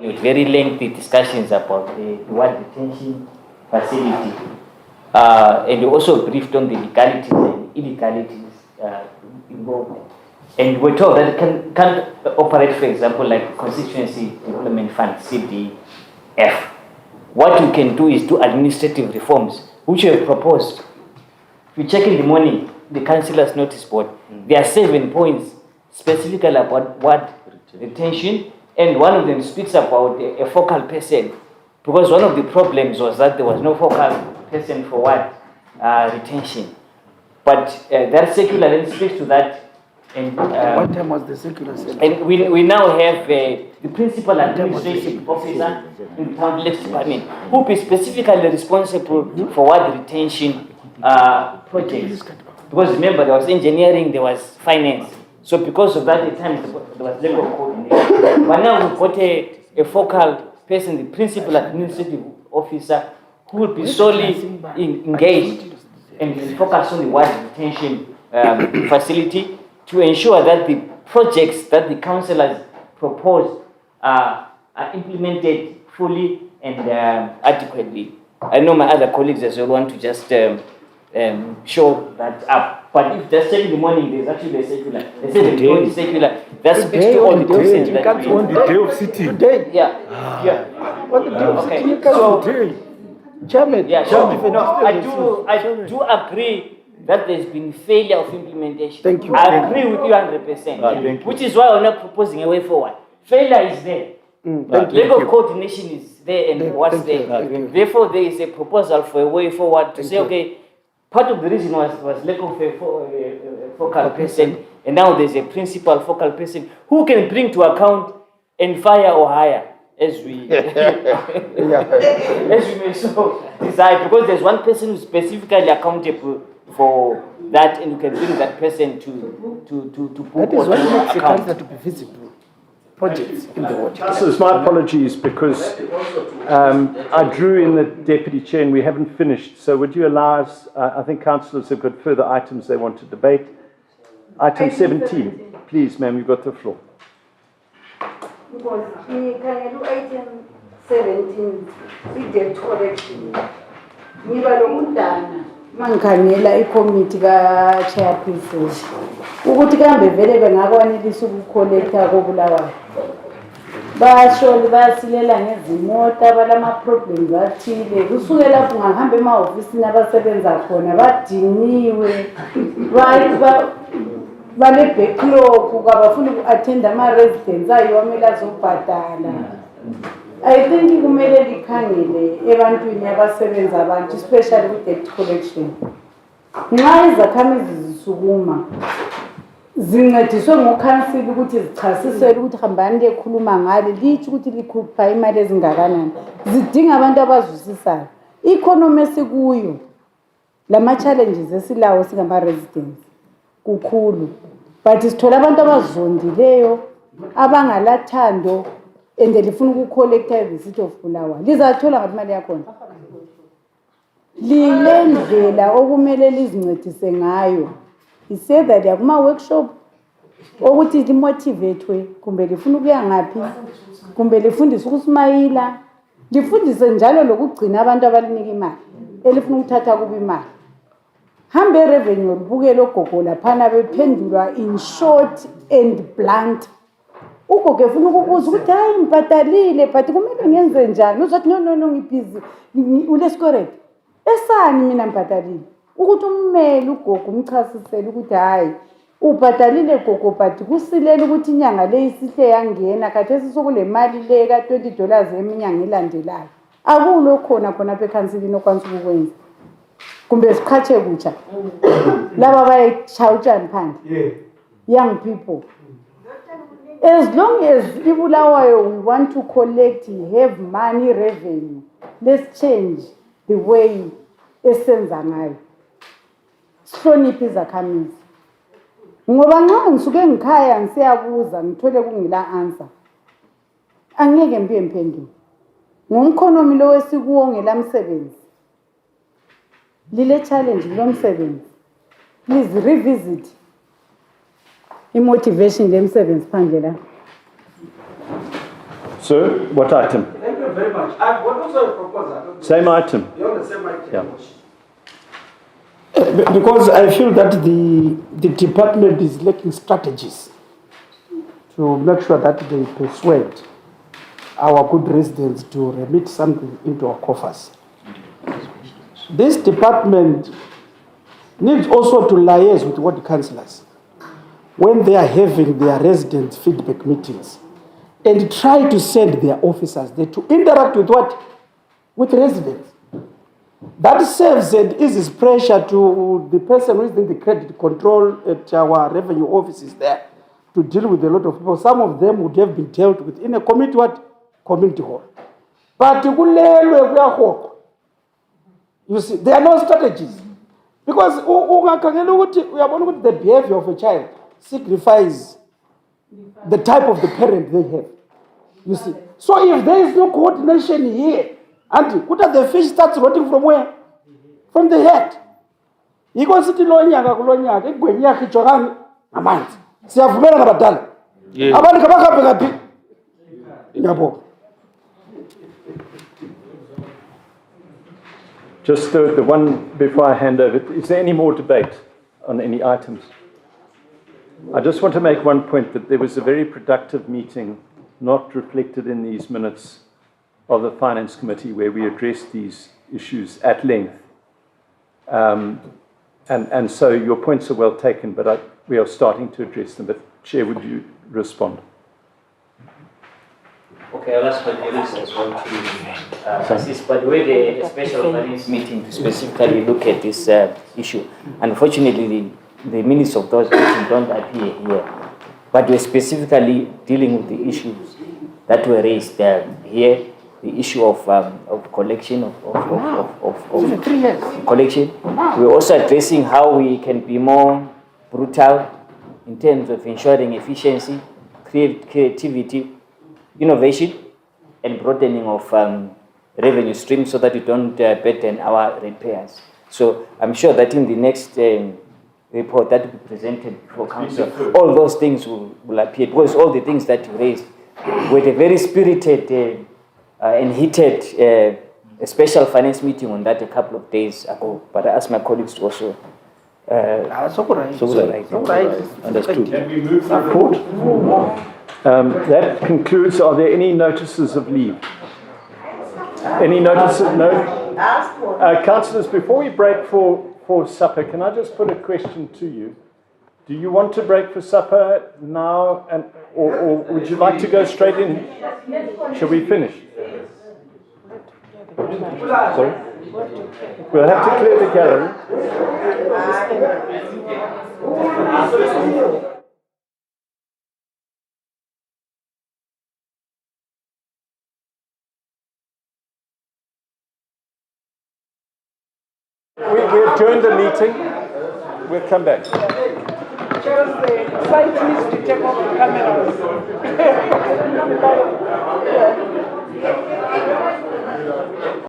in very lengthy discussions about the ward detention facility. And we also briefed on the legalities and illegalities involved. And we're told that it can't operate, for example, like Constituency Development Fund, CDF. What you can do is do administrative reforms, which we have proposed. If you check in the morning, the councillors' notice board, there are 7 points specifically about ward retention, and one of them speaks about a focal person, because one of the problems was that there was no focal person for ward retention. But that circular then speaks to that. And, What time was the circular? and we now have the principal administrative officer in the town elections department, who will be specifically responsible for ward retention projects. Because remember, there was engineering, there was finance. So because of that, at times there was lack of coordination. But now we've got a focal person, the principal administrative officer, who will be solely engaged and focus on the ward retention facility to ensure that the projects that the councillors propose are implemented fully and adequately. I know my other colleagues as well want to just show that up. But if just in the morning there's actually a circular, they say the circular, that speaks to all the concerns that we on the day of sitting. Yeah. On the day of Okay. sitting, you can't today. Chairman. Yeah, sure. No, I do agree that there's been failure of implementation. Thank you. I agree with you 100%. Thank you. Which is why we're not proposing a way forward. Failure is there. Thank you. Lack of coordination is there, and what's there. Therefore, there is a proposal for a way forward to say, okay, part of the reason was lack of a focal person, and now there's a principal focal person who can bring to account and fire or hire, as we as we may so decide, because there's one person who's specifically accountable for that, and you can bring that person to That is what makes the account. council to be visible. Projects in the water. Councillors, my apologies because I drew in the deputy chair and we haven't finished. So would you allow us, I think councillors have got further items they want to debate. Item 17, please ma'am, you've got the floor. Because item 17, i-debt collection. Ngiba lokudana mangikhangela ikomiti ka-chairperson ukuthi kambe vele bengakwanelisa ukukholektha kobulawayo. Basho bayasilela ngezimota balama-problems athile. Kusuke lapho ngahamba emahhovisini abasebenza khona badiniwe, bane-backlog, kabafuni uku-attenda ama-residents ayiwo amele azobhadala. I think kumele likhangele ebantwini abasebenza abantu, especially with-debt collection. Nxa izakhamizi zisukuma, zincediswe ngokhansili ukuthi zichasisele ukuthi hambani liyekhuluma ngale, litsho ukuthi likhupha imali ezingakanani. Zidinga abantu abazwisisayo. I-economy esikuyo, lama-challenges esilawo singama-residents, kukhulu. But sithola abantu abazondileyo, abangalathando, and lifuna ukukholektha the city of Bulawayo. Lizathola ngathi imali yakhona. Lilendlela okumele lizincedise ngayo. He said that yakuma workshop ukuthi limotivate kumbe lifuna ukuya ngaphi kumbe lifundise ukusimayila lifundise njalo lokugcina abantu abalinika imali elifuna ukuthatha kuba imali hambe revenue libukele ogogo laphana bephendulwa in short and blunt ugogo efuna ukubuza ukuthi hayi ngibhadalile but kumele ngenze njani uzothi no ngibhizi ulescorrect esani mina ngibhadalile ukuthi ummeli ugogo umchasisele ukuthi hayi ubhadalile gogo but kusilela ukuthi inyanga le isihle yangena khathesi sokule mali le ka $20 eminyanga elandelayo akulo khona ekhansilini okwanisa ukwenza kumbe sikhatshe kutsha laba bayechawutshani phandle young people as long as ibulawayo we want to collect have money revenue let's change the way esenza ngayo sihloniphe izakhamizi ngoba nxa ngisuke ngikhaya ngisiyabuza ngithole kungila answer angeke mbiye mpendulo ngomkhonomi lo wesikuwo ngelamsebenzi lile challenge lo msebenzi please revisit imotivation lemsebenzi phandle la. So, what item? Thank you very much. I've got also a proposal. Same item. You're on the same item. Yeah. Because I feel that the department is lacking strategies to make sure that they persuade our good residents to remit something into our coffers. This department needs also to liaise with ward councillors when they are having their resident feedback meetings and try to send their officers there to interact with what? With residents. That serves and eases pressure to the person who is in the credit control at our revenue offices there to deal with a lot of people. Some of them would have been dealt with in a community community hall. But you see, there are no strategies. Because the behavior of a child signifies the type of the parent they have. You see. So if there is no coordination here, and what are the fish starts rotting from where? From the head. You go sit in Lonyaka, Gwenyaki, Choran, Amant. See, I've made a battle. Just the one before I hand over, is there any more debate on any items? I just want to make one point that there was a very productive meeting, not reflected in these minutes, of the Finance Committee where we addressed these issues at length. And so your points are well taken, but we are starting to address them. But Chair, would you respond? Okay, I'll ask my colleagues as well to assist. But we had a special finance meeting to specifically look at this issue. Unfortunately, the minutes of those meetings don't appear here. But we're specifically dealing with the issues that were raised here. The issue of collection of 3 years. Collection. We're also addressing how we can be more brutal in terms of ensuring efficiency, creativity, innovation, and broadening of revenue streams so that we don't burden our ratepayers. So I'm sure that in the next report that will be presented before council, all those things will appear, because all the things that you raised with a very spirited and heated a special finance meeting on that a couple of days ago. But I asked my colleagues to also Understood. Can we move the report? That concludes. Are there any notices of leave? Any notices? No? Councillors, before we break for supper, can I just put a question to you? Do you want to break for supper now, or would you like to go straight in? Shall we finish? Sorry? We'll have to clear the gallery. We adjourn the meeting. We'll come back. Charles, the site needs to take off the cameras.